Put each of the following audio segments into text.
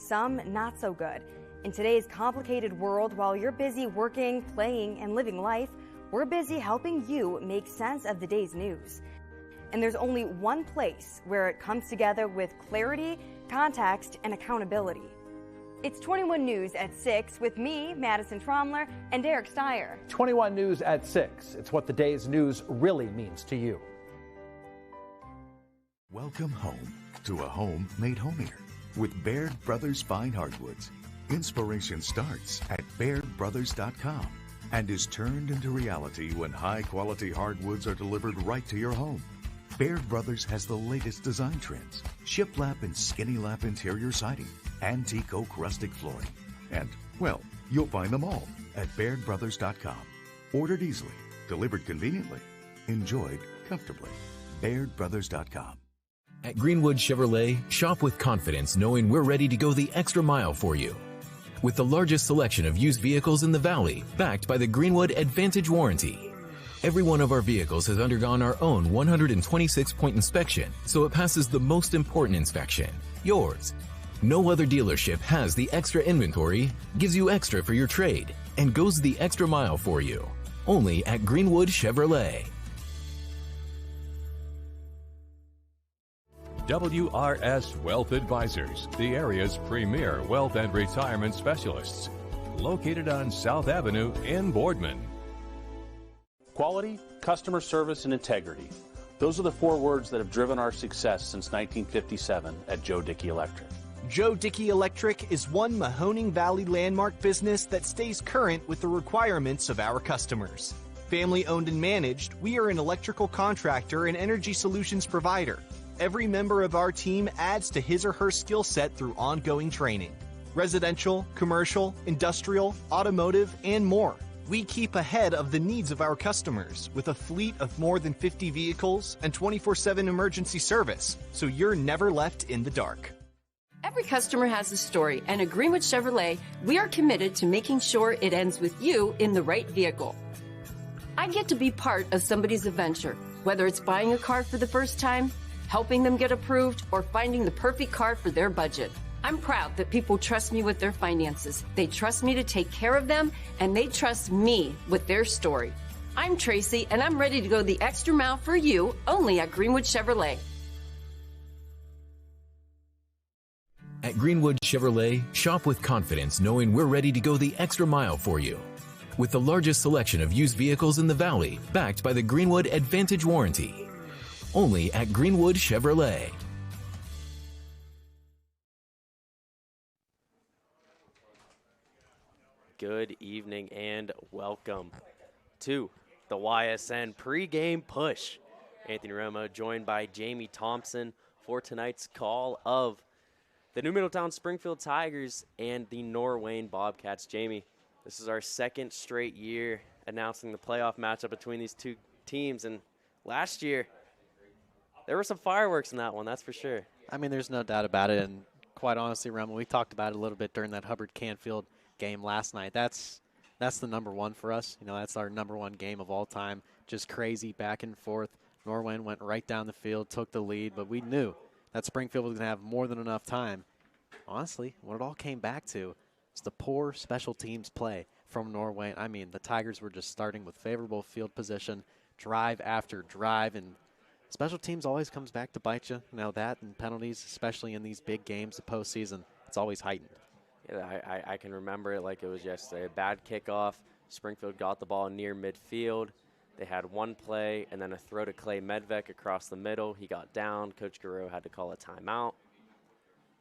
some not so good. In today's complicated world, while you're busy working, playing, and living life, we're busy helping you make sense of the day's news. And there's only one place where it comes together with clarity, context, and accountability. It's 21 News at 6 with me, Madison Tromler, and Derek Steyer. 21 News at 6. It's what the day's news really means to you. Welcome home to a home made homier with Baird Brothers Fine Hardwoods. Inspiration starts at BairdBrothers.com and is turned into reality when high-quality hardwoods are delivered right to your home. Baird Brothers has the latest design trends, shiplap and skinny lap interior siding, antique oak rustic flooring, and, well, you'll find them all at BairdBrothers.com. Ordered easily, delivered conveniently, enjoyed comfortably. BairdBrothers.com. At Greenwood Chevrolet, shop with confidence knowing we're ready to go the extra mile for you. With the largest selection of used vehicles in the Valley, backed by the Greenwood Advantage Warranty. Every one of our vehicles has undergone our own 126-point inspection, so it passes the most important inspection, yours. No other dealership has the extra inventory, gives you extra for your trade, and goes the extra mile for you. Only at Greenwood Chevrolet. WRS Wealth Advisors, the area's premier wealth and retirement specialists. Located on South Avenue in Boardman. Quality, customer service, and integrity. Those are the 4 words that have driven our success since 1957 at Joe Dickey Electric. Joe Dickey Electric is one Mahoning Valley landmark business that stays current with the requirements of our customers. Family owned and managed, we are an electrical contractor and energy solutions provider. Every member of our team adds to his or her skill set through ongoing training. Residential, commercial, industrial, automotive, and more. We keep ahead of the needs of our customers with a fleet of more than 50 vehicles and 24/7 emergency service, so you're never left in the dark. Every customer has a story, and at Greenwood Chevrolet, we are committed to making sure it ends with you in the right vehicle. I get to be part of somebody's adventure, whether it's buying a car for the first time, helping them get approved, or finding the perfect car for their budget. I'm proud that people trust me with their finances. They trust me to take care of them, and they trust me with their story. I'm Tracy, and I'm ready to go the extra mile for you, only at Greenwood Chevrolet. At Greenwood Chevrolet, shop with confidence knowing we're ready to go the extra mile for you. With the largest selection of used vehicles in the Valley, backed by the Greenwood Advantage Warranty. Only at Greenwood Chevrolet. Good evening and welcome to the YSN pregame push. Anthony Romo joined by Jamie Thompson for tonight's call of the New Middletown Springfield Tigers and the Norwayne Bobcats. Jamie, this is our second straight year announcing the playoff matchup between these two teams, and last year there were some fireworks in that one, that's for sure. I mean, there's no doubt about it, and quite honestly, Romo, we talked about it a little bit during that Hubbard-Canfield game last night. That's the number one for us. You know, that's our number one game of all time. Just crazy back and forth. Norwayne went right down the field, took the lead, but we knew that Springfield was going to have more than enough time. Honestly, what it all came back to is the poor special teams play from Norwayne. I mean, the Tigers were just starting with favorable field position, drive after drive, and special teams always comes back to bite you. Now that and penalties, especially in these big games, the postseason, it's always heightened. Yeah, I can remember it like it was yesterday. A bad kickoff. Springfield got the ball near midfield. They had one play and then a throw to Clay Medvec across the middle. He got down. Coach Garreau had to call a timeout.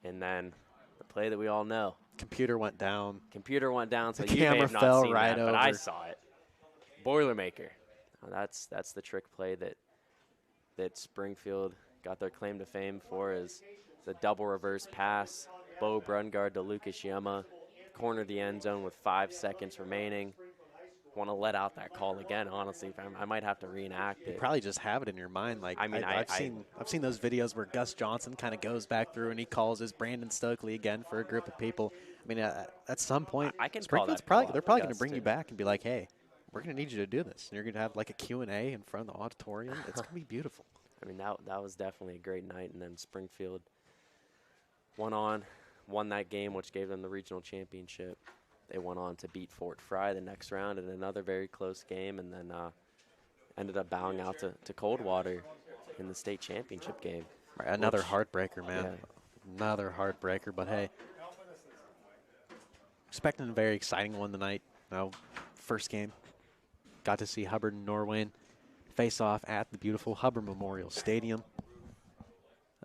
And then the play that we all know. Computer went down. So the you may camera have not fell seen right that, over. but I saw it. Boilermaker. That's the trick play that Springfield got their claim to fame for, is the double reverse pass. Bo Brungard to Lucas Yema, corner the end zone with 5 seconds remaining. Want to let out that call again, honestly. I might have to reenact it. You probably just have it in your mind. Like, I mean, I've seen those videos where Gus Johnson kind of goes back through and he calls his Brandon Stokely again for a group of people. I mean, at some point, I can Springfield's call that they're probably going to Gus bring too. you back and be like, hey, we're going to need you to do this. And you're going to have like a Q&A in front of the auditorium. It's going to be beautiful. I mean, that was definitely a great night. And then Springfield went on won that game, which gave them the regional championship. They went on to beat Fort Fry the next round in another very close game, and then ended up bowing out to Coldwater in the state championship game. Right, another heartbreaker, man. Yeah. Another heartbreaker, but hey, expecting a very exciting one tonight. First game, got to see Hubbard and Norwayne face off at the beautiful Hubbard Memorial Stadium.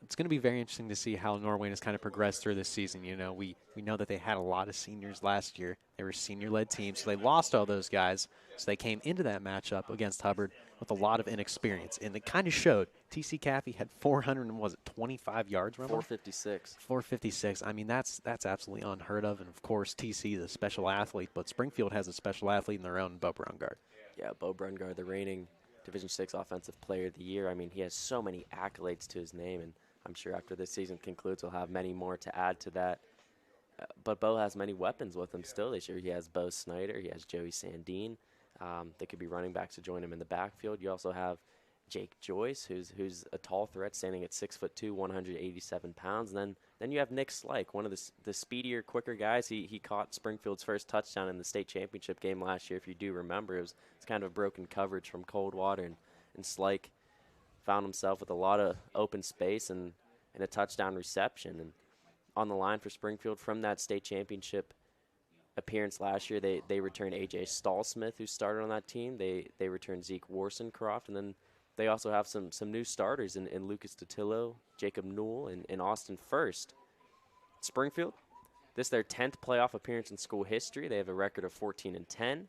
It's going to be very interesting to see how Norwayne has kind of progressed through this season. You know, we know that they had a lot of seniors last year. They were a senior-led team, so they lost all those guys. So they came into that matchup against Hubbard with a lot of inexperience, and it kind of showed. TC Caffey had 425 yards, remember? 456. 456. I mean, that's absolutely unheard of. And, of course, TC is a special athlete, but Springfield has a special athlete in their own, Bo Brungard. Yeah, Bo Brungard, the reigning Division VI Offensive Player of the Year. I mean, he has so many accolades to his name, and I'm sure after this season concludes, we'll have many more to add to that. But Bo has many weapons with him still this year. He has Bo Snyder. He has Joey Sandine. They could be running backs to join him in the backfield. You also have Jake Joyce, who's a tall threat, standing at 6'2", 187 pounds. And then you have Nick Slike, one of the speedier, quicker guys. He caught Springfield's first touchdown in the state championship game last year, if you do remember. It's kind of broken coverage from Coldwater, and Slike found himself with a lot of open space and a touchdown reception. And on the line for Springfield from that state championship appearance last year, they returned A.J. Stallsmith, who started on that team. They returned Zeke Warsencroft, and then they also have some new starters in Lucas Totillo, Jacob Newell, and Austin First. Springfield, this is their 10th playoff appearance in school history. They have a record of 14-10.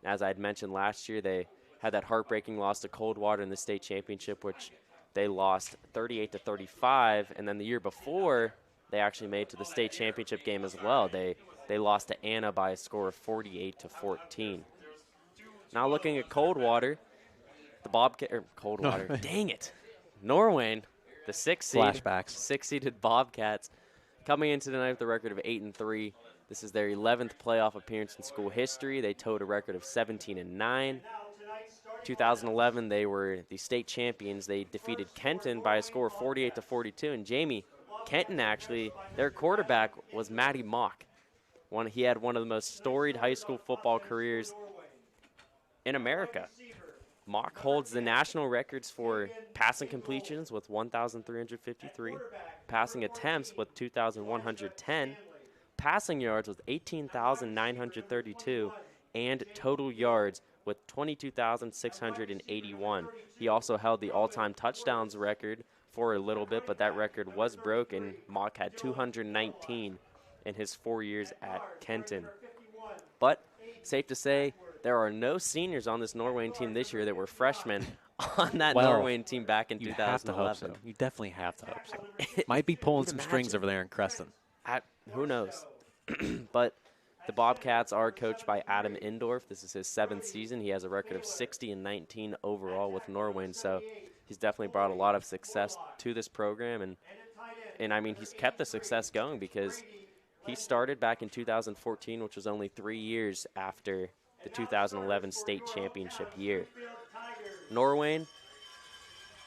As I had mentioned last year, they had that heartbreaking loss to Coldwater in the state championship, which they lost 38-35, and then the year before, they actually made it to the state championship game as well. They lost to Anna by a score of 48-14. Now looking at Coldwater, Coldwater, dang it, Norwayne, the 6 seed, Flashbacks. 6-seeded Bobcats, coming into tonight with a record of 8-3. This is their 11th playoff appearance in school history. They toed a record of 17-9. 2011, they were the state champions. They defeated Kenton by a score of 48-42. And Jamie, Kenton actually, their quarterback was Matty Mock. He had one of the most storied high school football careers in America. Mock holds the national records for passing completions with 1,353, passing attempts with 2,110, passing yards with 18,932, and total yards with 22,681. He also held the all-time touchdowns record for a little bit, but that record was broken. Mock had 219 in his 4 years at Kenton. But safe to say, there are no seniors on this Norwayne team this year that were freshmen on that Norwayne team back in 2011. Have to hope so. You definitely have to hope so. Might be pulling some strings over there in Creston. Who knows? But the Bobcats are coached by Adam Indorf. This is his 7th season. He has a record of 60-19 overall with Norwayne, so he's definitely brought a lot of success to this program. And I mean, he's kept the success going because he started back in 2014, which was only 3 years after the 2011 state championship year. Norwayne,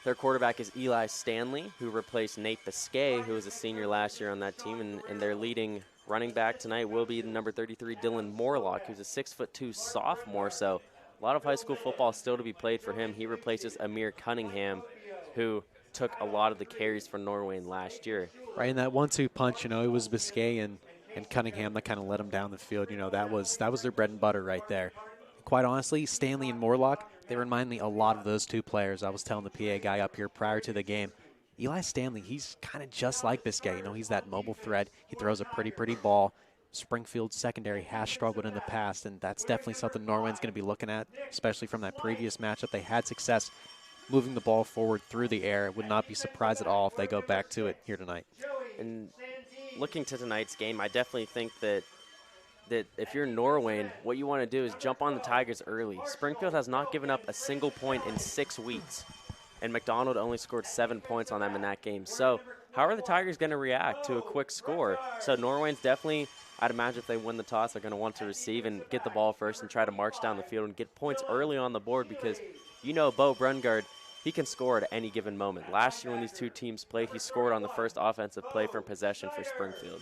their quarterback is Eli Stanley, who replaced Nate Biscay, who was a senior last year on that team, and their leading running back tonight will be the number 33, Dylan Morlock, who's a 6'2" sophomore, so a lot of high school football still to be played for him. He replaces Amir Cunningham, who took a lot of the carries for Norwayne last year. Right, in that 1-2 punch, it was Biscay and Cunningham that kind of let them down the field. That was their bread and butter right there. Quite honestly, Stanley and Morlock, they remind me a lot of those two players. I was telling the PA guy up here prior to the game, Eli Stanley, he's kind of just like Biscay. He's that mobile threat. He throws a pretty ball. Springfield's secondary has struggled in the past, and that's definitely something Norwayne's going to be looking at, especially from that previous matchup. They had success moving the ball forward through the air. Would not be surprised at all if they go back to it here tonight. And looking to tonight's game, I definitely think that if you're Norwayne, what you want to do is jump on the Tigers early. Springfield has not given up a single point in 6 weeks, and McDonald only scored 7 points on them in that game. So how are the Tigers going to react to a quick score? So Norwayne's definitely, I'd imagine if they win the toss, they're going to want to receive and get the ball first and try to march down the field and get points early on the board because Bo Brungard, he can score at any given moment. Last year when these two teams played, he scored on the first offensive play from possession for Springfield.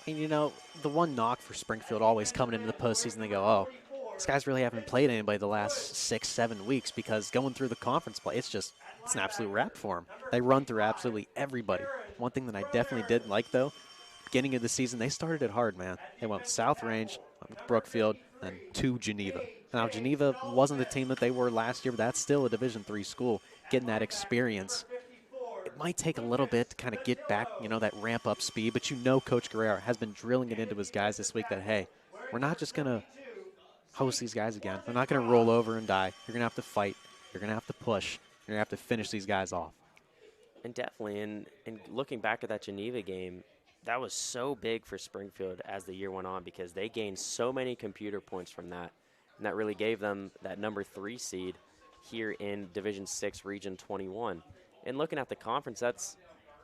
And, the one knock for Springfield always coming into the postseason, they go, oh, these guys really haven't played anybody the last 6-7 weeks because going through the conference play, it's an absolute wrap for them. They run through absolutely everybody. One thing that I definitely did like, though, beginning of the season, they started it hard, man. They went South Range, Brookfield, and to Geneva. Now, Geneva wasn't the team that they were last year, but that's still a Division III school. Getting that experience, it might take a little bit to kind of get back, that ramp-up speed, but Coach Guerrero has been drilling it into his guys this week that, hey, we're not just going to host these guys again. We're not going to roll over and die. You're going to have to fight. You're going to have to push. You're going to have to finish these guys off. And definitely, and looking back at that Geneva game, that was so big for Springfield as the year went on because they gained so many computer points from that, and that really gave them that number 3 seed here in Division 6 Region 21. And looking at the conference,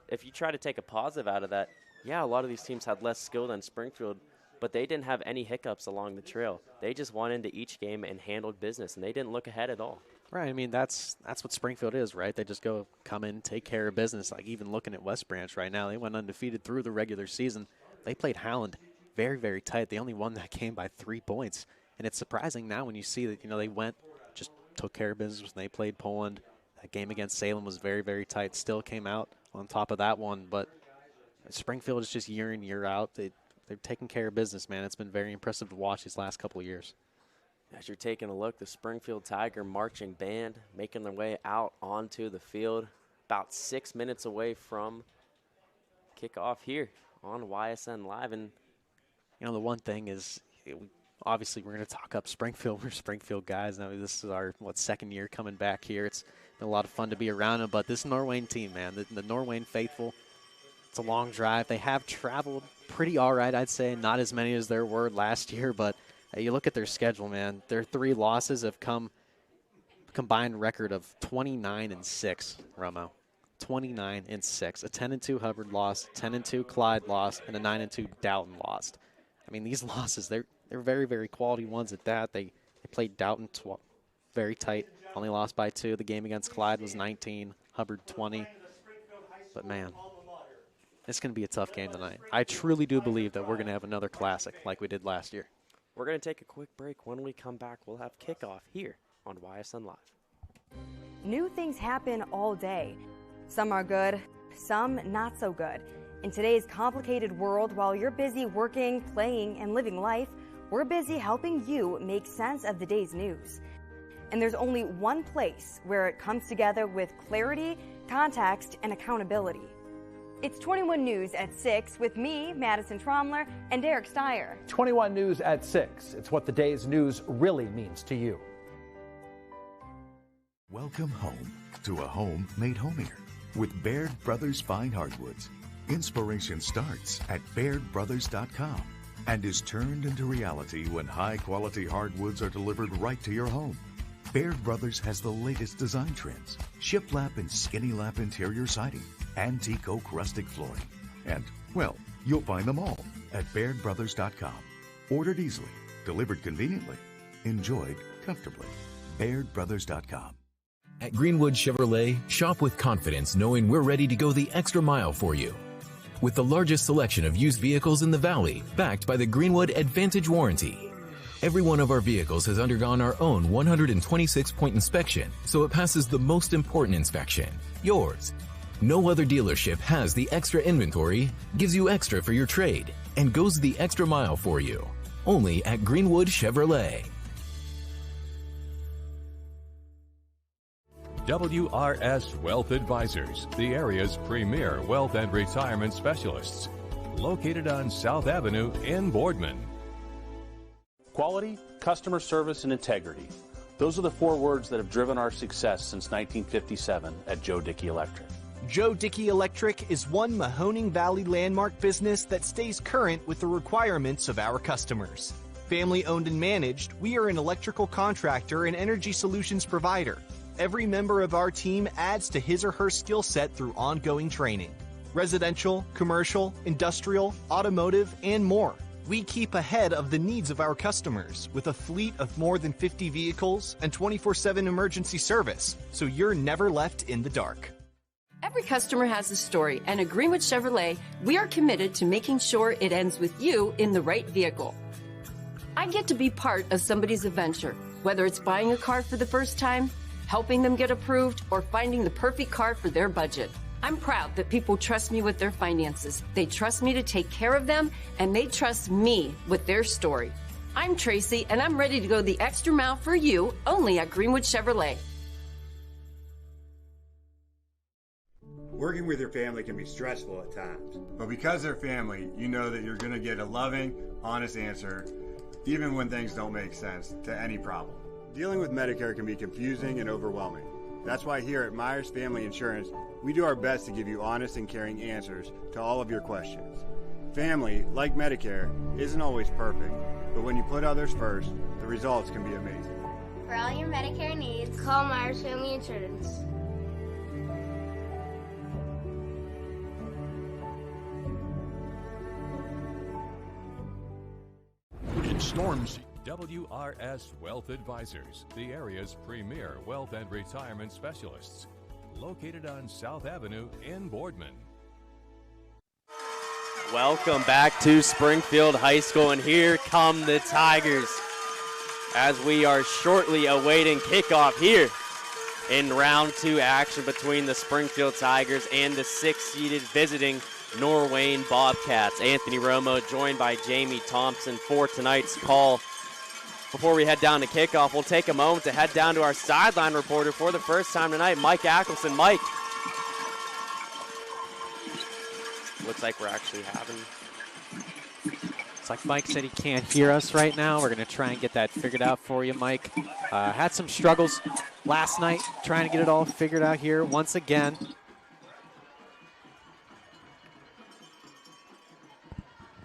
if you try to take a positive out of that, yeah, a lot of these teams had less skill than Springfield, but they didn't have any hiccups along the trail. They just went into each game and handled business, and they didn't look ahead at all. Right. I mean, that's what Springfield is, right? They just come in, take care of business. Like even looking at West Branch right now, they went undefeated through the regular season. They played Howland very, very tight. They only won that game by 3 points. And it's surprising now when you see that, they just took care of business when they played Poland. That game against Salem was very, very tight. Still came out on top of that one. But Springfield is just year in, year out. They're taking care of business, man. It's been very impressive to watch these last couple of years. As you're taking a look, the Springfield Tiger marching band making their way out onto the field about 6 minutes away from kickoff here on YSN Live. And the one thing is, obviously we're going to talk up Springfield. We're Springfield guys. Now this is our, second year coming back here. It's been a lot of fun to be around them. But this Norwayne team, man, the Norwayne faithful, it's a long drive. They have traveled pretty all right, I'd say. Not as many as there were last year, but you look at their schedule, man. Their 3 losses have come combined record of 29-6, Romo. 29-6. A 10-2 Hubbard loss, 10-2 Clyde lost, and a 9-2 Dalton lost. I mean, these losses, they're very, very quality ones at that. They played Dalton very tight, only lost by 2. The game against Clyde was 19, Hubbard 20. But, man, it's going to be a tough game tonight. I truly do believe that we're going to have another classic like we did last year. We're going to take a quick break. When we come back, we'll have kickoff here on YSN Live. New things happen all day. Some are good, some not so good. In today's complicated world, while you're busy working, playing, and living life, we're busy helping you make sense of the day's news. And there's only one place where it comes together with clarity, context, and accountability. It's 21 News at 6 with me, Madison Tromler, and Derek Steyer. 21 News at 6. It's what the day's news really means to you. Welcome home to a home made homier with Baird Brothers Fine Hardwoods. Inspiration starts at BairdBrothers.com and is turned into reality when high-quality hardwoods are delivered right to your home. Baird Brothers has the latest design trends, shiplap and skinny lap interior siding, antique oak rustic flooring, and, well, you'll find them all at BairdBrothers.com. Ordered easily, delivered conveniently, enjoyed comfortably. BairdBrothers.com. At Greenwood Chevrolet, shop with confidence knowing we're ready to go the extra mile for you. With the largest selection of used vehicles in the Valley, backed by the Greenwood Advantage Warranty. Every one of our vehicles has undergone our own 126-point inspection, so it passes the most important inspection, yours. No other dealership has the extra inventory, gives you extra for your trade, and goes the extra mile for you. Only at Greenwood Chevrolet. WRS Wealth Advisors, the area's premier wealth and retirement specialists. Located on South Avenue in Boardman. Quality, customer service, and integrity. Those are the 4 words that have driven our success since 1957 at Joe Dickey Electric. Joe Dickey Electric is one Mahoning Valley landmark business that stays current with the requirements of our customers. Family owned and managed, we are an electrical contractor and energy solutions provider. Every member of our team adds to his or her skill set through ongoing training. Residential, commercial, industrial, automotive, and more. We keep ahead of the needs of our customers with a fleet of more than 50 vehicles and 24/7 emergency service, so you're never left in the dark. Every customer has a story, and at Greenwood Chevrolet, we are committed to making sure it ends with you in the right vehicle. I get to be part of somebody's adventure, whether it's buying a car for the first time, helping them get approved, or finding the perfect car for their budget. I'm proud that people trust me with their finances. They trust me to take care of them, and they trust me with their story. I'm Tracy, and I'm ready to go the extra mile for you, only at Greenwood Chevrolet. Working with your family can be stressful at times, but because they're family, you know that you're going to get a loving, honest answer, even when things don't make sense, to any problem. Dealing with Medicare can be confusing and overwhelming. That's why here at Myers Family Insurance, we do our best to give you honest and caring answers to all of your questions. Family, like Medicare, isn't always perfect, but when you put others first, the results can be amazing. For all your Medicare needs, call Myers Family Insurance. In Storms, WRS Wealth Advisors, the area's premier wealth and retirement specialists. Located on South Avenue in Boardman. Welcome back to Springfield High School, and here come the Tigers as we are shortly awaiting kickoff here in round 2 action between the Springfield Tigers and the 6th-seeded visiting Norwayne Bobcats. Anthony Romo joined by Jamie Thompson for tonight's call. Before we head down to kickoff, we'll take a moment to head down to our sideline reporter for the first time tonight, Mike Ackelson. Mike, looks like we're actually having... It's like Mike said, he can't hear us right now. We're going to try and get that figured out for you, Mike. Had some struggles last night trying to get it all figured out here once again.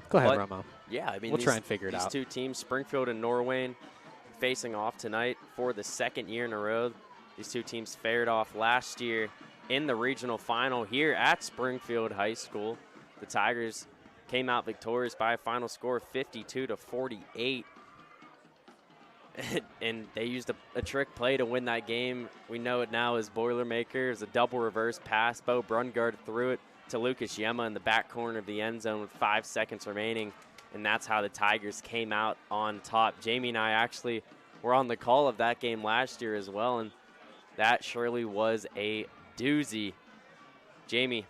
Go ahead, Romo. Yeah, I mean, we'll try and figure it out. These two teams, Springfield and Norwayne, facing off tonight for the 2nd year in a row. These two teams fared off last year in the regional final here at Springfield High School. The Tigers came out victorious by a final score of 52-48. And they used a trick play to win that game. We know it now as Boilermaker. It was a double reverse pass. Bo Brungard threw it to Lucas Yema in the back corner of the end zone with 5 seconds remaining. And that's how the Tigers came out on top. Jamie and I actually were on the call of that game last year as well, and that surely was a doozy. Jamie,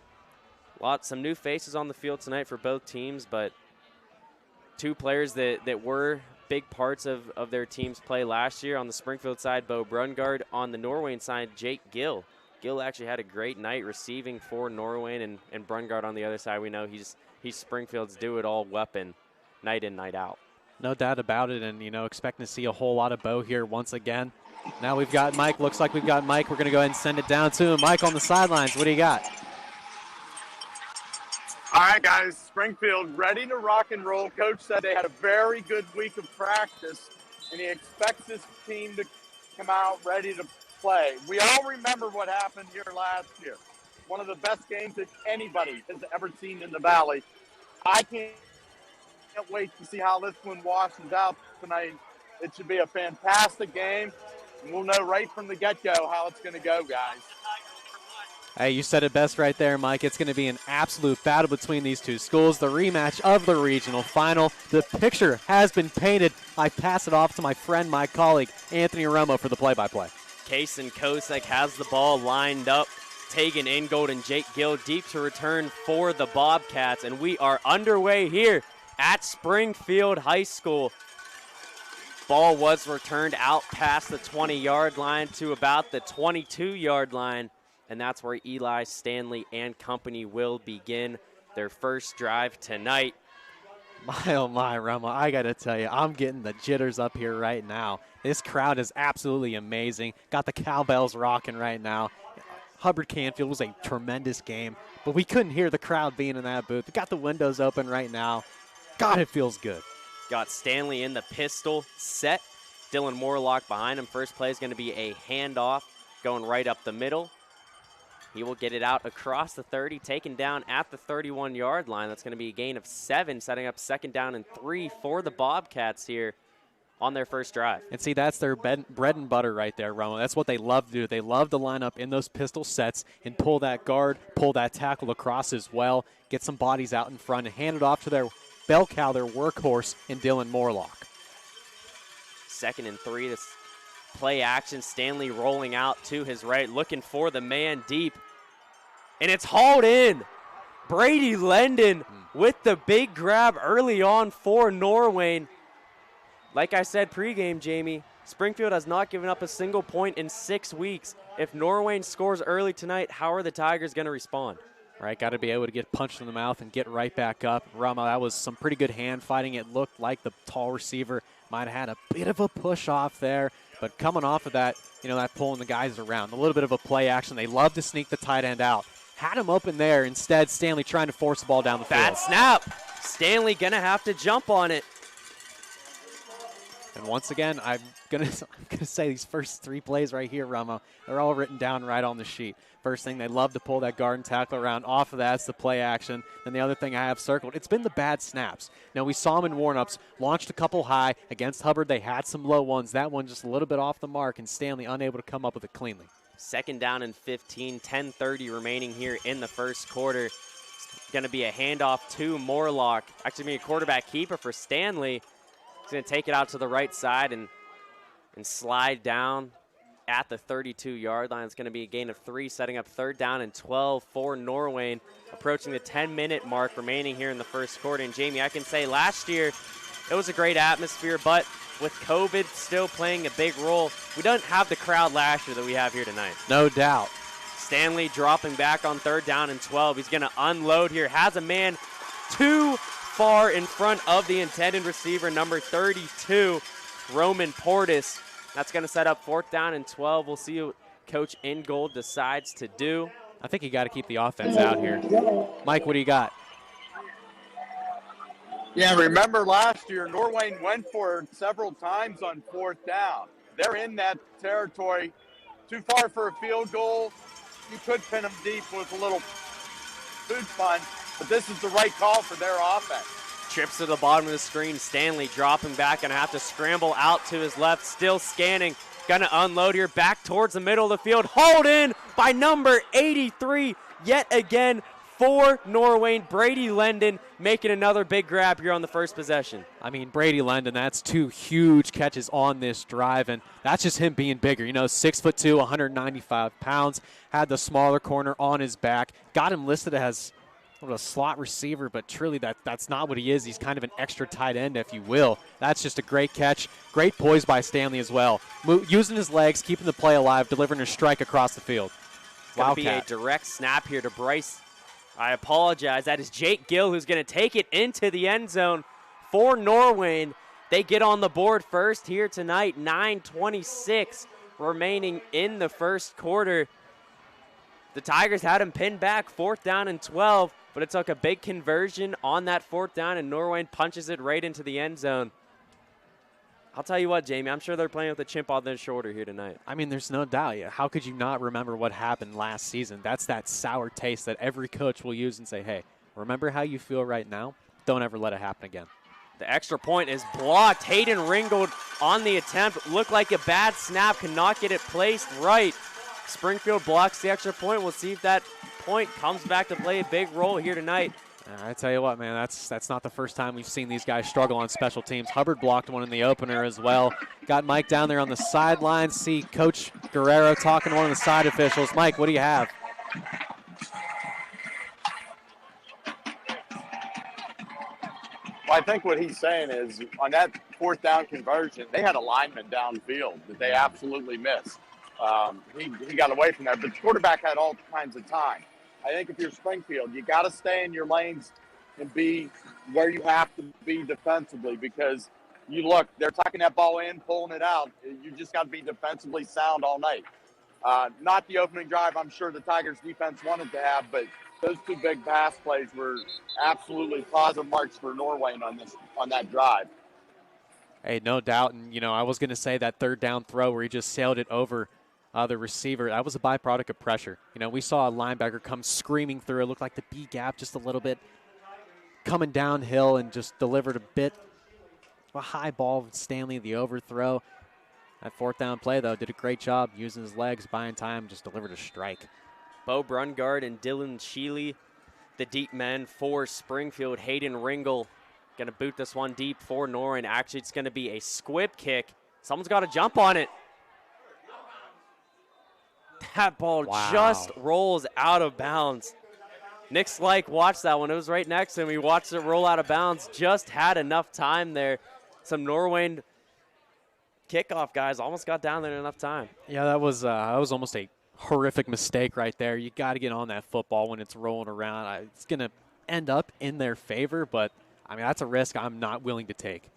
some new faces on the field tonight for both teams, but two players that were big parts of their team's play last year. On the Springfield side, Bo Brungard. On the Norwayne side, Jake Gill. Gill actually had a great night receiving for Norwayne, and Brungard on the other side, we know he's Springfield's do-it-all weapon night in, night out. No doubt about it, and, expecting to see a whole lot of Bo here once again. Now we've got Mike. Looks like we've got Mike. We're going to go ahead and send it down to him. Mike on the sidelines. What do you got? All right, guys. Springfield ready to rock and roll. Coach said they had a very good week of practice, and he expects this team to come out ready to play. We all remember what happened here last year. One of the best games that anybody has ever seen in the Valley. I can't wait to see how this one washes out tonight. It should be a fantastic game, and we'll know right from the get-go how it's going to go, guys. Hey, you said it best right there, Mike. It's going to be an absolute battle between these two schools, the rematch of the regional final. The picture has been painted. I pass it off to my friend, my colleague, Anthony Romo, for the play-by-play. Kason Kosek has the ball lined up. Tegan Ingold and Jake Gill deep to return for the Bobcats, and we are underway here at Springfield High School. Ball was returned out past the 20-yard line to about the 22-yard line, and that's where Eli Stanley and company will begin their first drive tonight. My, oh my, Romo, I got to tell you, I'm getting the jitters up here right now. This crowd is absolutely amazing. Got the cowbells rocking right now. Hubbard Canfield was a tremendous game, but we couldn't hear the crowd being in that booth. We got the windows open right now. God, it feels good. Got Stanley in the pistol set. Dylan Morlock behind him. First play is going to be a handoff going right up the middle. He will get it out across the 30, taken down at the 31-yard line. That's going to be a gain of 7, setting up 2nd down and 3 for the Bobcats here on their first drive. And see, that's their bread and butter right there, Romo. That's what they love to do. They love to line up in those pistol sets and pull that guard, pull that tackle across as well, get some bodies out in front, and hand it off to their bell cow, their workhorse, in Dylan Morlock. 2nd and 3. This play action. Stanley rolling out to his right, looking for the man deep. And it's hauled in. Brady Lendon with the big grab early on for Norwayne. Like I said pregame, Jamie, Springfield has not given up a single point in 6 weeks. If Norwayne scores early tonight, how are the Tigers going to respond? Right, got to be able to get punched in the mouth and get right back up. Rama, that was some pretty good hand fighting. It looked like the tall receiver might have had a bit of a push off there, but coming off of that, that pulling the guys around, a little bit of a play action. They love to sneak the tight end out. Had him open there. Instead, Stanley trying to force the ball down the field. Bad snap. Stanley going to have to jump on it. And once again, I'm gonna say these first 3 plays right here, Ramo, they're all written down right on the sheet. First thing, they love to pull that guard and tackle around. Off of that's the play action. And the other thing I have circled, it's been the bad snaps. Now, we saw them in warm-ups, launched a couple high. Against Hubbard, they had some low ones. That one just a little bit off the mark, and Stanley unable to come up with it cleanly. 2nd down and 15, 10:30 remaining here in the first quarter. It's going to be a handoff to Morlock. Actually, be a quarterback keeper for Stanley. He's going to take it out to the right side and slide down at the 32-yard line. It's going to be a gain of 3, setting up 3rd down and 12 for Norwayne, approaching the 10-minute mark remaining here in the first quarter. And, Jamie, I can say last year it was a great atmosphere, but with COVID still playing a big role, we don't have the crowd last year that we have here tonight. No doubt. Stanley dropping back on 3rd down and 12. He's going to unload here. Has a man too far in front of the intended receiver, number 32, Roman Portis. That's going to set up 4th down and 12. We'll see what Coach Ingold decides to do. I think you got to keep the offense out here. Mike, what do you got? Yeah, remember last year, Norwayne went for it several times on 4th down. They're in that territory. Too far for a field goal. You could pin them deep with a little food fun, but this is the right call for their offense. Trips to the bottom of the screen. Stanley dropping back and have to scramble out to his left. Still scanning. Going to unload here back towards the middle of the field. Hauled in by number 83 yet again for Norwayne. Brady Lendon making another big grab here on the first possession. I mean, Brady Lendon, that's 2 huge catches on this drive, and that's just him being bigger. 6'2", 195 pounds, had the smaller corner on his back, got him listed as a slot receiver, but truly that's not what he is. He's kind of an extra tight end, if you will. That's just a great catch. Great poise by Stanley as well. Using his legs, keeping the play alive, delivering a strike across the field. It's going to be a direct snap here to Bryce. I apologize. That is Jake Gill who's going to take it into the end zone for Norwayne. They get on the board first here tonight. 9:26 remaining in the first quarter. The Tigers had him pinned back, 4th down and 12, but it took a big conversion on that 4th down, and Norwayne punches it right into the end zone. I'll tell you what, Jamie, I'm sure they're playing with a chip on their shoulder here tonight. I mean, there's no doubt. How could you not remember what happened last season? That's that sour taste that every coach will use and say, hey, remember how you feel right now? Don't ever let it happen again. The extra point is blocked. Hayden Ringgold on the attempt. Looked like a bad snap, cannot get it placed right. Springfield blocks the extra point. We'll see if that point comes back to play a big role here tonight. I tell you what, man, that's not the first time we've seen these guys struggle on special teams. Hubbard blocked one in the opener as well. Got Mike down there on the sidelines. See Coach Guerrero talking to one of the side officials. Mike, what do you have? Well, I think what he's saying is on that 4th down conversion, they had a lineman downfield that they absolutely missed. He got away from that, but the quarterback had all kinds of time. I think if you're Springfield, you got to stay in your lanes and be where you have to be defensively, because you look, they're tucking that ball in, pulling it out. You just got to be defensively sound all night. Not the opening drive I'm sure the Tigers defense wanted to have, but those 2 big pass plays were absolutely positive marks for Norwayne on that drive. Hey, no doubt. And, I was going to say that 3rd down throw where he just sailed it over the receiver, that was a byproduct of pressure. We saw a linebacker come screaming through. It looked like the B gap just a little bit coming downhill and just delivered a bit a high ball with Stanley, the overthrow. That fourth down play, though, did a great job using his legs, buying time, just delivered a strike. Bo Brungard and Dylan Sheely, the deep men for Springfield. Hayden Ringel going to boot this one deep for Norwayne. Actually, it's going to be a squib kick. Someone's got to jump on it. That ball just rolls out of bounds. Nick Slyke watched that one. It was right next to him. He watched it roll out of bounds. Just had enough time there. Some Norwayne kickoff guys almost got down there in enough time. Yeah, that was almost a horrific mistake right there. You got to get on that football when it's rolling around. It's going to end up in their favor, but, I mean, that's a risk I'm not willing to take.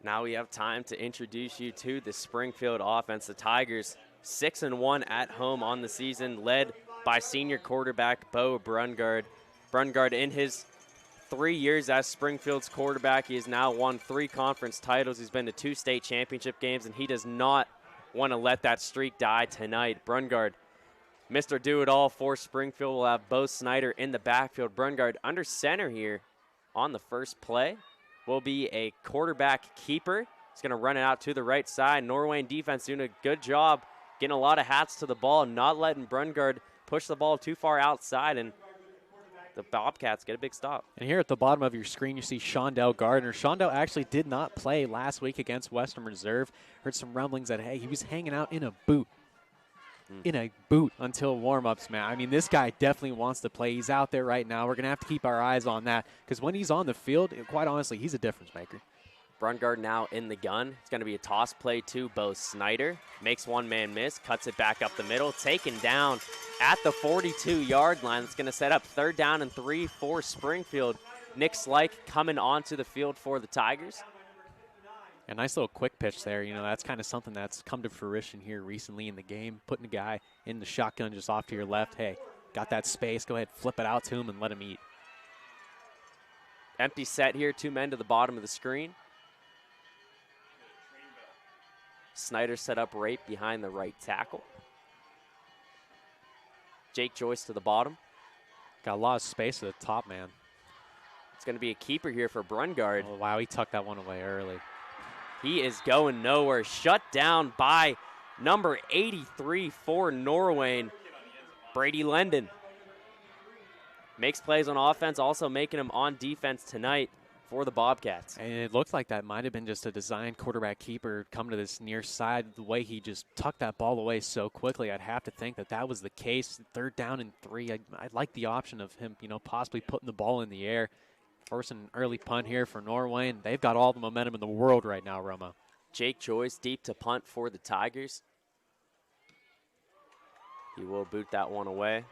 Now we have time to introduce you to the Springfield offense. The Tigers 6-1 at home on the season, led by senior quarterback Bo Brungard. Brungard, in his 3 years as Springfield's quarterback, he has now won 3 conference titles. He's been to 2 state championship games, and he does not want to let that streak die tonight. Brungard, Mr. Do-It-All for Springfield, will have Bo Snyder in the backfield. Brungard under center here on the first play will be a quarterback keeper. He's going to run it out to the right side. Norwayne defense doing a good job getting a lot of hats to the ball, not letting Brungard push the ball too far outside, and the Bobcats get a big stop. And here at the bottom of your screen, you see Shondell Gardner. Shondell actually did not play last week against Western Reserve. Heard some rumblings that, hey, he was hanging out in a boot. In a boot until warm-ups, man. I mean, this guy definitely wants to play. He's out there right now. We're going to have to keep our eyes on that because when he's on the field, quite honestly, he's a difference maker. Brungard now in the gun. It's going to be a toss play to Bo Snyder. Makes one man miss, cuts it back up the middle, taken down at the 42-yard line. It's going to set up 3rd down and 3 for Springfield. Nick Slyke coming onto the field for the Tigers. A nice little quick pitch there. You know, that's kind of something that's come to fruition here recently in the game. Putting a guy in the shotgun just off to your left. Hey, got that space. Go ahead, flip it out to him and let him eat. Empty set here, 2 men to the bottom of the screen. Snyder set up right behind the right tackle. Jake Joyce to the bottom. Got a lot of space at the top, man. It's going to be a keeper here for Brungard. Oh, wow, he tucked that one away early. He is going nowhere. Shut down by number 83 for Norwayne, Brady Lendon. Makes plays on offense, also making them on defense tonight for the Bobcats. And it looked like that might have been just a design quarterback keeper come to this near side. The way he just tucked that ball away so quickly, I'd have to think that that was the case. 3rd down and 3. I like the option of him, you know, possibly putting the ball in the air. Forcing an early punt here for Norwayne. They've got all the momentum in the world right now, Roma. Jake Joyce deep to punt for the Tigers. He will boot that one away.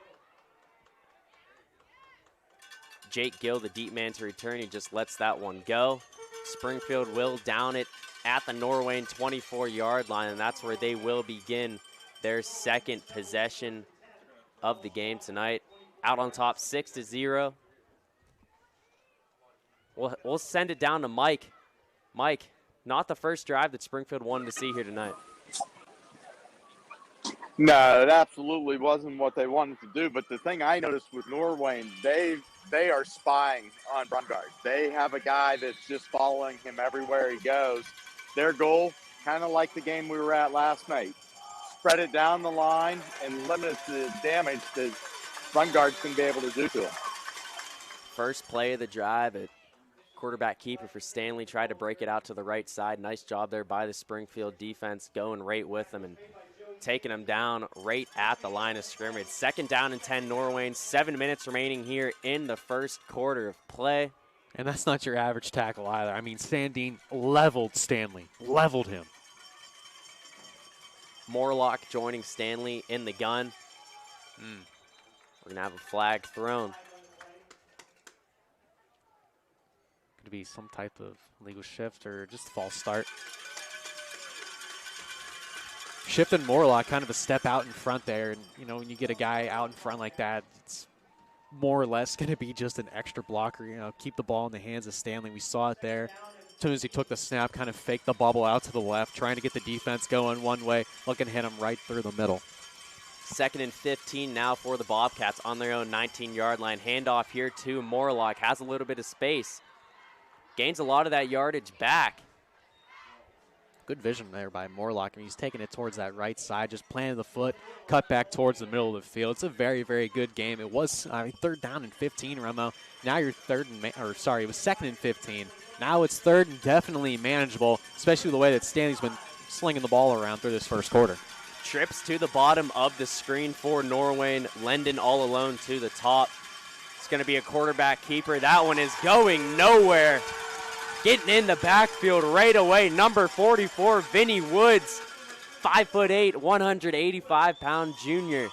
Jake Gill, the deep man to return. He just lets that one go. Springfield will down it at the Norwayne 24-yard line, and that's where they will begin their 2nd possession of the game tonight. Out on top, 6-0. We'll send it down to Mike. Mike, not the first drive that Springfield wanted to see here tonight. No, it absolutely wasn't what they wanted to do. But the thing I noticed with Norwayne, they are spying on Brungard. They have a guy that's just following him everywhere he goes. Their goal, kind of like the game we were at last night, spread it down the line and limit the damage that Brungard's going to be able to do to him. First play of the drive, a quarterback keeper for Stanley tried to break it out to the right side. Nice job there by the Springfield defense, going right with them and taking them down right at the line of scrimmage. 2nd down and 10 Norwayne. 7 minutes remaining here in the first quarter of play. And that's not your average tackle either. I mean, Sandine leveled Stanley, leveled him. Morlock joining Stanley in the gun. We're going to have a flag thrown. Could be some type of legal shift or just a false start. Shift and Morlock, kind of a step out in front there. And, you know, when you get a guy out in front like that, it's more or less going to be just an extra blocker. You know, keep the ball in the hands of Stanley. We saw it there. As soon as he took the snap, kind of faked the bubble out to the left, trying to get the defense going one way, looking to hit him right through the middle. 2nd and 15 now for the Bobcats on their own 19-yard line. Handoff here to Morlock. Has a little bit of space. gains a lot of that yardage back. Good vision there by Morlock. I mean, he's taking it towards that right side, just planting the foot, cut back towards the middle of the field. It's a very, very good game. It was 3rd down and 15, Remo. Now you're it was 2nd and 15. Now it's 3rd and definitely manageable, especially the way that Stanley's been slinging the ball around through this first quarter. Trips to the bottom of the screen for Norwayne. Lendon all alone to the top. It's going to be a quarterback keeper. That one is going nowhere. Getting in the backfield right away, number 44, Vinny Woods, 5'8", 185-pound junior.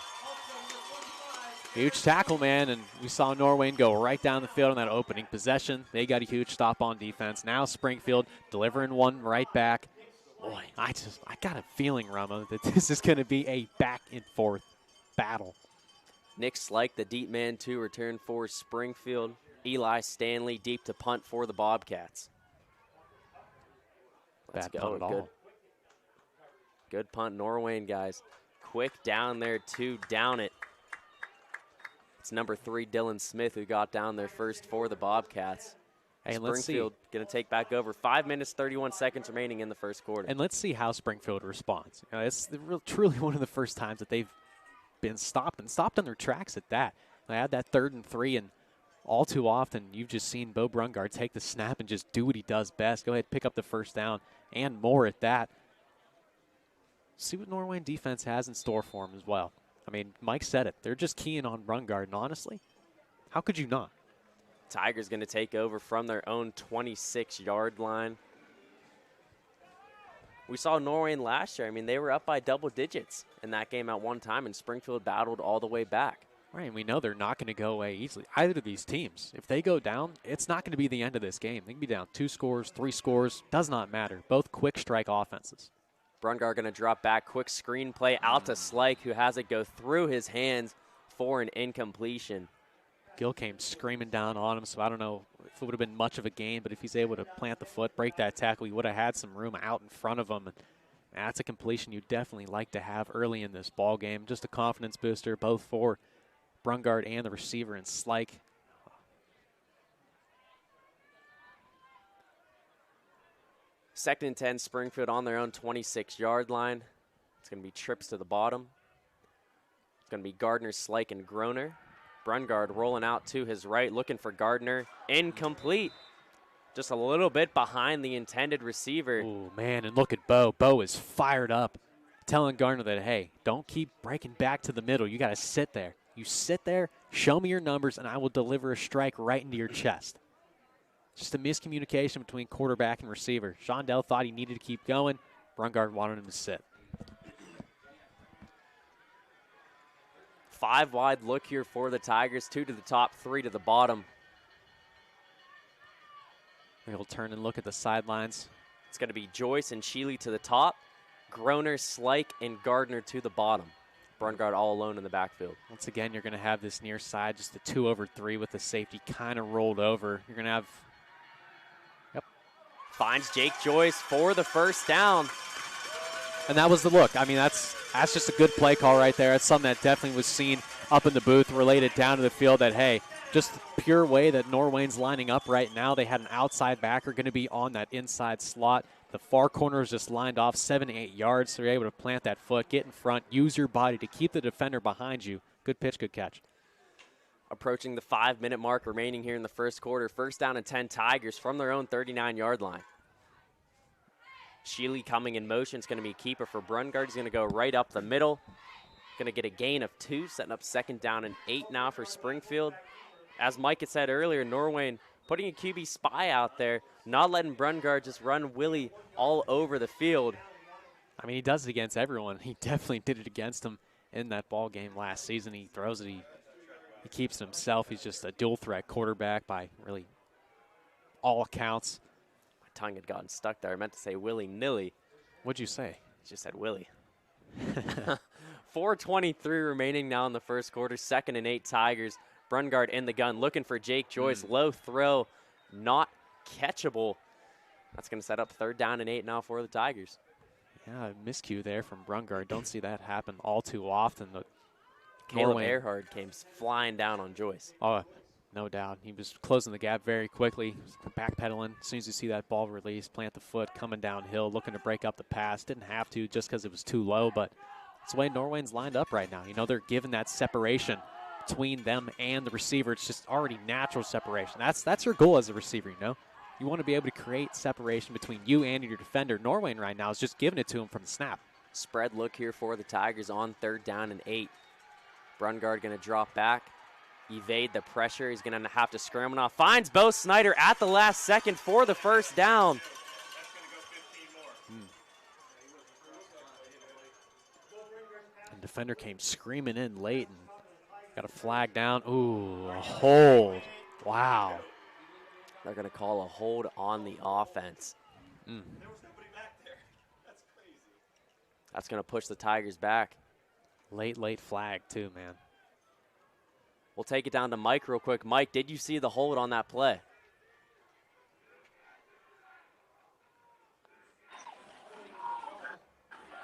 Huge tackle, man, and we saw Norwayne go right down the field on that opening possession. They got a huge stop on defense. Now Springfield delivering one right back. Boy, I got a feeling, Ramo, that this is going to be a back-and-forth battle. Nick Slike, the deep man, to return for Springfield. Eli Stanley deep to punt for the Bobcats. Let's Bad go. punt at all. Good punt, Norwayne, guys. Quick down there to down it. It's number 3, Dylan Smith, who got down there first for the Bobcats. Hey, Springfield going to take back over. 5 minutes, 31 seconds remaining in the first quarter. And let's see how Springfield responds. You know, it's truly one of the first times that they've been stopped on their tracks at that. They had that 3rd and 3, and all too often you've just seen Bo Brungard take the snap and just do what he does best. Go ahead, pick up the first down and more at that. See what Norwayne defense has in store for him as well. I mean, Mike said it. They're just keying on Brungard, and honestly, how could you not? Tigers going to take over from their own 26-yard line. We saw Norwayne last year. I mean, they were up by double digits in that game at one time, and Springfield battled all the way back. Right, and we know they're not going to go away easily. Either of these teams, if they go down, it's not going to be the end of this game. They can be down 2 scores, 3 scores, does not matter. Both quick strike offenses. Brungard going to drop back, quick screen play out to Slike, who has it go through his hands for an incompletion. Gill came screaming down on him, so I don't know if it would have been much of a gain, but if he's able to plant the foot, break that tackle, he would have had some room out in front of him. And that's a completion you definitely like to have early in this ball game. Just a confidence booster, both for Brungard and the receiver and Slike. Second and 10, Springfield on their own 26-yard line. It's going to be trips to the bottom. It's going to be Gardner, Slike, and Groner. Brungard rolling out to his right, looking for Gardner. Incomplete. Just a little bit behind the intended receiver. Oh, man, and look at Bo. Bo is fired up, telling Gardner that, hey, don't keep breaking back to the middle. You got to sit there. You sit there, show me your numbers, and I will deliver a strike right into your chest. Just a miscommunication between quarterback and receiver. Shondell thought he needed to keep going. Brungard wanted him to sit. 5 wide look here for the Tigers. 2 to the top, 3 to the bottom. He'll turn and look at the sidelines. It's going to be Joyce and Sheely to the top. Groner, Slike, and Gardner to the bottom. Brungard all alone in the backfield. Once again, you're going to have this near side, just a 2-over-3 with the safety kind of rolled over. You're going to have, Finds Jake Joyce for the first down. And that was the look. I mean, that's just a good play call right there. It's something that definitely was seen up in the booth, related down to the field that, hey, just the pure way that Norwayne's lining up right now. They had an outside backer going to be on that inside slot. The far corner is just lined off 7 to 8 yards, so you're able to plant that foot, get in front, use your body to keep the defender behind you. Good pitch, good catch. Approaching the 5-minute mark remaining here in the first quarter. First down and 10 Tigers from their own 39-yard line. Sheely coming in motion. It's going to be a keeper for Brungard. He's going to go right up the middle. Going to get a gain of 2, setting up second down and 8 now for Springfield. As Mike had said earlier, Norwayne putting a QB spy out there, not letting Brungard just run Willie all over the field. I mean, he does it against everyone. He definitely did it against him in that ball game last season. He throws it. He keeps it himself. He's just a dual-threat quarterback by really all accounts. My tongue had gotten stuck there. I meant to say willy-nilly. What'd you say? I just said Willie. 4:23 remaining now in the first quarter. 2nd and 8 Tigers. Brungard in the gun, looking for Jake Joyce. Low throw, not catchable. That's going to set up 3rd down and 8 now for the Tigers. Yeah, a miscue there from Brungard. Don't see that happen all too often. Caleb Earhart came flying down on Joyce. Oh, No doubt. He was closing the gap very quickly, backpedaling. As soon as you see that ball release, plant the foot, coming downhill, looking to break up the pass. Didn't have to just because it was too low, but that's the way Norwayne's lined up right now. You know, they're given that separation between them and the receiver. It's just already natural separation. That's your goal as a receiver, you know. You want to be able to create separation between you and your defender. Norwayne right now is just giving it to him from the snap. Spread look here for the Tigers on 3rd down and 8. Brungard going to drop back, evade the pressure. He's going to have to scramble now. Finds Bo Snyder at the last second for the first down. And defender came screaming in late and got a flag down. Ooh, a hold. Wow. They're going to call a hold on the offense. That's going to push the Tigers back. Late flag too, man. We'll take it down to Mike real quick. Mike, did you see the hold on that play?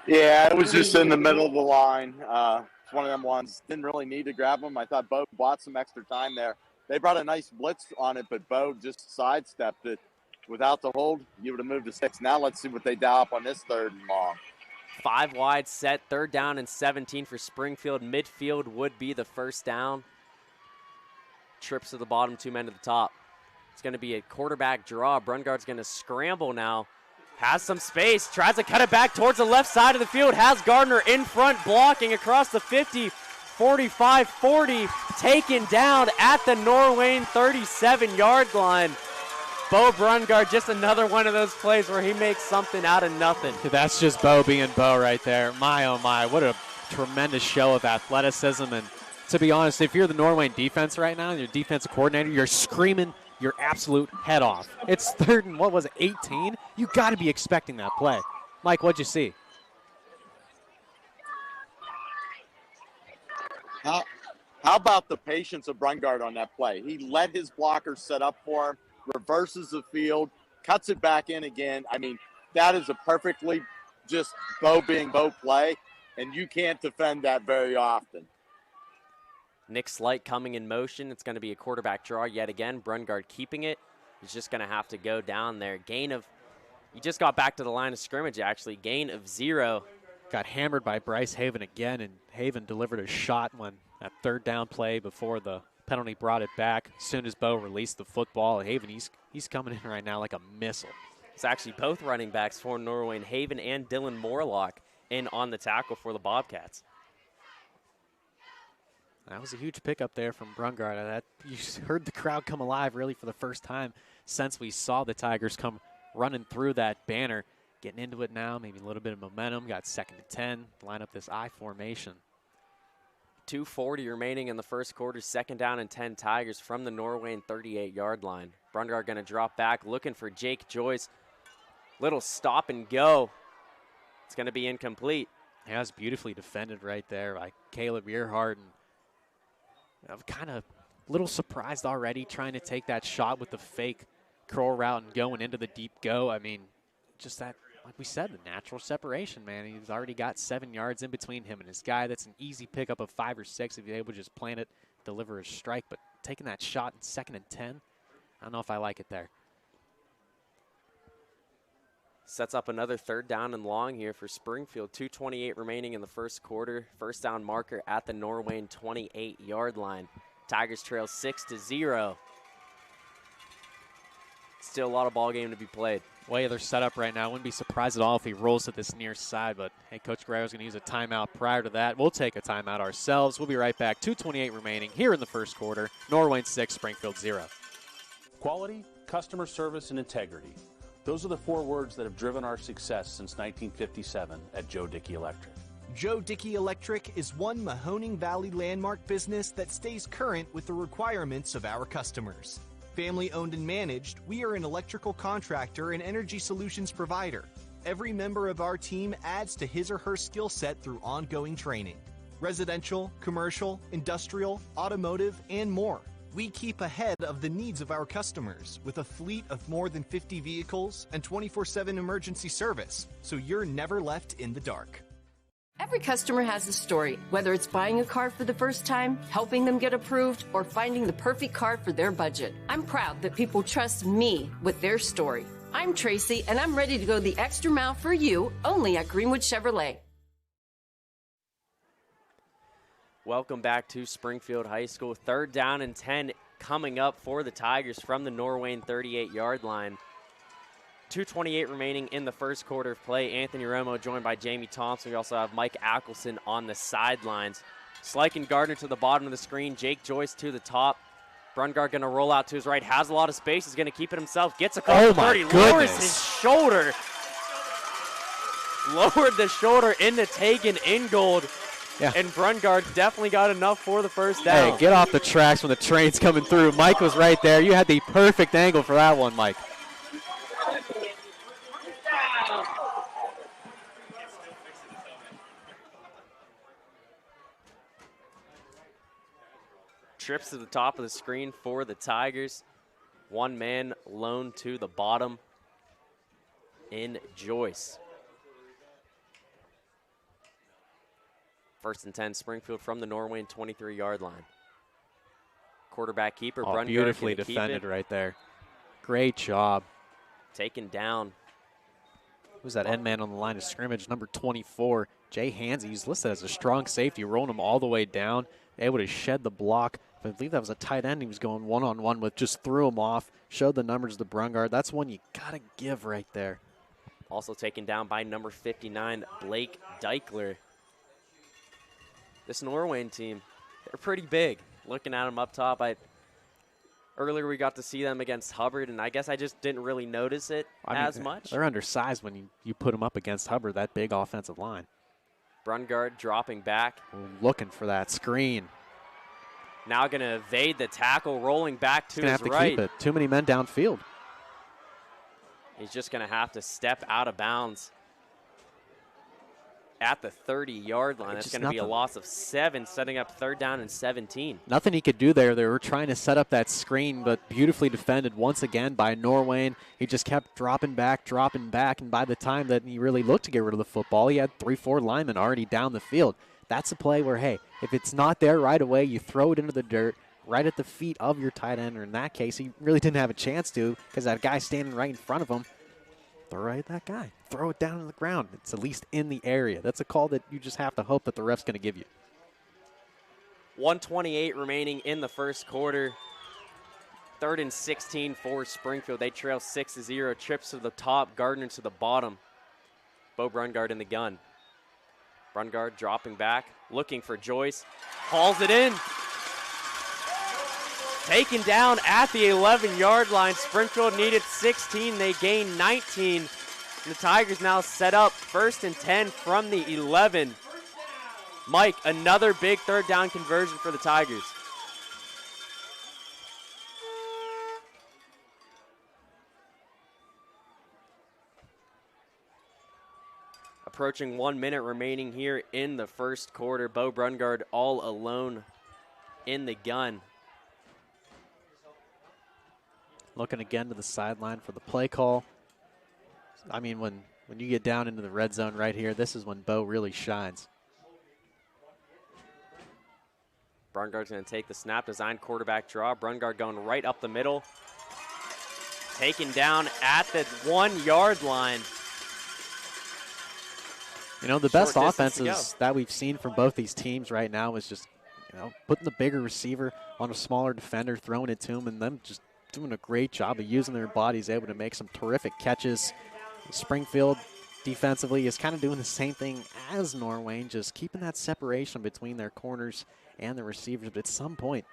Yeah, it was just in the middle of the line. It's one of them ones. Didn't really need to grab him. I thought Bo bought some extra time there. They brought a nice blitz on it, but Bo just sidestepped it. Without the hold, you would have moved to 6. Now let's see what they dial up on this 3rd and long. 5 wide set, 3rd down and 17 for Springfield. Midfield would be the first down. Trips to the bottom, 2 men to the top. It's going to be a quarterback draw. Brungard's going to scramble now. Has some space, tries to cut it back towards the left side of the field. Has Gardner in front blocking across the 50, 45, 40. Taken down at the Norwayne 37-yard line. Bo Brungard, just another one of those plays where he makes something out of nothing. That's just Bo being Bo right there. My, oh my, what a tremendous show of athleticism. And to be honest, if you're the Norwayne defense right now, your defensive coordinator, you're screaming your absolute head off. It's 3rd and, what was it, 18? You got to be expecting that play. Mike, what'd you see? How about the patience of Brungard on that play? He let his blockers set up for him, reverses the field, cuts it back in again. I mean, that is a perfectly just Bo being Bo play, and you can't defend that very often. Nick Slight coming in motion. It's going to be a quarterback draw yet again. Brungard keeping it. He's just going to have to go down there. Gain of, he just got back to the line of scrimmage, actually. Gain of 0. Got hammered by Bryce Haven again, and Haven delivered a shot when that 3rd down play before the penalty brought it back. As soon as Bo released the football, Haven, he's coming in right now like a missile. It's actually both running backs for Norwayne, Haven and Dylan Morlock, in on the tackle for the Bobcats. That was a huge pickup there from Brungard. You heard the crowd come alive really for the first time since we saw the Tigers come running through that banner. Getting into it now, maybe a little bit of momentum. Got 2nd and 10. Line up this I formation. 2:40 remaining in the first quarter. 2nd down and 10 Tigers from the Norwayne 38-yard line. Brungard going to drop back, looking for Jake Joyce. Little stop and go. It's going to be incomplete. Yeah, it's beautifully defended right there by Caleb Earhart. And I'm kind of a little surprised already trying to take that shot with the fake curl route and going into the deep go. I mean, just that, like we said, the natural separation, man. He's already got 7 yards in between him and his guy. That's an easy pickup of 5 or 6 if you're able to just plant it, deliver a strike. But taking that shot in 2nd and 10, I don't know if I like it there. Sets up another 3rd down and long here for Springfield. 2:28 remaining in the first quarter. First down marker at the Norwayne 28-yard line. Tigers trail 6-0. Still a lot of ball game to be played. Way they're set up right now. Wouldn't be surprised at all if he rolls to this near side, but hey, Coach Guerrero's going to use a timeout prior to that. We'll take a timeout ourselves. We'll be right back. 2:28 remaining here in the first quarter. Norwayne 6, Springfield 0. Quality, customer service, and integrity. Those are the 4 words that have driven our success since 1957 at Joe Dickey Electric. Joe Dickey Electric is one Mahoning Valley landmark business that stays current with the requirements of our customers. Family owned and managed, we are an electrical contractor and energy solutions provider. Every member of our team adds to his or her skill set through ongoing training. Residential, commercial, industrial, automotive, and more. We keep ahead of the needs of our customers with a fleet of more than 50 vehicles and 24/7 emergency service, so you're never left in the dark. Every customer has a story, whether it's buying a car for the first time, helping them get approved, or finding the perfect car for their budget. I'm proud that people trust me with their story. I'm Tracy, and I'm ready to go the extra mile for you, only at Greenwood Chevrolet. Welcome back to Springfield High School. 3rd down and 10 coming up for the Tigers from the Norwayne 38-yard line. 2:28 remaining in the first quarter of play. Anthony Romo joined by Jamie Thompson. We also have Mike Ackelson on the sidelines. Slykin Gardner to the bottom of the screen. Jake Joyce to the top. Brungard going to roll out to his right. Has a lot of space. He's going to keep it himself. Gets across the 30. Lowers his shoulder. Lowered the shoulder into Tegan Ingold. Yeah. And Brungard definitely got enough for the first down. Hey, get off the tracks when the train's coming through. Mike was right there. You had the perfect angle for that one, Mike. Trips to the top of the screen for the Tigers. One man lone to the bottom in Joyce. 1st and 10, Springfield from the Norwayne 23-yard line. Quarterback keeper, Brungard. Beautifully defended right there. Great job. Taken down. Who's that end man on the line of scrimmage? Number 24, Jay Hansey. He's listed as a strong safety, rolling him all the way down, able to shed the block. I believe that was a tight end he was going one-on-one with, just threw him off, showed the numbers to Brungard. That's one you got to give right there. Also taken down by number 59, Blake Deichler. This Norwayne team, they're pretty big. Looking at them up top, earlier we got to see them against Hubbard, and I guess I just didn't really notice it as much. They're undersized when you put them up against Hubbard, that big offensive line. Brungard dropping back. Looking for that screen. Now going to evade the tackle, rolling back to his have to right. Keep it. Too many men downfield. He's just going to have to step out of bounds at the 30-yard line. That's going to be a loss of 7, setting up 3rd down and 17. Nothing he could do there. They were trying to set up that screen, but beautifully defended once again by Norwayne. He just kept dropping back, and by the time that he really looked to get rid of the football, he had 3-4 linemen already down the field. That's a play where, hey, if it's not there right away, you throw it into the dirt right at the feet of your tight end, or in that case, he really didn't have a chance to because that guy standing right in front of him. Throw right at that guy. Throw it down on the ground. It's at least in the area. That's a call that you just have to hope that the ref's going to give you. 1:28 remaining in the first quarter. 3rd and 16 for Springfield. They trail 6-0. Trips to the top, Gardner to the bottom. Bo Brungard in the gun. Brungard dropping back, looking for Joyce. Hauls it in. Taken down at the 11-yard line. Springfield needed 16. They gained 19. And the Tigers now set up 1st and 10 from the 11. Mike, another big 3rd down conversion for the Tigers. Approaching 1 minute remaining here in the first quarter. Bo Brungard all alone in the gun. Looking again to the sideline for the play call. I mean, when you get down into the red zone right here, this is when Bo really shines. Brungard's going to take the snap, design quarterback draw. Brungard going right up the middle. Taken down at the 1-yard line. You know, the best offenses that we've seen from both these teams right now is just, putting the bigger receiver on a smaller defender, throwing it to him, and them just doing a great job of using their bodies, able to make some terrific catches. Springfield defensively is kind of doing the same thing as Norwayne, just keeping that separation between their corners and the receivers. But at some point,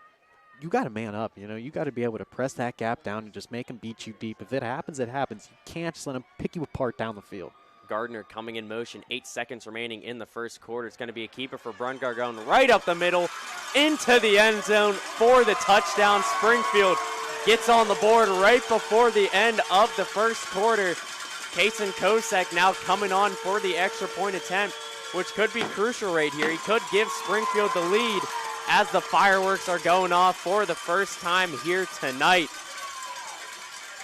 you got to man up. You got to be able to press that gap down and just make them beat you deep. If it happens, it happens. You can't just let them pick you apart down the field. Gardner coming in motion, 8 seconds remaining in the first quarter. It's going to be a keeper for Brungard going right up the middle into the end zone for the touchdown. Springfield gets on the board right before the end of the first quarter. Kason Kosek now coming on for the extra point attempt, which could be crucial right here. He could give Springfield the lead as the fireworks are going off for the first time here tonight.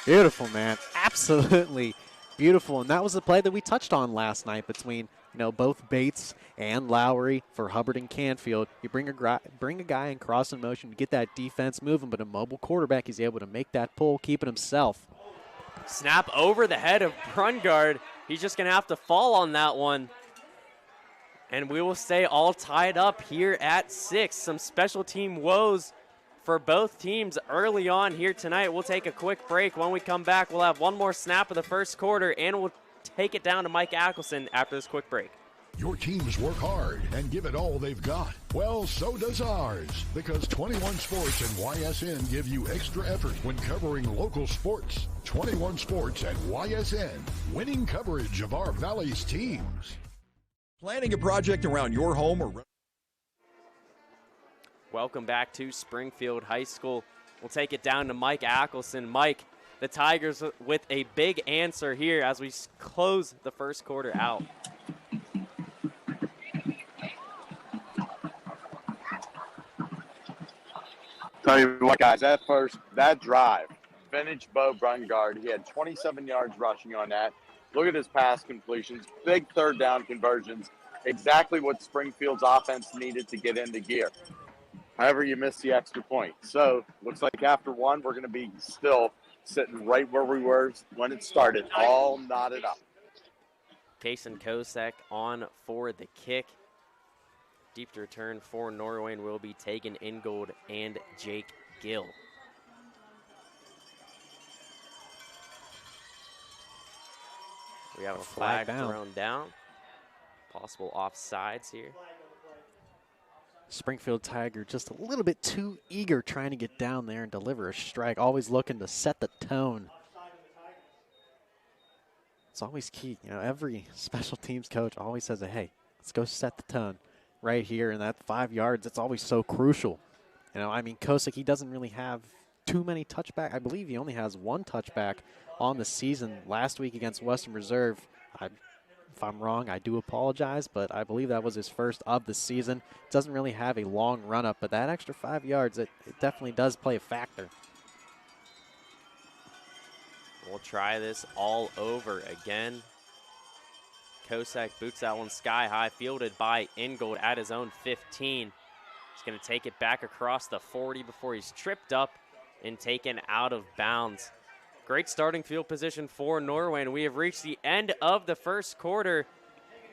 Beautiful, man. Absolutely beautiful. And that was the play that we touched on last night between both Bates and Lowry for Hubbard and Canfield. You bring a guy in crossing motion to get that defense moving, but a mobile quarterback is able to make that pull, keep it himself. Snap over the head of Brungard. He's just going to have to fall on that one. And we will stay all tied up here at 6. Some special team woes for both teams early on here tonight. We'll take a quick break. When we come back, we'll have one more snap of the first quarter, and we'll take it down to Mike Ackelson after this quick break. Your teams work hard and give it all they've got. Well, so does ours, because 21 Sports and YSN give you extra effort when covering local sports. 21 Sports and YSN, winning coverage of our Valley's teams. Planning a project around your home or... Welcome back to Springfield High School. We'll take it down to Mike Ackelson. Mike, the Tigers with a big answer here as we close the first quarter out. Tell you what, guys, that drive, vintage Bo Brungard, he had 27 yards rushing on that. Look at his pass completions, big third down conversions, exactly what Springfield's offense needed to get into gear. However, you missed the extra point. So, looks like after one, we're going to be still sitting right where we were when it started, all knotted up. Kason Kosek on for the kick. Deep to return for Norwayne will be Tegan Ingold and Jake Gill. We have a flag thrown down. Possible offsides here. Springfield Tiger just a little bit too eager trying to get down there and deliver a strike, always looking to set the tone. It's always key. Every special teams coach always says, hey, let's go set the tone right here. And that 5 yards, it's always so crucial. Kosick, he doesn't really have too many touchbacks. I believe he only has one touchback on the season last week against Western Reserve. If I'm wrong, I do apologize, but I believe that was his first of the season. Doesn't really have a long run-up, but that extra 5 yards, it definitely does play a factor. We'll try this all over again. Kosek boots that one sky high, fielded by Ingold at his own 15. He's going to take it back across the 40 before he's tripped up and taken out of bounds. Great starting field position for Norwayne. We have reached the end of the first quarter.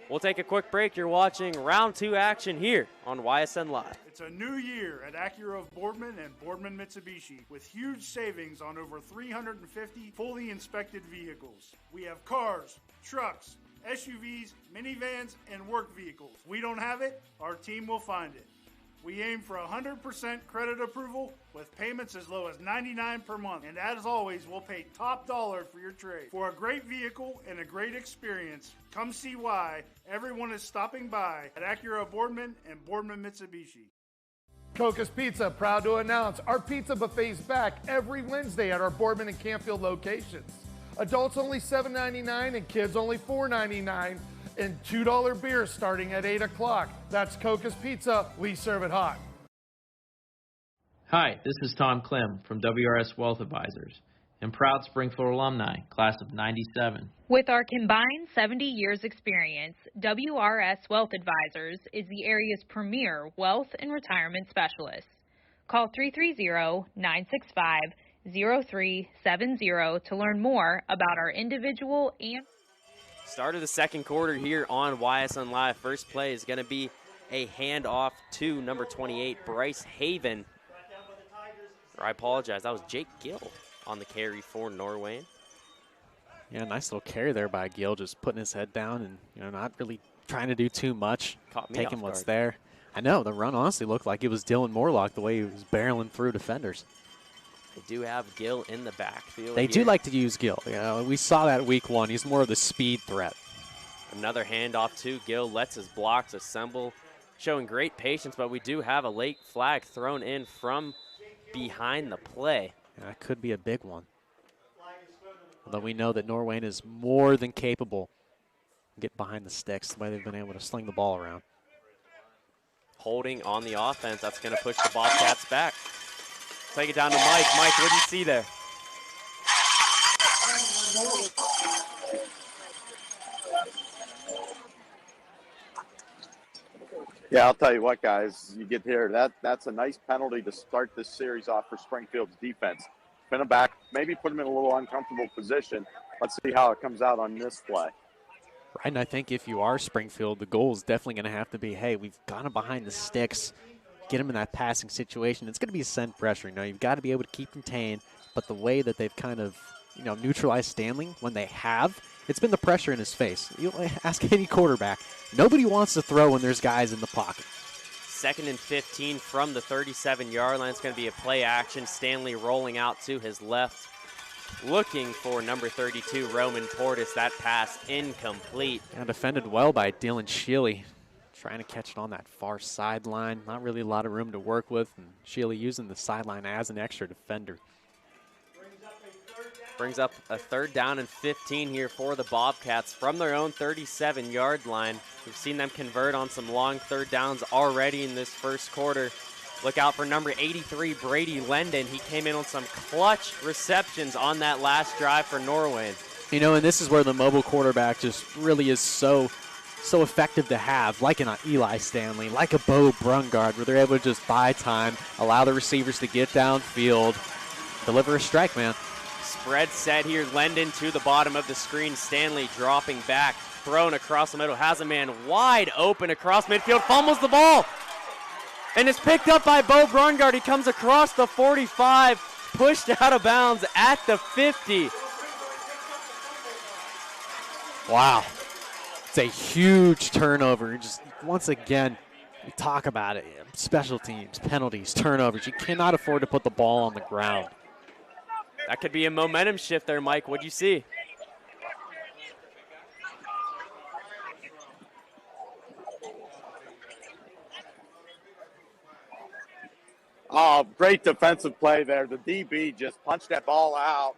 We'll take a quick break. You're watching round 2 action here on YSN Live. It's a new year at Acura of Boardman and Boardman Mitsubishi with huge savings on over 350 fully inspected vehicles. We have cars, trucks, SUVs, minivans, and work vehicles. We don't have it, our team will find it. We aim for 100% credit approval with payments as low as $99 per month. And as always, we'll pay top dollar for your trade. For a great vehicle and a great experience, come see why everyone is stopping by at Acura Boardman and Boardman Mitsubishi. Coca's Pizza, proud to announce our pizza buffet's back every Wednesday at our Boardman and Canfield locations. Adults only $7.99 and kids only $4.99. And $2 beer starting at 8 o'clock. That's Coca's Pizza. We serve it hot. Hi, this is Tom Clem from WRS Wealth Advisors and proud Springfield alumni, class of 97. With our combined 70 years experience, WRS Wealth Advisors is the area's premier wealth and retirement specialist. Call 330-965-0370 to learn more about our individual and Start of the second quarter here on YSN Live. First play is going to be a handoff to number 28, Bryce Haven. I apologize, that was Jake Gill on the carry for Norwayne. Yeah, nice little carry there by Gill, just putting his head down and not really trying to do too much, taking what's there. I know, the run honestly looked like it was Dylan Morlock the way he was barreling through defenders. They do have Gill in the backfield. They do like to use Gill. We saw that week 1. He's more of the speed threat. Another handoff to Gill, lets his blocks assemble, showing great patience, but we do have a late flag thrown in from behind the play. Yeah, that could be a big one. Although we know that Norwayne is more than capable of getting behind the sticks the way they've been able to sling the ball around. Holding on the offense, that's going to push the Bobcats back. Take it down to Mike. Mike, what do you see there? Yeah, I'll tell you what, guys. You get here. That's a nice penalty to start this series off for Springfield's defense. Pin them back, maybe put them in a little uncomfortable position. Let's see how it comes out on this play. Right, and I think if you are Springfield, the goal is definitely going to have to be, hey, we've got them behind the sticks, get them in that passing situation. It's going to be send pressure. You've got to be able to keep contained, but the way that they've kind of, neutralized Stanley when they have, it's been the pressure in his face. You ask any quarterback. Nobody wants to throw when there's guys in the pocket. 2nd and 15 from the 37-yard line. It's going to be a play action. Stanley rolling out to his left, looking for number 32, Roman Portis. That pass incomplete. And defended well by Dylan Shealy, trying to catch it on that far sideline. Not really a lot of room to work with, and Shealy using the sideline as an extra defender. Brings up a 3rd down and 15 here for the Bobcats from their own 37-yard line. We've seen them convert on some long 3rd downs already in this first quarter. Look out for number 83, Brady Lendon. He came in on some clutch receptions on that last drive for Norwayne. And this is where the mobile quarterback just really is so effective to have, like an Eli Stanley, like a Bo Brungard, where they're able to just buy time, allow the receivers to get downfield, deliver a strike, man. Spread set here. Lendon to the bottom of the screen. Stanley dropping back, thrown across the middle, has a man wide open across midfield, fumbles the ball, and it's picked up by Bo Brungard. He comes across the 45, pushed out of bounds at the 50. Wow. It's a huge turnover. Just once again, we talk about it. Special teams, penalties, turnovers. You cannot afford to put the ball on the ground. That could be a momentum shift there, Mike. What'd you see? Oh, great defensive play there. The DB just punched that ball out.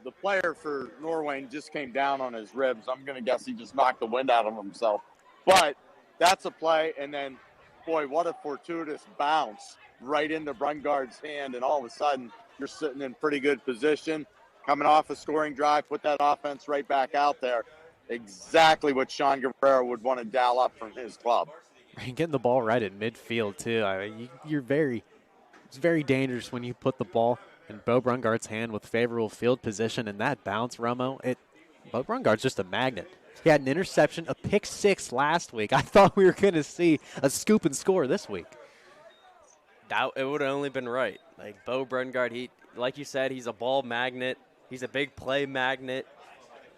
The player for Norwayne just came down on his ribs. I'm going to guess he just knocked the wind out of himself. But that's a play, and then, boy, what a fortuitous bounce right into Brungard's hand, and all of a sudden you're sitting in pretty good position, coming off a scoring drive, put that offense right back out there. Exactly what Sean Guerrero would want to dial up from his club. Getting the ball right at midfield, too. It's very dangerous when you put the ball in Bo Brungard's hand with favorable field position, and that bounce, Romo, Bo Brungard's just a magnet. He had an interception, a pick 6 last week. I thought we were going to see a scoop and score this week. It would have only been right. Like Bo Brungard, like you said, he's a ball magnet. He's a big play magnet.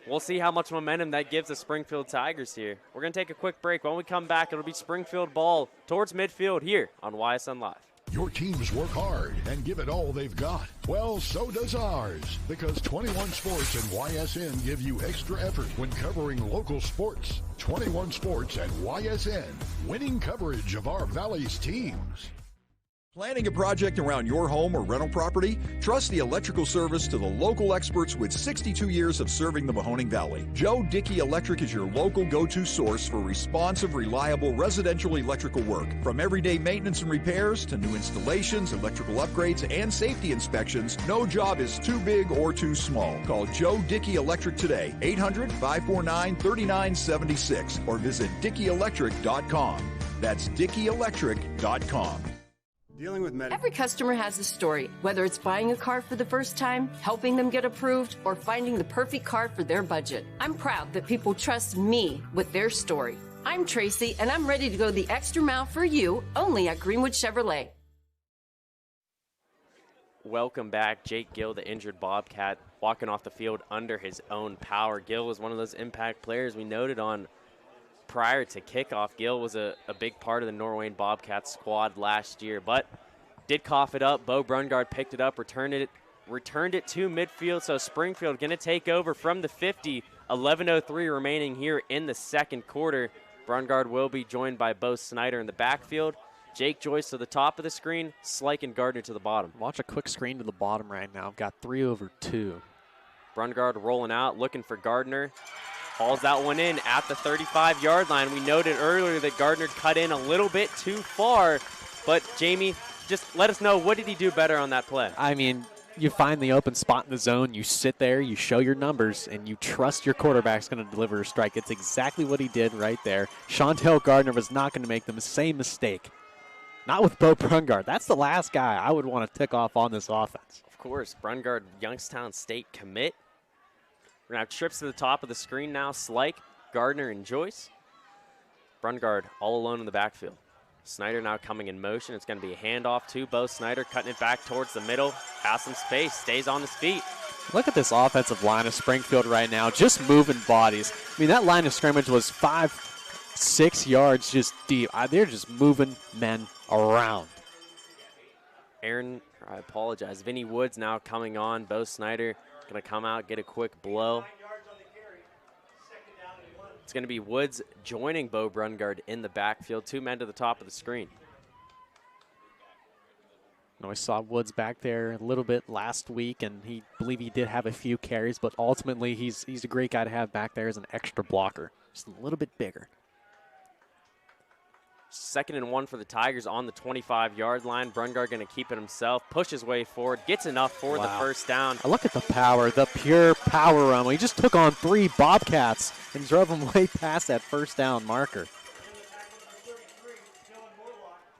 We'll see how much momentum that gives the Springfield Tigers here. We're going to take a quick break. When we come back, it'll be Springfield ball towards midfield here on YSN Live. Your teams work hard and give it all they've got. Well, so does ours, because 21 Sports and YSN give you extra effort when covering local sports. 21 Sports and YSN, winning coverage of our Valley's teams. Planning a project around your home or rental property? Trust the electrical service to the local experts with 62 years of serving the Mahoning Valley. Joe Dickey Electric is your local go-to source for responsive, reliable residential electrical work. From everyday maintenance and repairs to new installations, electrical upgrades, and safety inspections, no job is too big or too small. Call Joe Dickey Electric today, 800-549-3976, or visit DickeyElectric.com. That's DickeyElectric.com. Dealing with Every customer has a story, whether it's buying a car for the first time, helping them get approved, or finding the perfect car for their budget. I'm proud that people trust me with their story. I'm Tracy, and I'm ready to go the extra mile for you, only at Greenwood Chevrolet. Welcome back. Jake Gill, the injured Bobcat, walking off the field under his own power. Gill was one of those impact players we noted on prior to kickoff. Gill was a big part of the Norwayne Bobcats squad last year, but did cough it up. Bo Brungard picked it up, returned it to midfield. So Springfield going to take over from the 50. 11:03 remaining here in the second quarter. Brungard will be joined by Bo Snyder in the backfield. Jake Joyce to the top of the screen, Slyke and Gardner to the bottom. Watch a quick screen to the bottom right now. I've got 3/2. Brungard rolling out, looking for Gardner. Hauls that one in at the 35-yard line. We noted earlier that Gardner cut in a little bit too far, but Jamie, just let us know, what did he do better on that play? I mean, you find the open spot in the zone, you sit there, you show your numbers, and you trust your quarterback's going to deliver a strike. It's exactly what he did right there. Shantell Gardner was not going to make the same mistake. Not with Bo Brungard. That's the last guy I would want to tick off on this offense. Of course, Brungard, Youngstown State commit. We're going to have trips to the top of the screen now. Slike, Gardner, and Joyce. Brungard all alone in the backfield. Snyder now coming in motion. It's going to be a handoff to Bo Snyder, cutting it back towards the middle. Has some space, stays on his feet. Look at this offensive line of Springfield right now, just moving bodies. I mean, that line of scrimmage was 5-6 yards just deep. They're just moving men around. I apologize. Vinny Woods now coming on. Bo Snyder going to come out, get a quick blow. It's going to be Woods joining Bo Brungard in the backfield. 2 men to the top of the screen. I saw Woods back there a little bit last week, and believe he did have a few carries, but ultimately he's a great guy to have back there as an extra blocker. Just a little bit bigger. 2nd and 1 for the Tigers on the 25-yard line. Brungard going to keep it himself, push his way forward, gets enough for the first down. Look at the power, the pure power run. He just took on 3 Bobcats and drove them way past that first down marker.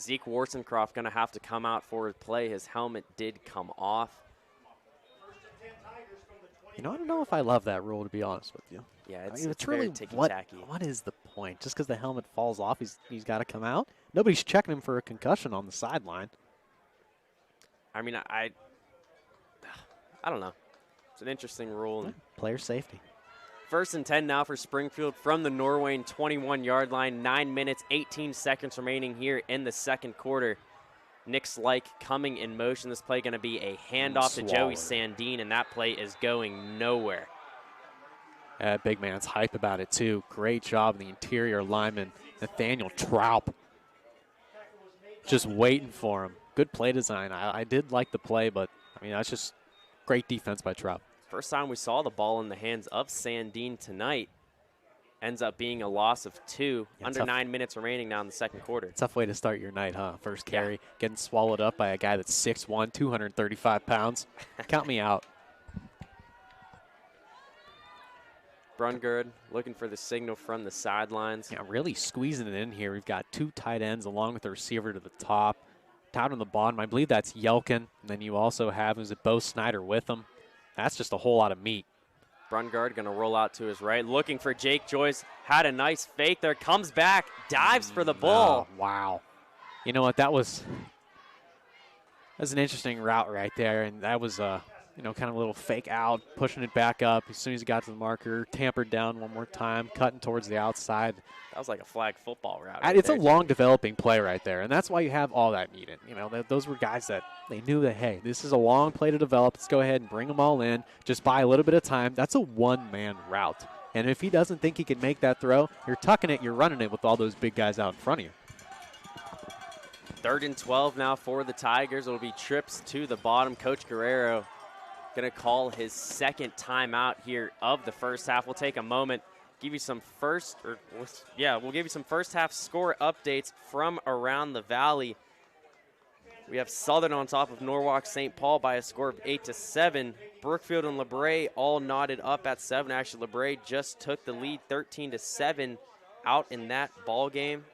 Zeke Warsencroft going to have to come out for his play. His helmet did come off. I don't know if I love that rule, to be honest with you. Yeah, it's really really ticky-tacky. what is the point? Just because the helmet falls off, he's got to come out? Nobody's checking him for a concussion on the sideline. I mean, I don't know. It's an interesting rule. Player safety. 1st and 10 now for Springfield from the Norwayne 21-yard line. 9 minutes, 18 seconds remaining here in the second quarter. Nick Slike coming in motion. This play going to be a handoff to Joey Sandine, and that play is going nowhere. Big man's hype about it, too. Great job, the interior lineman, Nathaniel Traup. Just waiting for him. Good play design. I did like the play, but, I mean, that's just great defense by Traup. First time we saw the ball in the hands of Sandine tonight. Ends up being a loss of 2. Under 9 minutes remaining now in the second quarter. Tough way to start your night, huh? First carry, getting swallowed up by a guy that's 6'1", 235 pounds. Count me out. Brungard looking for the signal from the sidelines. Yeah, really squeezing it in here. We've got 2 tight ends along with the receiver to the top. Down on the bottom, I believe that's Yelkin. And then you also have, is it Bo Snyder with him? That's just a whole lot of meat. Brungard going to roll out to his right, looking for Jake Joyce. Had a nice fake there, comes back, dives for the ball. Oh, wow. You know what, that was an interesting route right there, and that was kind of a little fake out, pushing it back up. As soon as he got to the marker, tampered down one more time, cutting towards the outside. That was like a flag football route. It's a long developing play right there, and that's why you have all that meat in. Those were guys that they knew that, hey, this is a long play to develop. Let's go ahead and bring them all in. Just buy a little bit of time. That's a one-man route. And if he doesn't think he can make that throw, you're tucking it, you're running it with all those big guys out in front of you. 3rd and 12 now for the Tigers. It'll be trips to the bottom. Coach Guerrero going to call his 2nd timeout here of the first half. We'll take a moment, give you some we'll give you some first half score updates from around the valley. We have Southern on top of Norwalk St. Paul by a score of 8-7. Brookfield and LeBray all knotted up at 7. Actually, LeBray just took the lead 13-7 out in that ball game.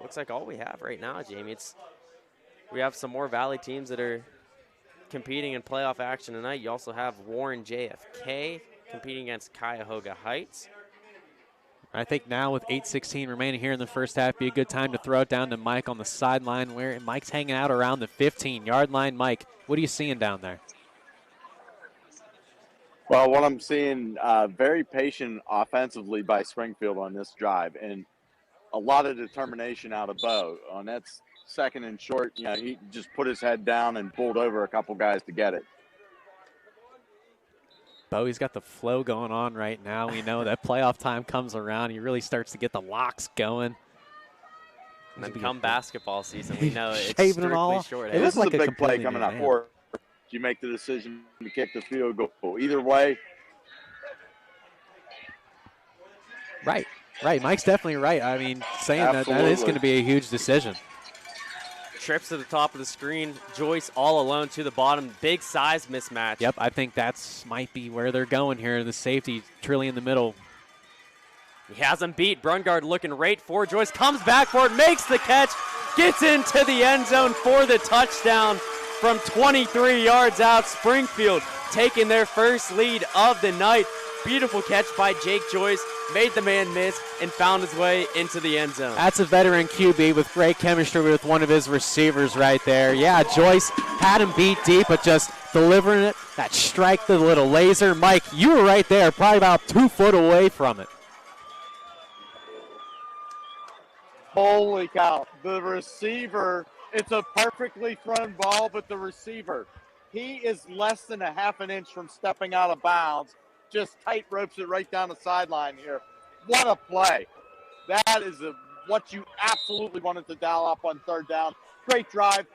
Looks like all we have right now, Jamie. We have some more Valley teams that are competing in playoff action tonight. You also have Warren JFK competing against Cuyahoga Heights. I think now with 8:16 remaining here in the first half, be a good time to throw it down to Mike on the sideline, where Mike's hanging out around the 15-yard line. Mike, what are you seeing down there? Well, what I'm seeing, very patient offensively by Springfield on this drive, and a lot of determination out of Bo. On that 2nd and short, he just put his head down and pulled over a couple guys to get it. Bowie's got the flow going on right now. We know that playoff time comes around. He really starts to get the locks going. And then come basketball season, we know it's Shaving strictly it all. short. This is a big play coming up for you. Make the decision to kick the field goal. Either way. Right. Mike's definitely right. I mean, saying that is going to be a huge decision. trips to the top of the screen. Joyce all alone to the bottom. Big size mismatch. Yep, I think that's might be where they're going here. The safety truly in the middle. He has him beat. Brungard looking right for Joyce. Comes back for it, makes the catch, gets into the end zone for the touchdown from 23 yards out. Springfield taking their first lead of the night. Beautiful catch by Jake Joyce. Made the man miss and found his way into the end zone. That's a veteran QB with great chemistry with one of his receivers right there. Yeah, Joyce had him beat deep, but just delivering it, that strike, the little laser. Mike, you were right there, probably about 2 foot away from it. Holy cow. The receiver, it's a perfectly thrown ball, but the receiver, he is less than a half an inch from stepping out of bounds. Just tight ropes it right down the sideline here. What a play. That is what you absolutely wanted to dial up on third down. Great drive.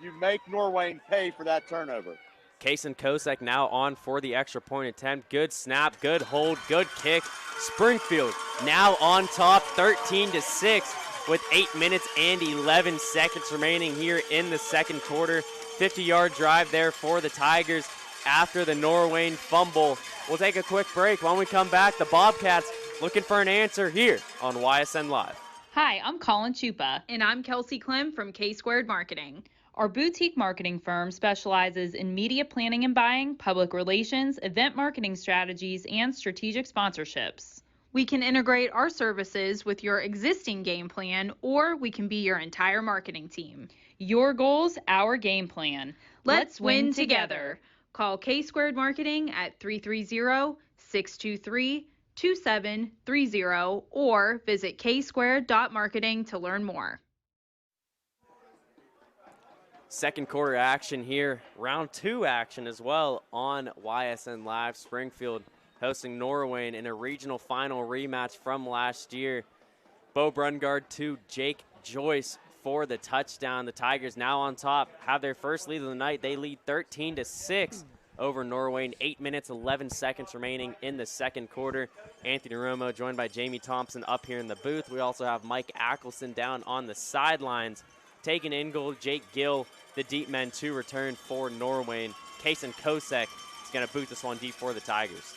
You make Norwayne pay for that turnover. Kason Kosek now on for the extra point attempt. Good snap, good hold, good kick. Springfield now on top, 13-6 with 8 minutes and 11 seconds remaining here in the second quarter. 50-yard drive there for the Tigers after the Norwayne fumble. We'll take a quick break. When we come back, the Bobcats looking for an answer here on YSN Live. Hi, I'm Colin Chupa. And I'm Kelsey Clem from K-Squared Marketing. Our boutique marketing firm specializes in media planning and buying, public relations, event marketing strategies, and strategic sponsorships. We can integrate our services with your existing game plan, or we can be your entire marketing team. Your goals, our game plan. Let's win together. Call K-Squared Marketing at 330-623-2730 or visit ksquared.marketing to learn more. Second quarter action here. Round 2 action as well on YSN Live. Springfield hosting Norwayne in a regional final rematch from last year. Bo Brungard to Jake Joyce for the touchdown. The Tigers now on top, have their first lead of the night. They lead 13-6 over Norwayne. 8 minutes, 11 seconds remaining in the second quarter. Anthony Romo joined by Jamie Thompson up here in the booth. We also have Mike Ackelson down on the sidelines. Taking in goal, Jake Gill, the deep men to return for Norwayne. Kason Kosek is going to boot this one deep for the Tigers.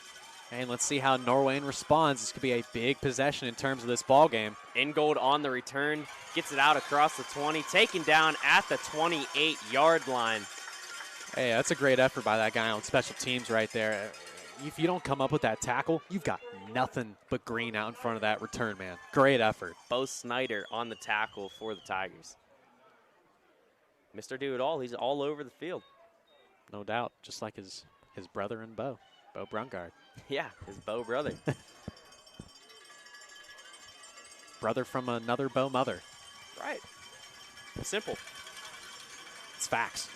And let's see how Norwayne responds. This could be a big possession in terms of this ball game. Ingold on the return, gets it out across the 20, taken down at the 28-yard line. Hey, that's a great effort by that guy on special teams right there. If you don't come up with that tackle, you've got nothing but green out in front of that return, man. Great effort. Bo Snyder on the tackle for the Tigers. Mr. Do-It-All, he's all over the field. No doubt, just like his brother and Bo Brungard. Yeah, his Bo brother. Brother from another Bo mother. Right. Simple. It's facts.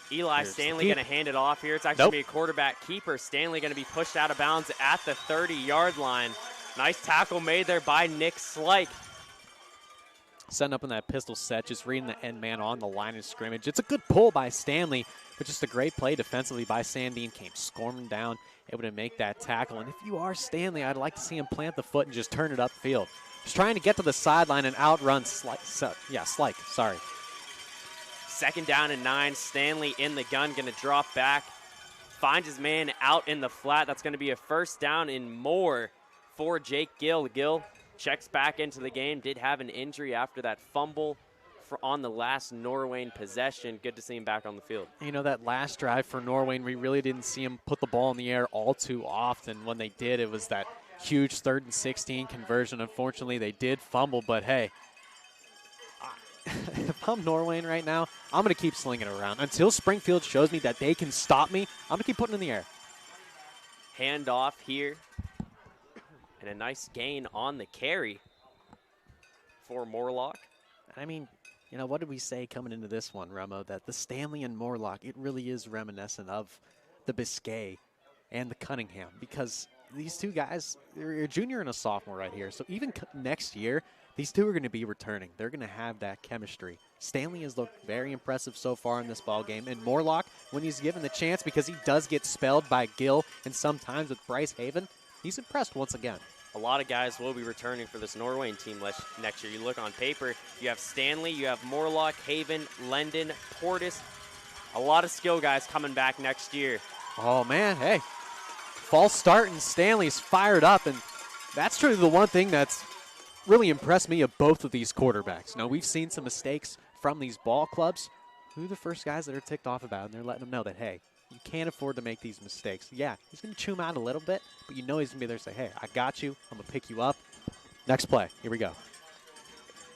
Eli Stanley going to hand it off here. It's actually going to be a quarterback keeper. Stanley going to be pushed out of bounds at the 30-yard line. Nice tackle made there by Nick Slike. Setting up in that pistol set, just reading the end man on the line of scrimmage. It's a good pull by Stanley, but just a great play defensively by Sandine. Came storming down, able to make that tackle. And if you are Stanley, I'd like to see him plant the foot and just turn it upfield. Just trying to get to the sideline and outrun Slike. Sorry. Second down and 9. Stanley in the gun, going to drop back. Finds his man out in the flat. That's going to be a first down and more for Jake Gill. Gill checks back into the game. Did have an injury after that fumble on the last Norwayne possession. Good to see him back on the field. You know, that last drive for Norwayne, we really didn't see him put the ball in the air all too often. When they did, it was that huge 3rd and 16 conversion. Unfortunately, they did fumble, but hey, if I'm Norwayne right now, I'm going to keep slinging it around. Until Springfield shows me that they can stop me, I'm going to keep putting it in the air. Hand off here. And a nice gain on the carry for Morlock. I mean, you know, what did we say coming into this one, Remo? That the Stanley and Morlock, it really is reminiscent of the Biscay and the Cunningham. Because these two guys, they're a junior and a sophomore right here. So even next year, these two are going to be returning. They're going to have that chemistry. Stanley has looked very impressive so far in this ball game. And Morlock, when he's given the chance, because he does get spelled by Gill and sometimes with Bryce Haven, he's impressed once again. a lot of guys will be returning for this Norwayne team next year. You look on paper, you have Stanley, you have Morlock, Haven, Lendon, Portis. A lot of skill guys coming back next year. Oh, man, hey. False start and Stanley's fired up, and that's truly the one thing that's really impressed me of both of these quarterbacks. Now, we've seen some mistakes from these ball clubs. Who are the first guys that are ticked off about? And they're letting them know that, hey, you can't afford to make these mistakes. Yeah, he's going to chew them out a little bit, but you know he's going to be there to say, hey, I got you. I'm going to pick you up. Next play. Here we go.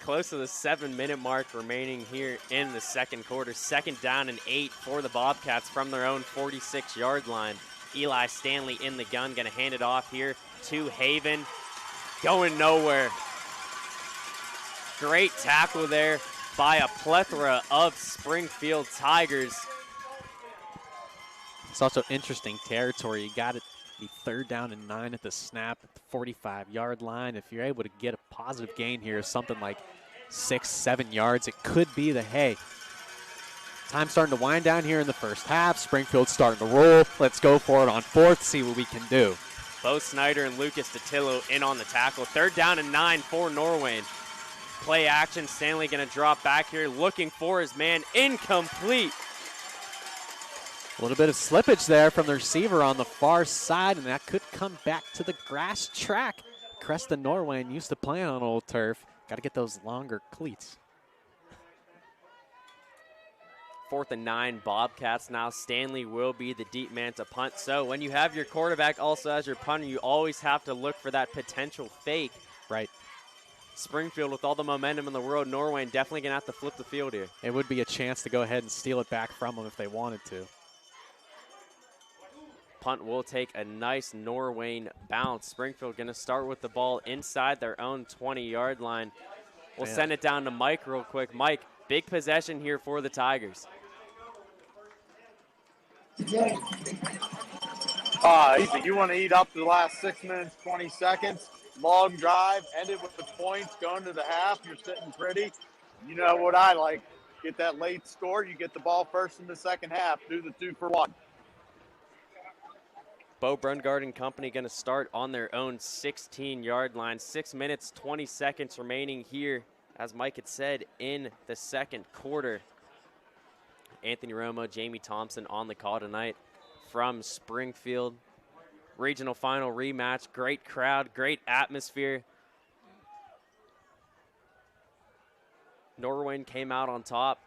Close to the 7-minute mark remaining here in the second quarter. 2nd down and 8 for the Bobcats from their own 46-yard line. Eli Stanley in the gun, going to hand it off here to Haven. Going nowhere. Great tackle there by a plethora of Springfield Tigers. It's also interesting territory. You got it be 3rd down and 9 at the snap at the 45-yard line. If you're able to get a positive gain here, something like 6, 7 yards, it could be the hey. Time starting to wind down here in the first half. Springfield's starting to roll. Let's go for it on 4th, see what we can do. Bo Snyder and Lucas Datillo in on the tackle. 3rd down and 9 for Norwayne. Play action. Stanley going to drop back here, looking for his man. Incomplete. A little bit of slippage there from the receiver on the far side, and that could come back to the grass track. Cresta Norwayne used to play on old turf. Got to get those longer cleats. 4th and 9, Bobcats now. Stanley will be the deep man to punt. So when you have your quarterback also as your punter, you always have to look for that potential fake. Right. Springfield with all the momentum in the world, Norwayne definitely going to have to flip the field here. It would be a chance to go ahead and steal it back from them if they wanted to. Punt will take a nice Norwayne bounce. Springfield going to start with the ball inside their own 20-yard line. We'll send it down to Mike real quick. Mike, big possession here for the Tigers. Easy. You want to eat up the last 6 minutes, 20 seconds. Long drive, ended with the points, going to the half. You're sitting pretty. You know what I like. Get that late score. You get the ball first in the second half. Do the 2-for-1. Bo Brungard and company going to start on their own 16-yard line. 6 minutes, 20 seconds remaining here, as Mike had said, in the second quarter. Anthony Romo, Jamie Thompson on the call tonight from Springfield. Regional final rematch. Great crowd, great atmosphere. Norwayne came out on top.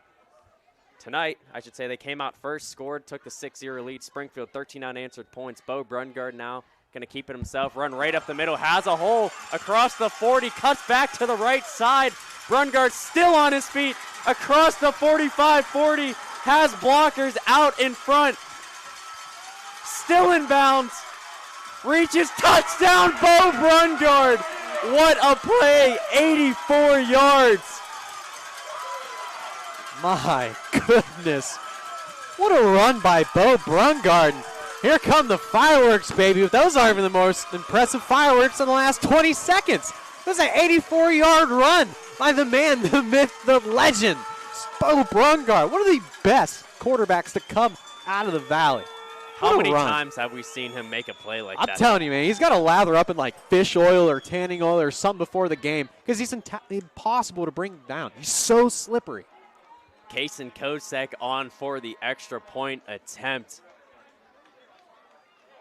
Tonight, I should say, they came out first, scored, took the 6-0 lead. Springfield, 13 unanswered points. Bo Brungard now going to keep it himself, run right up the middle, has a hole across the 40, cuts back to the right side. Brungard still on his feet across the 45-40, has blockers out in front. Still in bounds, reaches, touchdown, Bo Brungard. What a play, 84 yards. My goodness. What a run by Bo Brungard. Here come the fireworks, baby. Those aren't even the most impressive fireworks in the last 20 seconds. This is an 84-yard run by the man, the myth, the legend, Bo Brungard. One of the best quarterbacks to come out of the Valley. How many times have we seen him make a play like that? I'm telling you, man, he's got to lather up in like fish oil or tanning oil or something before the game because he's impossible to bring down. He's so slippery. Kason Kosek on for the extra point attempt.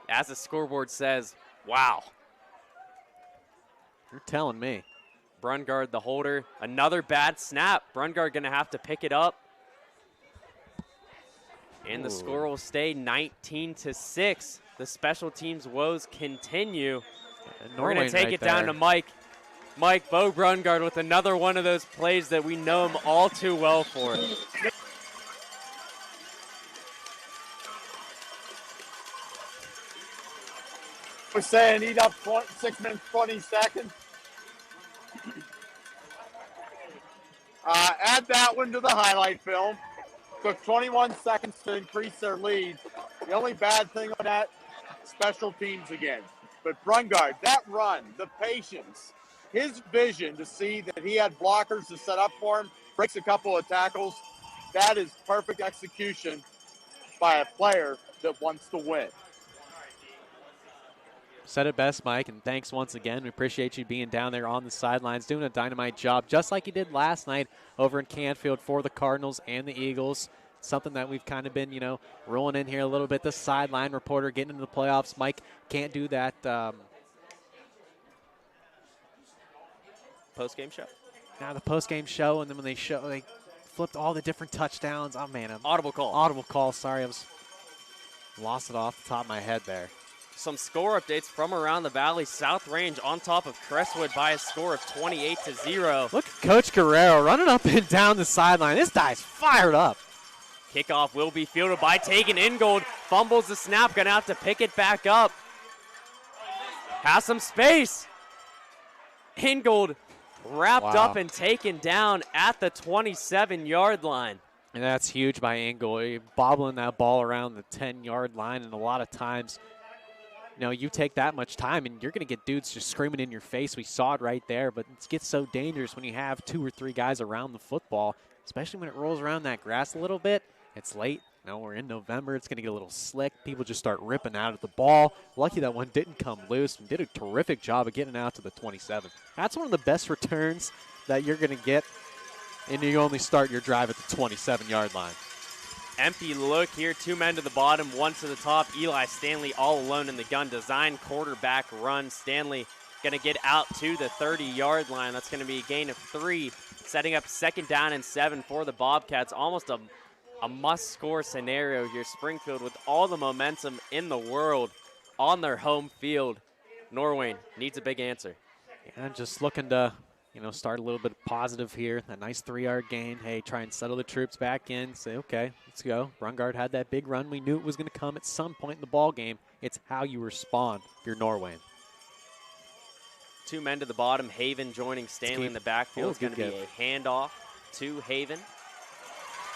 As the scoreboard says, wow. You're telling me. Brungard, the holder. Another bad snap. Brungard going to have to pick it up. And the score will stay 19-6. The special teams woes continue. We're going to take it down to Mike. Mike, Bo Brungard with another one of those plays that we know him all too well for. We're saying eat up 6 minutes, 20 seconds. Add that one to the highlight film. Took 21 seconds to increase their lead. The only bad thing on that, special teams again. But Brungard, that run, the patience, his vision to see that he had blockers to set up for him, breaks a couple of tackles, that is perfect execution by a player that wants to win. said it best, Mike, and thanks once again. We appreciate you being down there on the sidelines, doing a dynamite job, just like you did last night over in Canfield for the Cardinals and the Eagles. Something that we've kind of been, rolling in here a little bit. The sideline reporter getting into the playoffs. Mike can't do that. Post-game show? Now the post-game show, and then when they flipped all the different touchdowns. Oh, man. Audible call. Audible call. Sorry, I lost it off the top of my head there. Some score updates from around the valley. South Range on top of Crestwood by a score of 28-0. Look at Coach Guerrero running up and down the sideline. This guy's fired up. Kickoff will be fielded by Tegan Ingold. Fumbles the snap, gonna have to pick it back up. Has some space. Ingold wrapped up and taken down at the 27-yard line. And that's huge by Ingold, bobbling that ball around the 10-yard line, and a lot of times, you take that much time and you're going to get dudes just screaming in your face. We saw it right there, but it gets so dangerous when you have 2 or 3 guys around the football, especially when it rolls around that grass a little bit. It's late. We're in November. It's going to get a little slick. People just start ripping out at the ball. Lucky that one didn't come loose and did a terrific job of getting out to the 27. That's one of the best returns that you're going to get, and you only start your drive at the 27-yard line. Empty look here. 2 men to the bottom, 1 to the top. Eli Stanley all alone in the gun. Design quarterback run. Stanley going to get out to the 30-yard line. That's going to be a gain of 3, setting up 2nd down and 7 for the Bobcats. Almost a must-score scenario here. Springfield with all the momentum in the world on their home field. Norwayne needs a big answer. Yeah, just looking to, start a little bit positive here. A nice 3-yard gain. Hey, try and settle the troops back in. Say, okay, let's go. Brungard had that big run. We knew it was going to come at some point in the ball game. It's how you respond if you're Norwayne. 2 men to the bottom. Haven joining Stanley in the backfield. It's going to be a handoff to Haven.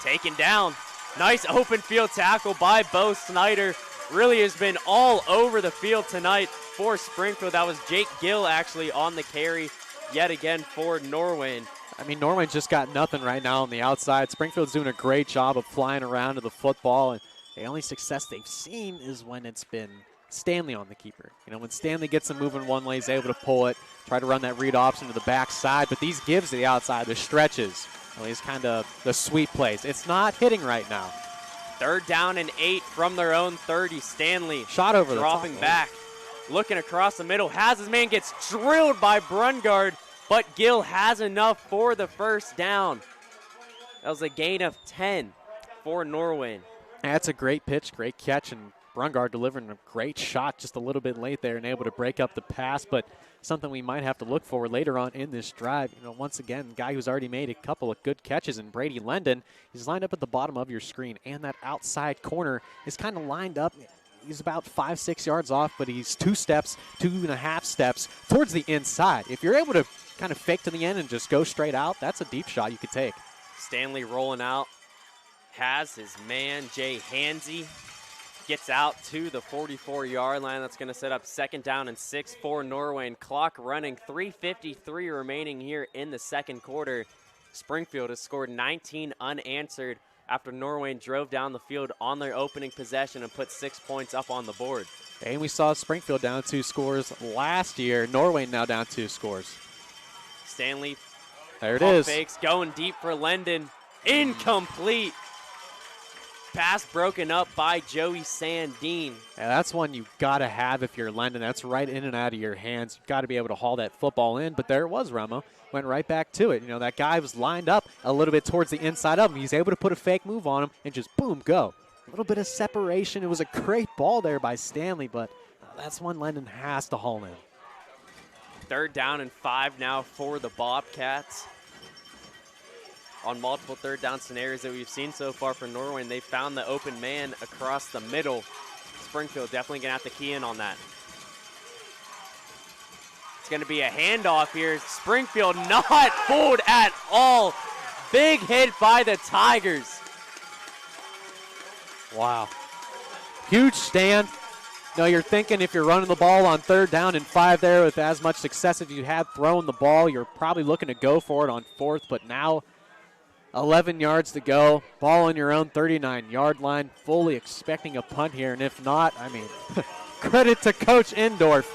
Taken down. Nice open field tackle by Bo Snyder. Really has been all over the field tonight for Springfield. That was Jake Gill actually on the carry yet again for Norwayne. Norwayne just got nothing right now on the outside. Springfield's doing a great job of flying around to the football, and the only success they've seen is when it's been Stanley on the keeper. When Stanley gets him moving one way, he's able to pull it, try to run that read option to the backside, but these gives to the outside, the stretches, these kind of the sweep plays. It's not hitting right now. 3rd down and 8 from their own 30. Stanley shot over the top. Dropping back, looking across the middle, has his man, gets drilled by Brungard, but Gill has enough for the 1st down. That was a gain of 10 for Norwayne. That's a great pitch, great catch, and Brungard delivering a great shot just a little bit late there and able to break up the pass, but something we might have to look for later on in this drive. Once again, guy who's already made a couple of good catches in Brady Lendon. He's lined up at the bottom of your screen, and that outside corner is kind of lined up. He's about 5-6 yards off, but he's 2.5 steps towards the inside. If you're able to kind of fake to the end and just go straight out, that's a deep shot you could take. Stanley rolling out, has his man, Jay Hansey. Gets out to the 44-yard line. That's going to set up 2nd down and 6 for Norwayne. Clock running, 3:53 remaining here in the 2nd quarter. Springfield has scored 19 unanswered after Norwayne drove down the field on their opening possession and put 6 points up on the board. And we saw Springfield down 2 scores last year. Norwayne now down 2 scores. Stanley. There it is. Fakes going deep for Lendon. Incomplete. Pass broken up by Joey Sandine. Yeah, that's one you got to have if you're Lendon. That's right in and out of your hands. You've got to be able to haul that football in. But there it was, Remo. Went right back to it. That guy was lined up a little bit towards the inside of him. He's able to put a fake move on him and just, boom, go. A little bit of separation. It was a great ball there by Stanley, but that's one Lendon has to haul in. 3rd down and 5 now for the Bobcats. On multiple 3rd down scenarios that we've seen so far for Norwayne, they found the open man across the middle. Springfield definitely going to have to key in on that. It's going to be a handoff here. Springfield not fooled at all. Big hit by the Tigers. Wow. Huge stand. You're thinking if you're running the ball on 3rd down and 5 there with as much success as you had throwing the ball, you're probably looking to go for it on 4th, but now 11 yards to go, ball on your own 39-yard line, fully expecting a punt here, and if not, credit to Coach Indorf.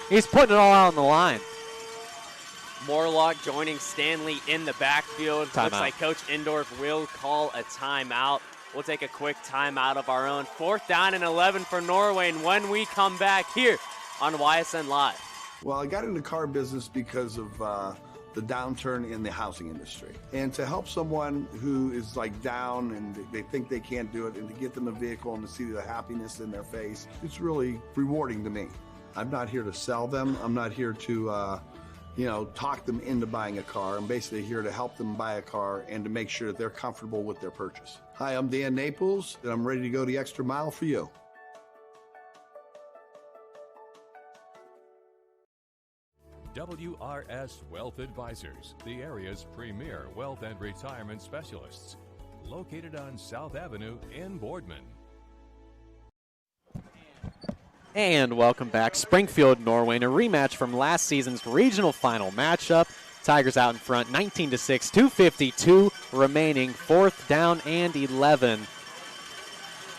He's putting it all out on the line. Morlock joining Stanley in the backfield. Timeout. Looks like Coach Indorf will call a timeout. We'll take a quick timeout of our own. 4th down and 11 for Norwayne when we come back here on YSN Live. Well, I got in the car business because of the downturn in the housing industry. And to help someone who is like down and they think they can't do it, and to get them a vehicle and to see the happiness in their face, it's really rewarding to me. I'm not here to sell them. I'm not here to talk them into buying a car. I'm basically here to help them buy a car and to make sure that they're comfortable with their purchase. Hi, I'm Dan Naples, and I'm ready to go the extra mile for you. WRS Wealth Advisors, the area's premier wealth and retirement specialists. Located on South Avenue in Boardman. And welcome back. Springfield, Norwayne, a rematch from last season's regional final matchup. Tigers out in front, 19-6, 2:52 remaining, 4th down and 11.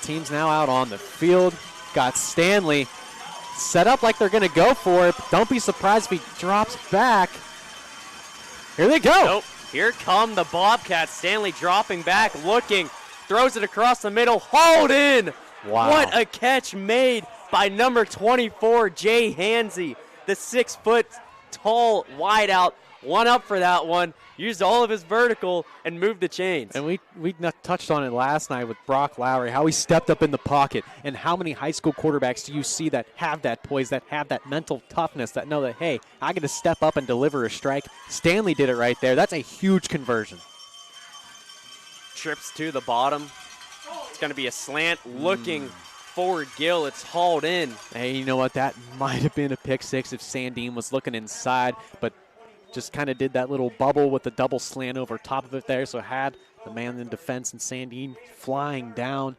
Teams now out on the field. Got Stanley set up like they're going to go for it. Don't be surprised if he drops back. Here they go. Nope. Here come the Bobcats. Stanley dropping back, looking, throws it across the middle. Hold in. Wow. What a catch made by number 24, Jay Hansey, the 6-foot-tall wideout. One up for that one. Used all of his vertical and moved the chains. And we touched on it last night with Brock Lowry, how he stepped up in the pocket, and how many high school quarterbacks do you see that have that poise, that have that mental toughness, that know that, hey, I got to step up and deliver a strike. Stanley did it right there. That's a huge conversion. Trips to the bottom. It's going to be a slant looking forward Gill. It's hauled in. Hey, you know what? That might have been a pick six if Sandine was looking inside, but just kind of did that little bubble with the double slant over top of it there, so had the man in defense and Sandine flying down.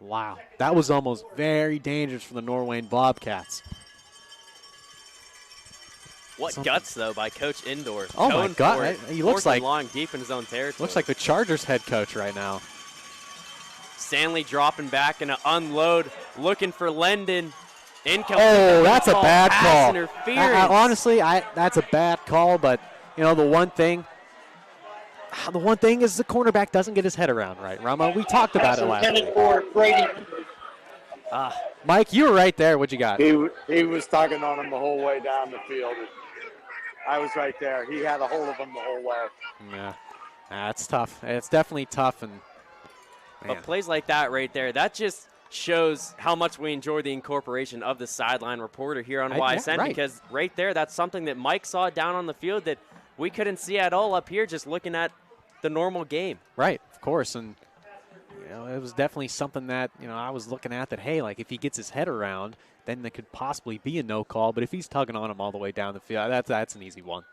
Wow, that was almost very dangerous for the Norwayne Bobcats. What guts, though, by Coach Indoor. Oh, my God. He looks like long, deep in his own territory. Looks like the Chargers head coach right now. Stanley dropping back in an unload, looking for Lendon. Incomplete. Oh, that's a bad call. Interference. Honestly, that's a bad call, but, you know, the one thing is the cornerback doesn't get his head around right, Rama. We talked about it last week. For Brady. Mike, you were right there. What you got? He was tugging on him the whole way down the field. I was right there. He had a hold of him the whole way. Yeah, that's tough. It's definitely tough. And but plays like that right there, that just shows how much we enjoy the incorporation of the sideline reporter here on YSN, right. Because right there, that's something that Mike saw down on the field that we couldn't see at all up here just looking at the normal game. Right, of course. And, you know, it was definitely something that, you know, I was looking at that, hey, like if he gets his head around, then there could possibly be a no call. But if he's tugging on him all the way down the field, that's an easy one.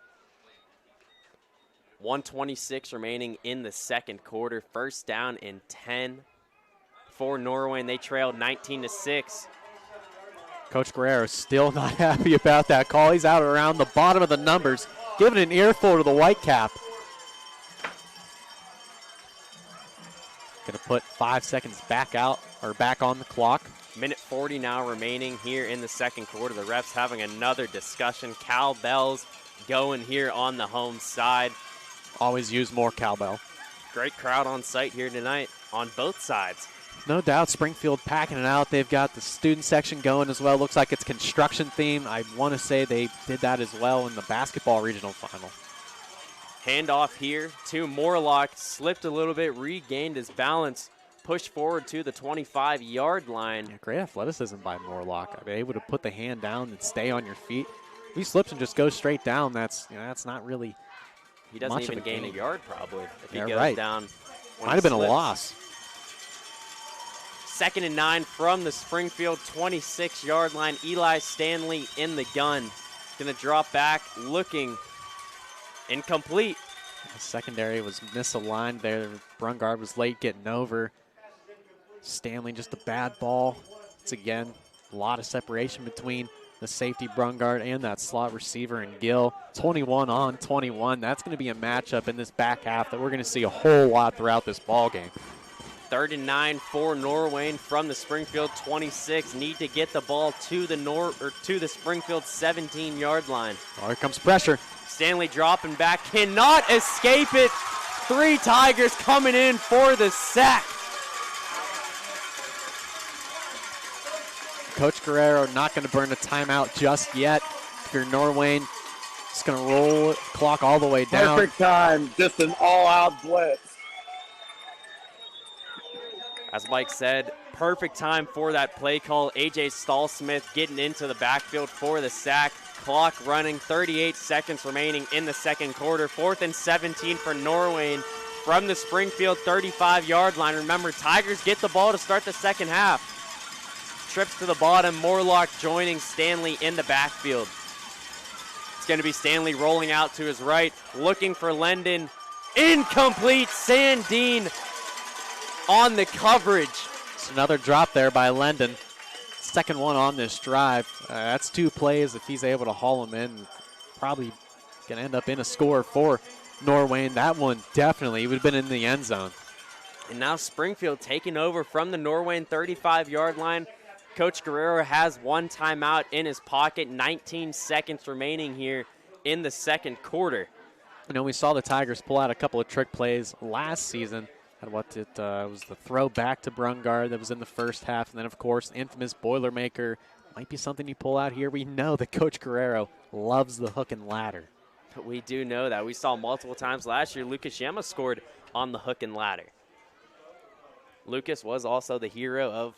1:26 remaining in the second quarter. 1st down and 10 for Norway, and they trailed 19-6. Coach Guerrero still not happy about that call. He's out around the bottom of the numbers, giving an earful to the Whitecap. Going to put 5 seconds back on the clock. Minute 40 now remaining here in the second quarter. The refs having another discussion. Cowbells going here on the home side. Always use more cowbell. Great crowd on site here tonight on both sides. No doubt, Springfield packing it out. They've got the student section going as well. Looks like it's construction theme. I want to say they did that as well in the basketball regional final. Handoff here to Morlock. Slipped a little bit, regained his balance, pushed forward to the 25-yard line. Yeah, great athleticism by Morlock. I mean, able to put the hand down and stay on your feet. If he slips and just goes straight down, that's not really. He doesn't even gain a yard probably if he goes down. Might have been a loss. 2nd and 9 from the Springfield 26-yard line. Eli Stanley in the gun. Going to drop back, looking incomplete. The secondary was misaligned there. Brungard was late getting over. Stanley just a bad ball. It's again a lot of separation between the safety Brungard and that slot receiver and Gill. 21 on 21. That's going to be a matchup in this back half that we're going to see a whole lot throughout this ball game. 3rd and 9 for Norwayne from the Springfield 26. Need to get the ball to the Springfield 17-yard line. Oh, here comes pressure. Stanley dropping back, cannot escape it. 3 Tigers coming in for the sack. Coach Guerrero not going to burn a timeout just yet. If you're Norwayne, just going to roll clock all the way down. Perfect time, just an all-out blitz. As Mike said, perfect time for that play call. A.J. Stallsmith getting into the backfield for the sack. Clock running, 38 seconds remaining in the second quarter. 4th and 17 for Norwayne from the Springfield 35-yard line. Remember, Tigers get the ball to start the second half. Trips to the bottom, Morlock joining Stanley in the backfield. It's going to be Stanley rolling out to his right, looking for Lendon. Incomplete, Sandine on the coverage. It's another drop there by Lendon. Second one on this drive. That's 2 plays. If he's able to haul them in, probably going to end up in a score for Norwayne. That one definitely would have been in the end zone. And now Springfield taking over from the Norwayne 35-yard line. Coach Guerrero has 1 timeout in his pocket, 19 seconds remaining here in the second quarter. You know, we saw the Tigers pull out a couple of trick plays last season. And what it was the throw back to Brungard that was in the first half. And then, of course, infamous Boilermaker might be something you pull out here. We know that Coach Guerrero loves the hook and ladder. We do know that. We saw multiple times last year Lucas Yema scored on the hook and ladder. Lucas was also the hero of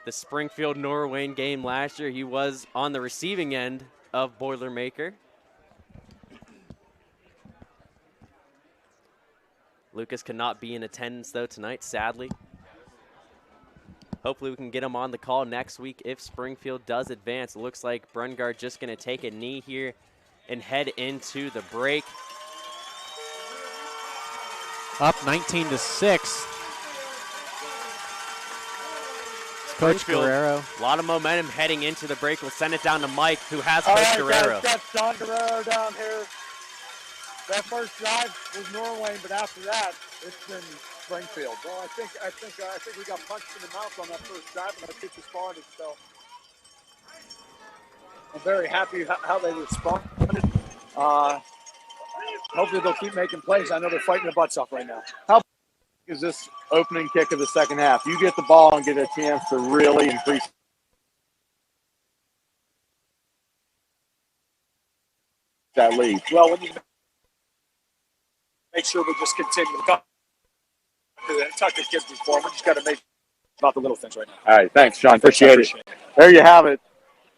the Springfield Norwayne game last year. He was on the receiving end of Boilermaker. Lucas could not be in attendance, though, tonight, sadly. Hopefully we can get him on the call next week if Springfield does advance. It looks like Brungard just going to take a knee here and head into the break. Up 19-6. Coach Guerrero. A lot of momentum heading into the break. We'll send it down to Mike, who has Coach Guerrero. Guys, got John Guerrero down here. That first drive was Norwayne, but after that, it's been Springfield. Well, I think we got punched in the mouth on that first drive, and our pitch started. So I'm very happy how they responded. Hopefully they'll keep making plays. I know they're fighting their butts off right now. How is this opening kick of the second half? You get the ball and get a chance to really increase that lead. Well, when you make sure we just continue to talk to kids before. We just got to make about the little things right now. All right, thanks, John. Appreciate it. There you have it.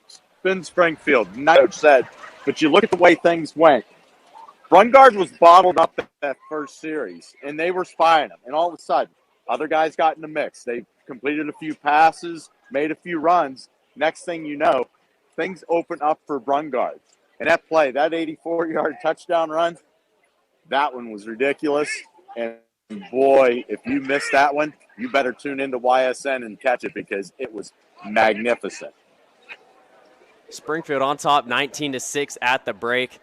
Spin Springfield. Coach said, but you look at the way things went. Brungard was bottled up that first series, and they were spying him. And all of a sudden, other guys got in the mix. They completed a few passes, made a few runs. Next thing you know, things open up for Brungard. And that play, that 84-yard touchdown run, that one was ridiculous. And, boy, if you missed that one, you better tune into YSN and catch it because it was magnificent. Springfield on top 19-6 at the break.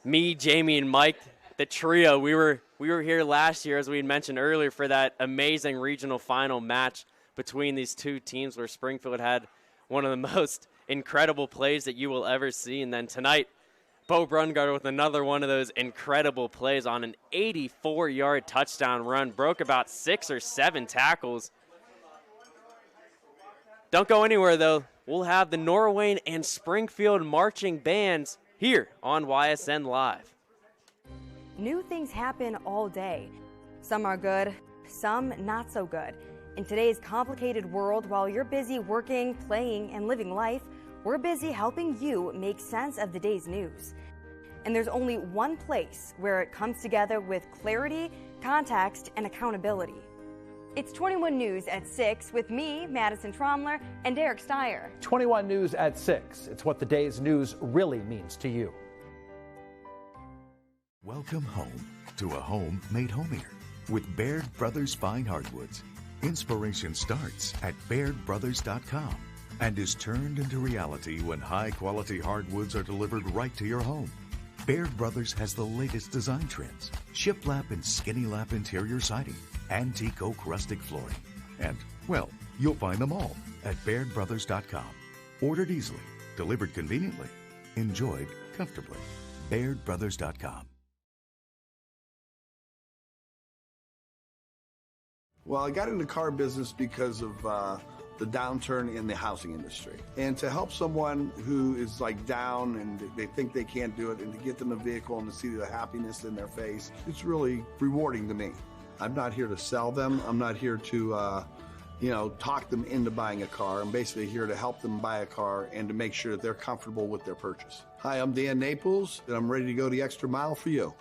Me, Jamie, and Mike, the trio, we were here last year, as we had mentioned earlier, for that amazing regional final match between these two teams where Springfield had one of the most incredible plays that you will ever see. And then tonight, Bo Brungard with another one of those incredible plays on an 84-yard touchdown run. Broke about 6 or 7 tackles. Don't go anywhere, though. We'll have the Norwayne and Springfield marching bands here on YSN Live. New things happen all day. Some are good, some not so good. In today's complicated world, while you're busy working, playing, and living life, we're busy helping you make sense of the day's news. And there's only one place where it comes together with clarity, context, and accountability. It's 21 News at 6 with me, Madison Tromler, and Derek Steyer. 21 News at 6. It's what the day's news really means to you. Welcome home to a home made homier with Baird Brothers Fine Hardwoods. Inspiration starts at BairdBrothers.com and is turned into reality when high-quality hardwoods are delivered right to your home. Baird Brothers has the latest design trends, shiplap and skinny lap interior siding, antique oak rustic flooring. And, well, you'll find them all at BairdBrothers.com. Ordered easily, delivered conveniently, enjoyed comfortably. BairdBrothers.com. Well, I got into the car business because of the downturn in the housing industry. And to help someone who is like down and they think they can't do it, and to get them a vehicle and to see the happiness in their face, it's really rewarding to me. I'm not here to sell them. I'm not here to talk them into buying a car. I'm basically here to help them buy a car and to make sure that they're comfortable with their purchase. Hi, I'm Dan Naples, and I'm ready to go the extra mile for you.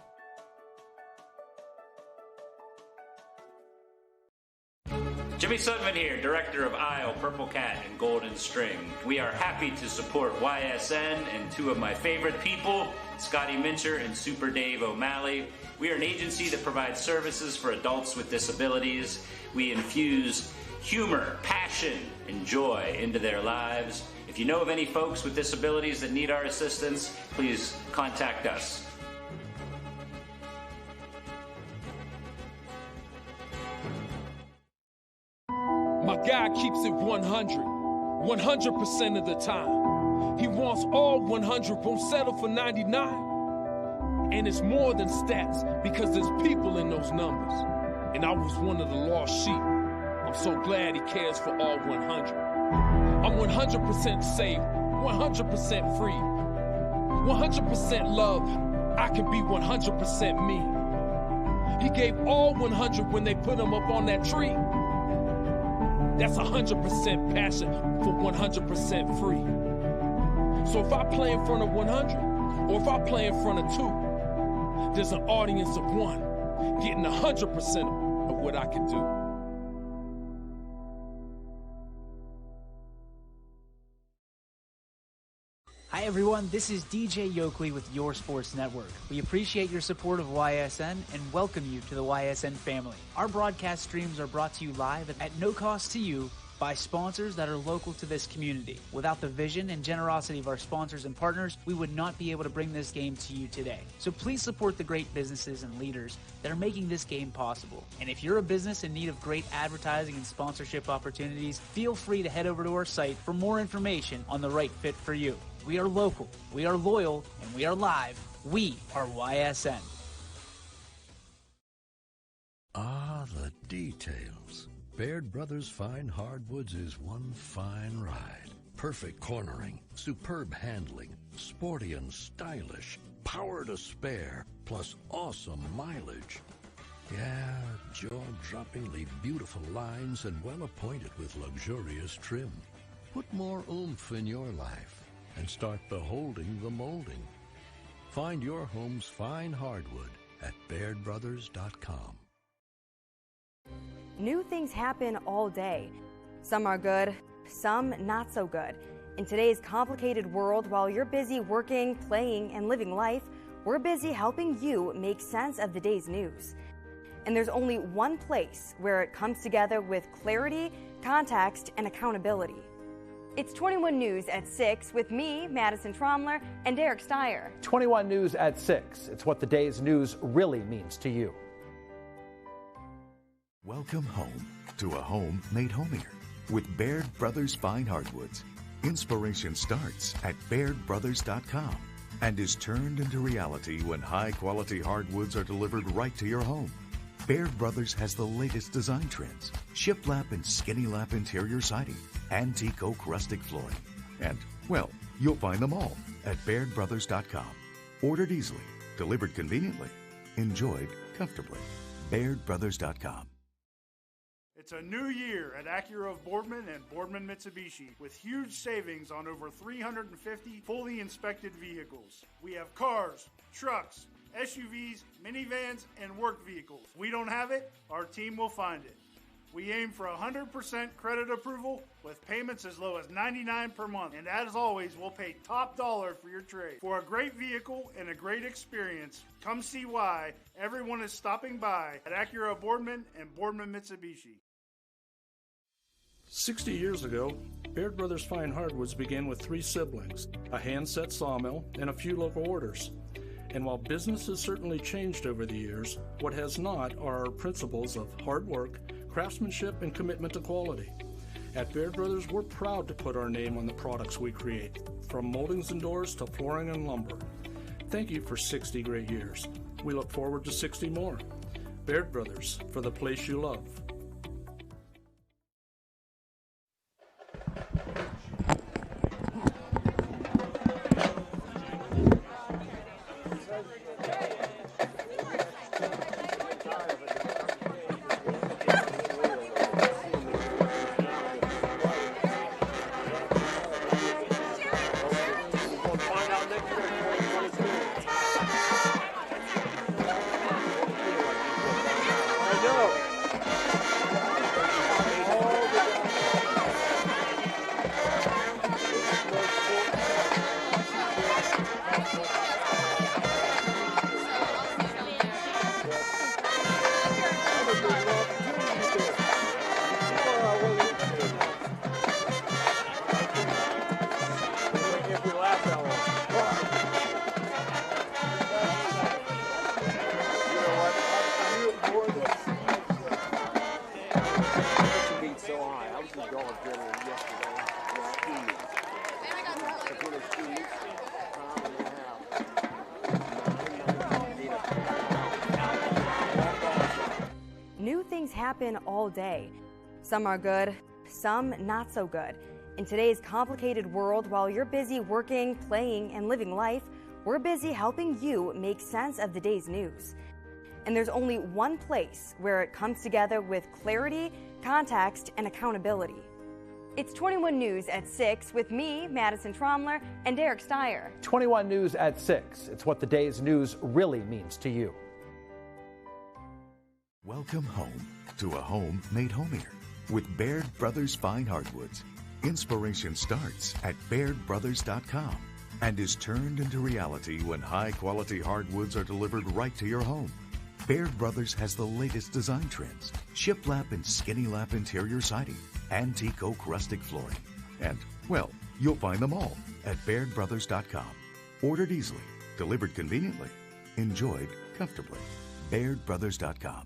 Jimmy Sudman here, director of Isle, Purple Cat, and Golden String. We are happy to support YSN and two of my favorite people, Scotty Mincher and Super Dave O'Malley. We are an agency that provides services for adults with disabilities. We infuse humor, passion, and joy into their lives. If you know of any folks with disabilities that need our assistance, please contact us. My guy keeps it 100% of the time. He wants all 100, won't settle for 99. And it's more than stats, because there's people in those numbers. And I was one of the lost sheep. I'm so glad he cares for all 100. I'm 100% safe, 100% free, 100% love. I can be 100% me. He gave all 100 when they put him up on that tree. That's 100% passion for 100% free. So if I play in front of 100, or if I play in front of 2, there's an audience of 1 getting 100% of what I can do. Hi everyone, this is DJ Yoakley with Your Sports Network. We appreciate your support of YSN and welcome you to the YSN family. Our broadcast streams are brought to you live at no cost to you by sponsors that are local to this community. Without the vision and generosity of our sponsors and partners, we would not be able to bring this game to you today. So please support the great businesses and leaders that are making this game possible. And if you're a business in need of great advertising and sponsorship opportunities, feel free to head over to our site for more information on the right fit for you. We are local, we are loyal, and we are live. We are YSN. Ah, the details. Baird Brothers Fine Hardwoods is one fine ride. Perfect cornering, superb handling, sporty and stylish, power to spare, plus awesome mileage. Yeah, jaw-droppingly beautiful lines and well appointed with luxurious trim. Put more oomph in your life and start beholding the molding. Find your home's fine hardwood at BairdBrothers.com. New things happen all day. Some are good, some not so good. In today's complicated world, while you're busy working, playing, and living life, we're busy helping you make sense of the day's news. And there's only one place where it comes together with clarity, context, and accountability. It's 21 News at 6 with me, Madison Tromler, and Derek Steyer. 21 News at 6. It's what the day's news really means to you. Welcome home to a home made homier with Baird Brothers Fine Hardwoods. Inspiration starts at BairdBrothers.com and is turned into reality when high-quality hardwoods are delivered right to your home. Baird Brothers has the latest design trends, shiplap and skinny lap interior siding, antique oak rustic flooring. And, well, you'll find them all at BairdBrothers.com. Ordered easily, delivered conveniently, enjoyed comfortably. BairdBrothers.com. It's a new year at Acura of Boardman and Boardman Mitsubishi with huge savings on over 350 fully inspected vehicles. We have cars, trucks, SUVs, minivans, and work vehicles. We don't have it, our team will find it. We aim for 100% credit approval with payments as low as $99 per month. And as always, we'll pay top dollar for your trade. For a great vehicle and a great experience, come see why everyone is stopping by at Acura Boardman and Boardman Mitsubishi. 60 years ago, Baird Brothers Fine Hardwoods began with 3 siblings, a hand-set sawmill, and a few local orders. And while business has certainly changed over the years, what has not are our principles of hard work, craftsmanship, and commitment to quality. At Baird Brothers, we're proud to put our name on the products we create, from moldings and doors to flooring and lumber. Thank you for 60 great years. We look forward to 60 more. Baird Brothers, for the place you love. New things happen all day. Some are good, some not so good. In today's complicated world, while you're busy working, playing, and living life, we're busy helping you make sense of the day's news. And there's only one place where it comes together with clarity, context, and accountability. It's 21 News at 6 with me, Madison Tromler, and Derek Steyer. 21 News at 6. It's what the day's news really means to you. Welcome home to a home made homier with Baird Brothers Fine Hardwoods. Inspiration starts at BairdBrothers.com and is turned into reality when high-quality hardwoods are delivered right to your home. Baird Brothers has the latest design trends, shiplap and skinny lap interior siding, antique oak rustic flooring. And, well, you'll find them all at BairdBrothers.com. Ordered easily, delivered conveniently, enjoyed comfortably. BairdBrothers.com.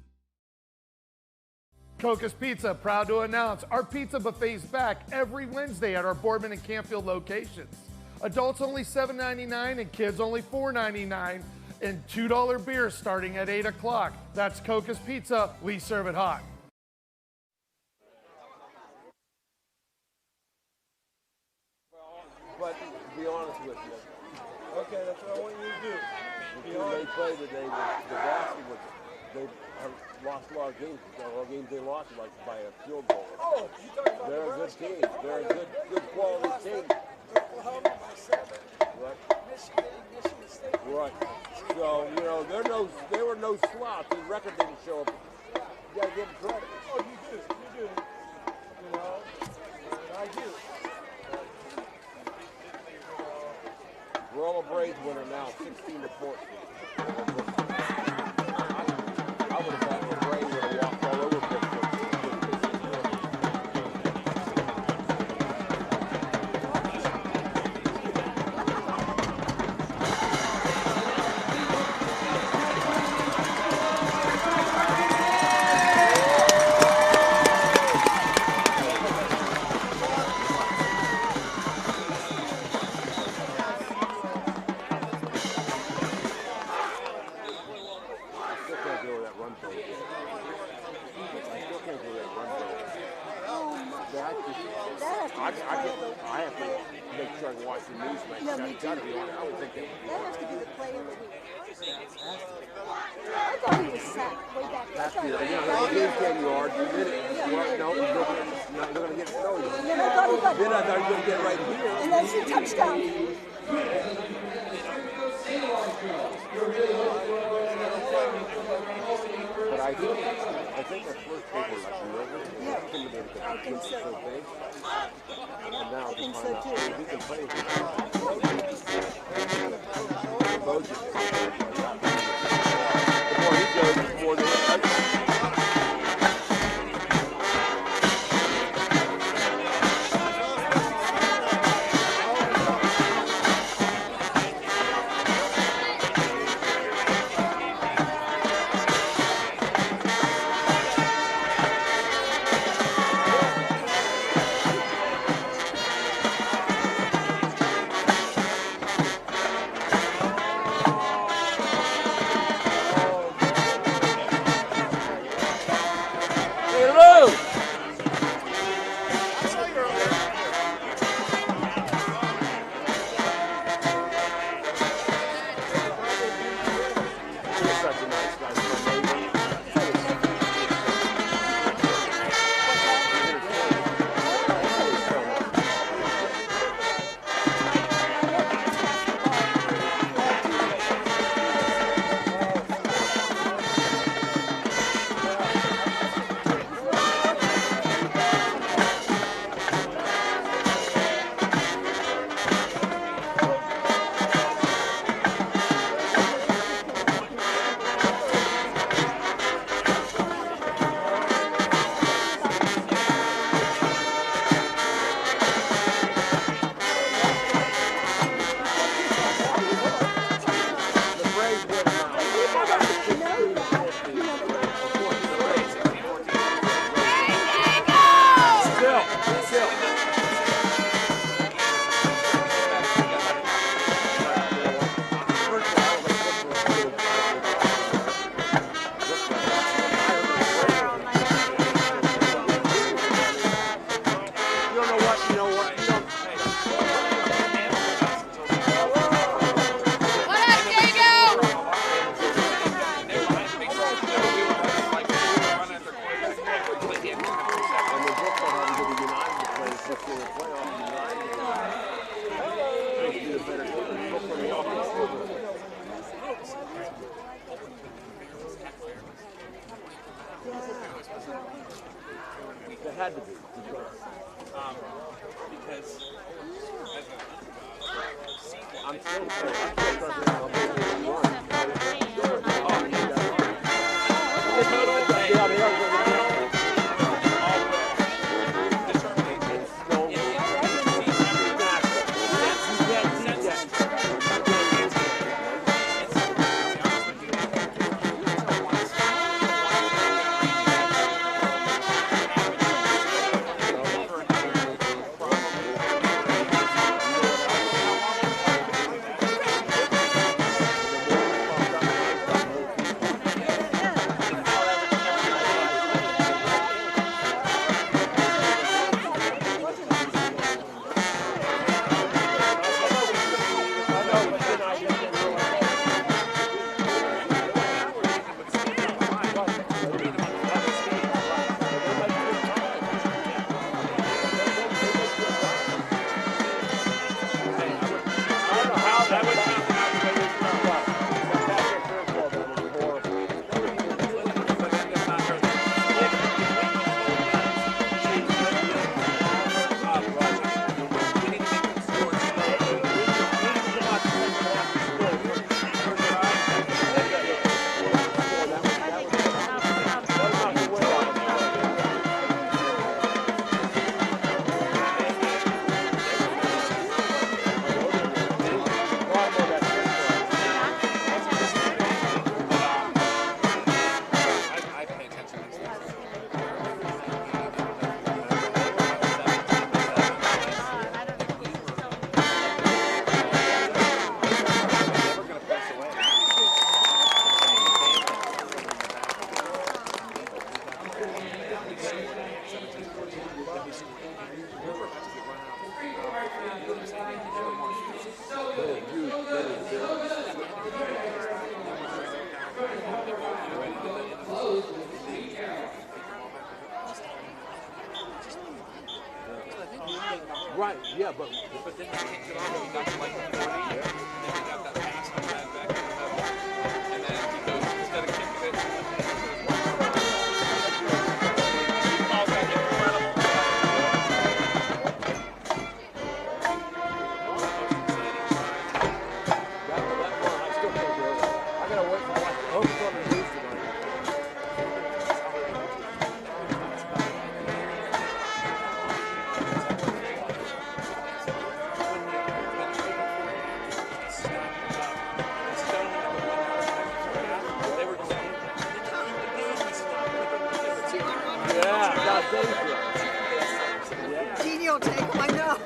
Coca's Pizza, proud to announce our pizza buffet's back every Wednesday at our Boardman and Canfield locations. Adults only $7.99 and kids only $4.99, and $2 beers starting at 8 o'clock. That's Coca's Pizza. We serve it hot. But to be honest with you, okay, that's what I want you to do. The team they play today, the Boston, they have lost a lot of games. A lot of games they lost like by a field goal. Oh, they're a good team. They're a good quality team. Oklahoma by 7. Right. Michigan State. Right. So, you know, they were no slouch. The record didn't show up. You gotta give them credit. Oh, you do. You know, I do. We're all a Braves winner now, 16-14. I would have thought the Braves would have walked all over Pittsburgh. I have to make sure I watch the news. That's got to be on. I would think that has to be the player of the week. I thought he was sacked way back there. That's the game 10 yards. You did it. No, you're going to get snowed. Then I thought he got. Then I thought you were going to get right here. And that's a touchdown. But I think the first people were like nervous. Yeah, I think so. So big. And now I think so too. He can play. The more he goes, the more they had to be. Because I'm still Right, yeah, but then he kicked it off and he got to like 40, and then he got that pass on that back to the middle, and then he goes, instead of kicking it, he calls that incredible. I still can't do it. I gotta wait for watch the home club and lose tonight. Genie will take him, I know.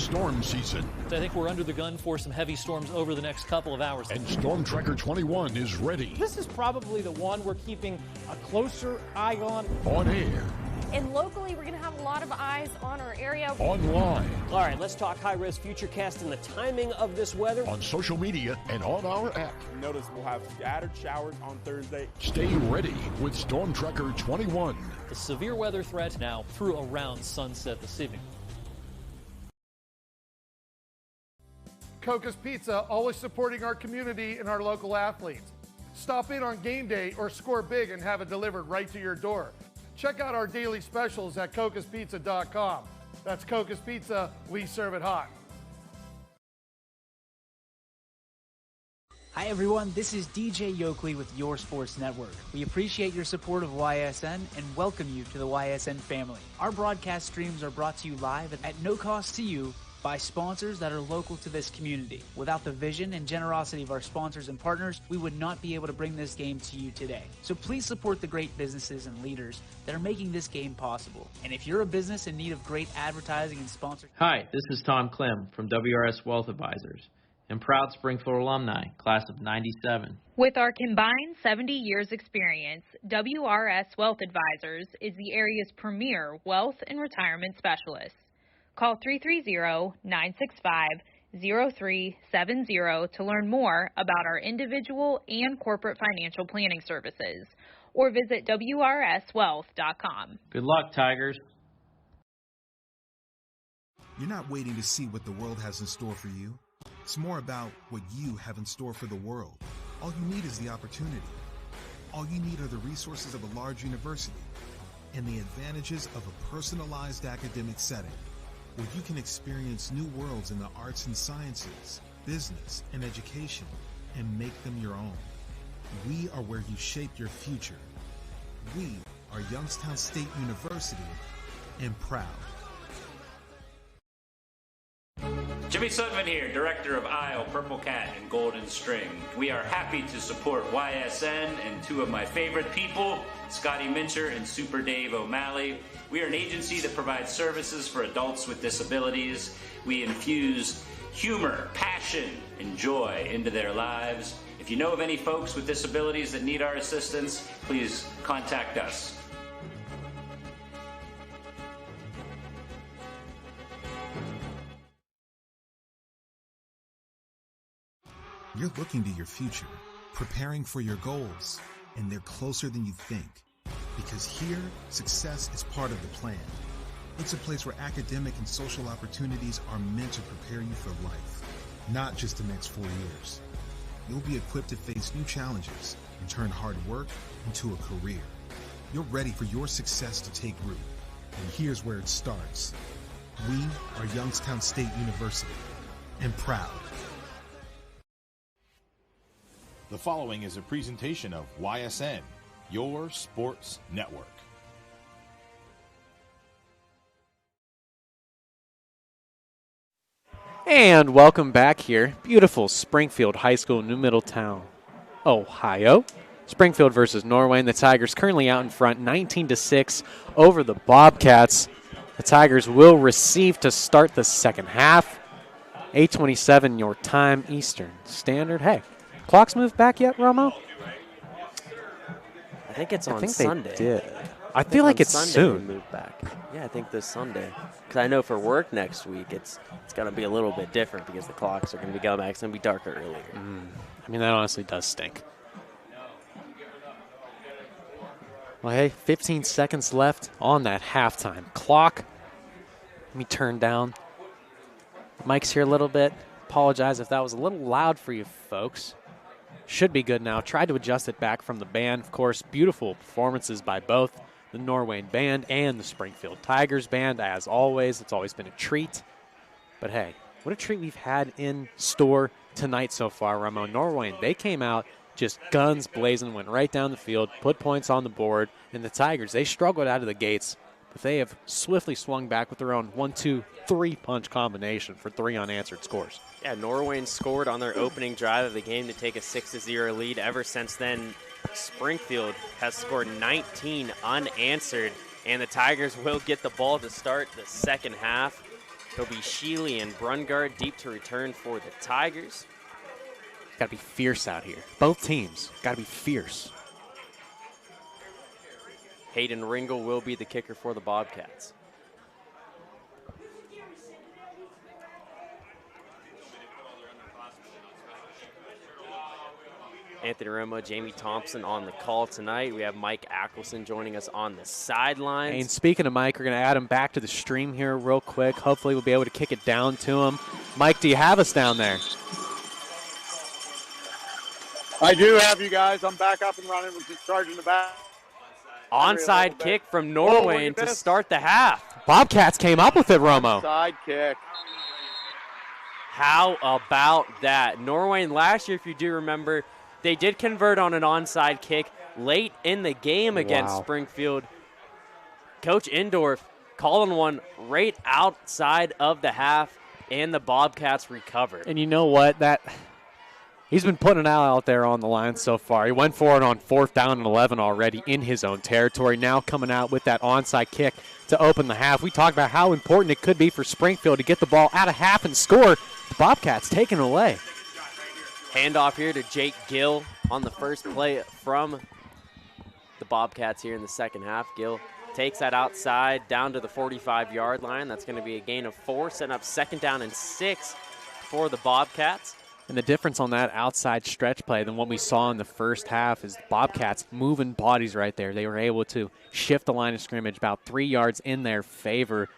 storm season. I think we're under the gun for some heavy storms over the next couple of hours. And Storm Tracker 21 is ready. This is probably the one we're keeping a closer eye on. On air. And locally, we're going to have a lot of eyes on our area. Online. All right, let's talk high-risk futurecast and the timing of this weather. On social media and on our app. Notice we'll have scattered showers on Thursday. Stay ready with Storm Tracker 21. The severe weather threat now through around sunset this evening. Coca's Pizza, always supporting our community and our local athletes. Stop in on game day or score big and have it delivered right to your door. Check out our daily specials at cocaspizza.com. That's Coca's Pizza, we serve it hot. Hi everyone, this is DJ Yoakley with Your Sports Network. We appreciate your support of YSN and welcome you to the YSN family. Our broadcast streams are brought to you live at no cost to you by sponsors that are local to this community. Without the vision and generosity of our sponsors and partners, we would not be able to bring this game to you today. So please support the great businesses and leaders that are making this game possible. And if you're a business in need of great advertising and sponsorship... Hi, this is Tom Clem from WRS Wealth Advisors and proud Springfield alumni, class of 97. With our combined 70 years experience, WRS Wealth Advisors is the area's premier wealth and retirement specialist. Call 330-965-0370 to learn more about our individual and corporate financial planning services, or visit WRSwealth.com. Good luck, Tigers. You're not waiting to see what the world has in store for you. It's more about what you have in store for the world. All you need is the opportunity. All you need are the resources of a large university and the advantages of a personalized academic setting, where you can experience new worlds in the arts and sciences, business, and education, and make them your own. We are where you shape your future. We are Youngstown State University, and proud. Jimmy Sudman here, Director of Isle, Purple Cat, and Golden String. We are happy to support YSN and two of my favorite people, Scotty Mincher and Super Dave O'Malley. We are an agency that provides services for adults with disabilities. We infuse humor, passion, and joy into their lives. If you know of any folks with disabilities that need our assistance, please contact us. You're looking to your future, preparing for your goals, and they're closer than you think. Because here, success is part of the plan. It's a place where academic and social opportunities are meant to prepare you for life, not just the next 4 years. You'll be equipped to face new challenges and turn hard work into a career. You're ready for your success to take root. And here's where it starts. We are Youngstown State University, and proud. The following is a presentation of YSN, Your Sports Network. And welcome back here. Beautiful Springfield High School, New Middletown, Ohio. Springfield versus Norwayne. The Tigers currently out in front, 19-6 over the Bobcats. The Tigers will receive to start the second half. 8:27 your time, Eastern Standard. Hey, clocks moved back yet, Romo? I think it's on Sunday. They did. I feel like it's Sunday soon. Moved back. Yeah, I think this Sunday. Because I know for work next week, it's going to be a little bit different because the clocks are going to be going back. It's going to be darker earlier. I mean, that honestly does stink. Well, hey, 15 seconds left on that halftime clock. Let me turn down the mics here a little bit. Apologize if that was a little loud for you folks. Should be good now. Tried to adjust it back from the band. Of course, beautiful performances by both the Norwayne band and the Springfield Tigers band. As always, it's always been a treat. But hey, what a treat we've had in store tonight so far, Romo. Norwayne, they came out just guns blazing, went right down the field, put points on the board. And the Tigers, they struggled out of the gates, but they have swiftly swung back with their own 1-2-3 punch combination for 3 unanswered scores. Yeah, Norwayne scored on their opening drive of the game to take a 6-0 lead. Ever since then, Springfield has scored 19 unanswered, and the Tigers will get the ball to start the second half. It'll be Sheely and Brungard deep to return for the Tigers. Got to be fierce out here. Both teams got to be fierce. Hayden Ringel will be the kicker for the Bobcats. Anthony Romo, Jamie Thompson on the call tonight. We have Mike Ackelson joining us on the sidelines. And speaking of Mike, we're going to add him back to the stream here real quick. Hopefully we'll be able to kick it down to him. Mike, do you have us down there? I do have you guys. I'm back up and running. We're just charging the back. Onside kick from Norwayne to start the half. Bobcats came up with it, Romo. Side kick. How about that? Norwayne last year, if you do remember, they did convert on an onside kick late in the game against Springfield. Coach Indorf calling one right outside of the half, and the Bobcats recovered. And you know what? He's been putting it out there on the line so far. He went for it on 4th down and 11 already in his own territory. Now coming out with that onside kick to open the half. We talked about how important it could be for Springfield to get the ball out of half and score. The Bobcats taking it away. Handoff here to Jake Gill on the first play from the Bobcats here in the second half. Gill takes that outside down to the 45-yard line. That's going to be a gain of 4, setting up 2nd down and 6 for the Bobcats. And the difference on that outside stretch play than what we saw in the first half is the Bobcats moving bodies right there. They were able to shift the line of scrimmage about 3 yards in their favor.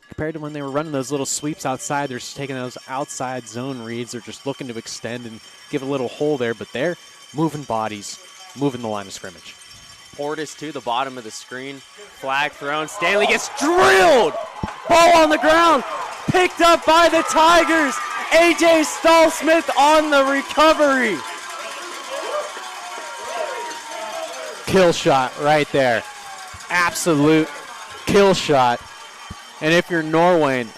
Compared to when they were running those little sweeps outside, they're just taking those outside zone reads. They're just looking to extend and give a little hole there, but they're moving bodies, moving the line of scrimmage. Portis to the bottom of the screen. Flag thrown. Stanley gets drilled. Ball on the ground. Picked up by the Tigers. A.J. Stahlsmith on the recovery. Kill shot right there. Absolute kill shot. And if you're Norwayne,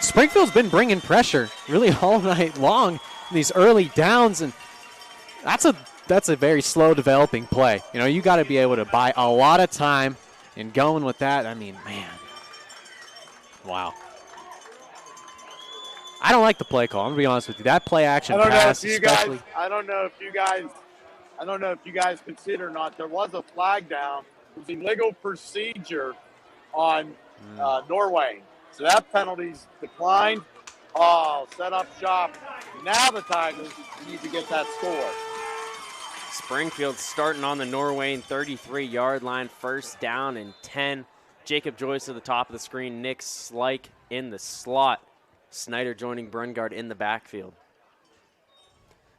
Springfield's been bringing pressure really all night long in these early downs, and that's a very slow developing play. You know, you got to be able to buy a lot of time, and going with that, I mean, man, wow. I don't like the play call. I'm gonna be honest with you. That play action pass, especially. I don't know if you guys consider or not. There was a flag down. It was illegal procedure on Norwayne. So that penalty's declined. Oh, set up shop. Now the Tigers need to get that score. Springfield starting on the Norwayne 33-yard line, 1st down and 10. Jacob Joyce to the top of the screen. Nick Slike in the slot. Snyder joining Brungard in the backfield.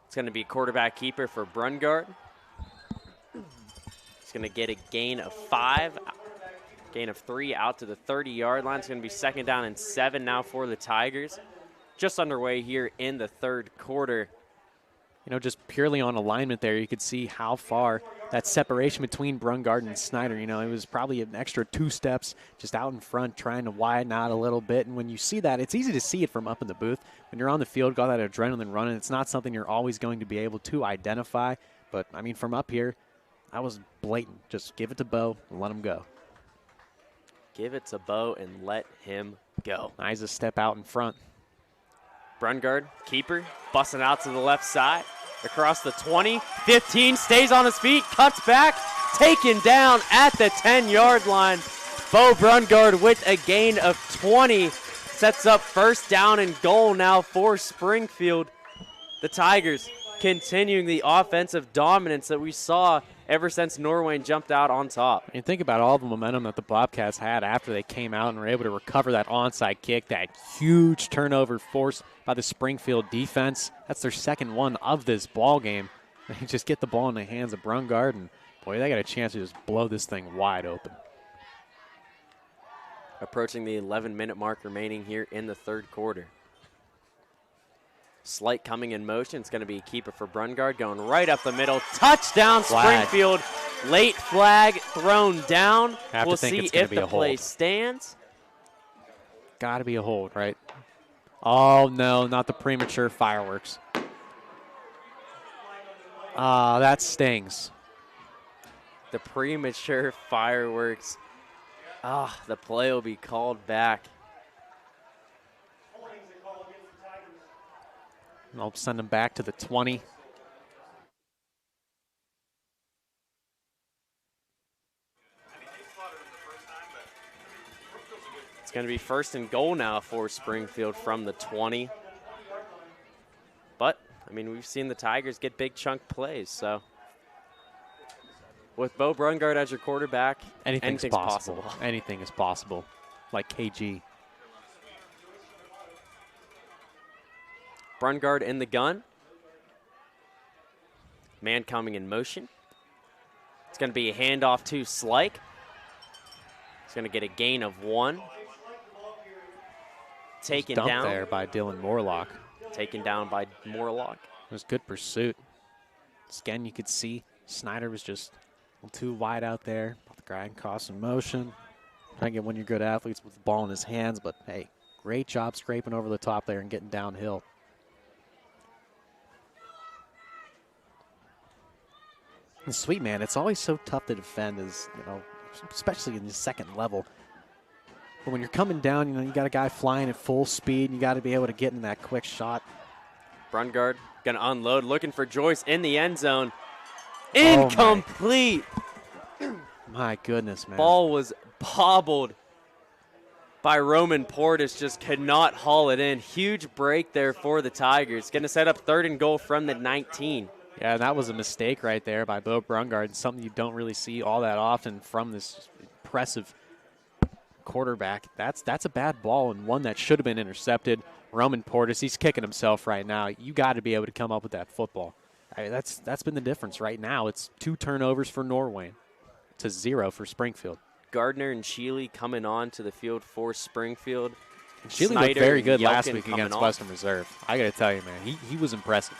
It's going to be quarterback keeper for Brungard. It's going to get a gain of 5. Gain of 3 out to the 30-yard line. It's going to be 2nd down and 7 now for the Tigers. Just underway here in the 3rd quarter. You know, just purely on alignment there, you could see how far that separation between Brungard and Snyder, you know, it was probably an extra 2 steps just out in front trying to widen out a little bit. And when you see that, it's easy to see it from up in the booth. When you're on the field, got that adrenaline running, it's not something you're always going to be able to identify. But, I mean, from up here, that was blatant. Just give it to Bo and let him go. Give it to Bo and let him go. Nice a step out in front. Brungard, keeper, busting out to the left side. Across the 20, 15, stays on his feet, cuts back, taken down at the 10-yard line. Bo Brungard with a gain of 20. Sets up 1st down and goal now for Springfield. The Tigers continuing the offensive dominance that we saw ever since Norwayne jumped out on top. And think about all the momentum that the Bobcats had after they came out and were able to recover that onside kick, that huge turnover forced by the Springfield defense. That's their 2nd one of this ball game. They just get the ball in the hands of Brungard, and boy, they got a chance to just blow this thing wide open. Approaching the 11-minute mark remaining here in the 3rd quarter. Slight coming in motion. It's going to be a keeper for Brungard, going right up the middle. Touchdown, Springfield. Late flag thrown down. We'll see if the play stands. Got to be a hold, right? Oh, no, not the premature fireworks. That stings. The premature fireworks. The play will be called back. I'll send him back to the 20. It's going to be 1st and goal now for Springfield from the 20. But, I mean, we've seen the Tigers get big chunk plays, so with Bo Brungard as your quarterback, anything's possible. Anything is possible, like KG. Brungard in the gun. Man coming in motion. It's going to be a handoff to Slike. He's going to get a gain of 1. Taken down there by Dylan Morlock. Taken down by Morlock. It was good pursuit. Again, you could see Snyder was just a little too wide out there. About the grind cross in motion. Trying to get one of your good athletes with the ball in his hands, but hey, great job scraping over the top there and getting downhill. And sweet, man, it's always so tough to defend, as you know, especially in the second level. But when you're coming down, you know, you got a guy flying at full speed, and you got to be able to get in that quick shot. Brungard going to unload, looking for Joyce in the end zone. Incomplete. My goodness, man. Ball was bobbled by Roman Portis, just could not haul it in. Huge break there for the Tigers. Going to set up 3rd and goal from the 19. Yeah, that was a mistake right there by Bo Brungard, something you don't really see all that often from this impressive quarterback. That's a bad ball, and one that should have been intercepted. Roman Portis, he's kicking himself right now. You got to be able to come up with that football. I mean, that's been the difference right now. It's 2 turnovers for Norwayne to 0 for Springfield. Gardner and Sheely coming on to the field for Springfield. Sheely looked very good last week against Western Reserve. I got to tell you, man, he was impressive.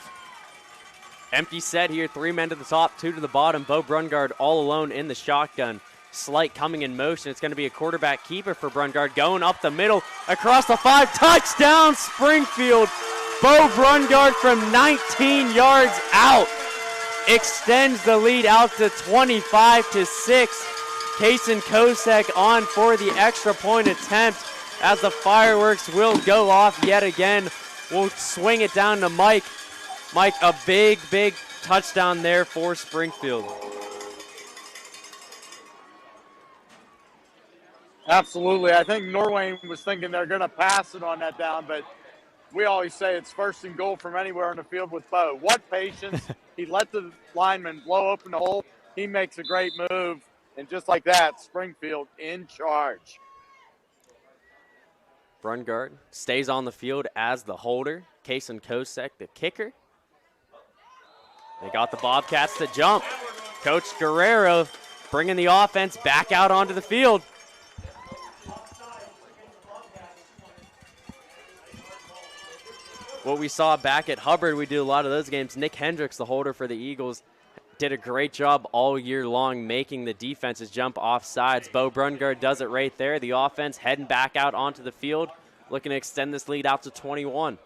Empty set here, 3 men to the top, 2 to the bottom. Bo Brungard all alone in the shotgun. Slight coming in motion. It's going to be a quarterback keeper for Brungard. Going up the middle, across the 5. Touchdown, Springfield. Bo Brungard from 19 yards out extends the lead out to 25-6. Kason Kosek on for the extra point attempt as the fireworks will go off yet again. We'll swing it down to Mike. Mike, a big, big touchdown there for Springfield. Absolutely. I think Norwayne was thinking they're going to pass it on that down, but we always say it's 1st and goal from anywhere on the field with Bo. What patience. He let the lineman blow open the hole. He makes a great move, and just like that, Springfield in charge. Brungard stays on the field as the holder. Kason Kosek, the kicker. They got the Bobcats to jump. Coach Guerrero bringing the offense back out onto the field. What we saw back at Hubbard, we do a lot of those games. Nick Hendricks, the holder for the Eagles, did a great job all year long making the defenses jump off sides. Bo Brungard does it right there. The offense heading back out onto the field, looking to extend this lead out to 21.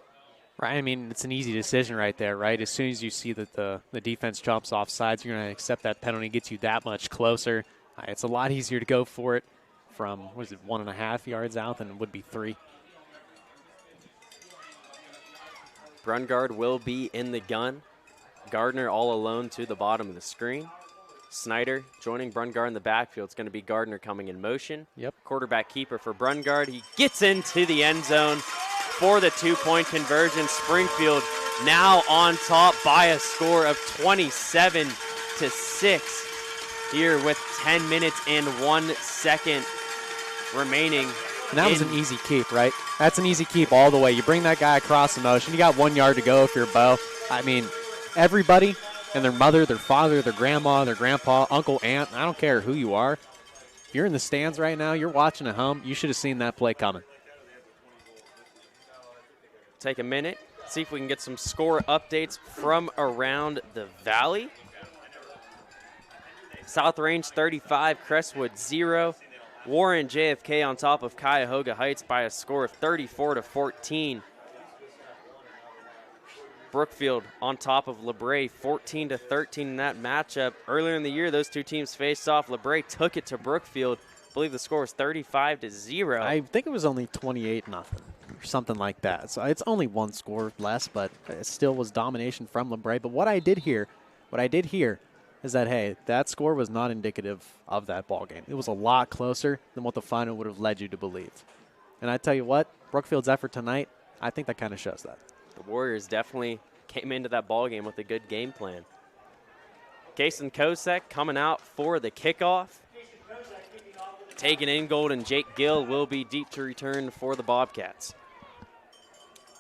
Right, I mean, it's an easy decision right there, right? As soon as you see that the defense jumps off sides, you're going to accept that penalty, gets you that much closer. It's a lot easier to go for it from, 1.5 yards out than it would be 3. Brungard will be in the gun. Gardner all alone to the bottom of the screen. Snyder joining Brungard in the backfield. It's going to be Gardner coming in motion. Yep. Quarterback keeper for Brungard. He gets into the end zone for the 2-point conversion. Springfield now on top by a score of 27-6 here with 10 minutes and 1 second remaining. And that was an easy keep, right? That's an easy keep all the way. You bring that guy across the motion. You got 1 yard to go if you're Bo. I mean, everybody and their mother, their father, their grandma, their grandpa, uncle, aunt, I don't care who you are. If you're in the stands right now, you're watching at home, you should have seen that play coming. Take a minute, see if we can get some score updates from around the valley. South Range 35, Crestwood 0. Warren JFK on top of Cuyahoga Heights by a score of 34-14. Brookfield on top of LeBray 14-13 in that matchup. Earlier in the year, those two teams faced off. LeBray took it to Brookfield. I believe the score was 35-0. I think it was only 28-0. or something like that. So it's only one score less, but it still was domination from LeBray. But what I did hear is that, hey, that score was not indicative of that ball game. It was a lot closer than what the final would have led you to believe. And I tell you what, Brookfield's effort tonight, I think that kind of shows that. The Warriors definitely came into that ball game with a good game plan. Kason Kosek coming out for the kickoff. Tegan Ingold and Jake Gill will be deep to return for the Bobcats.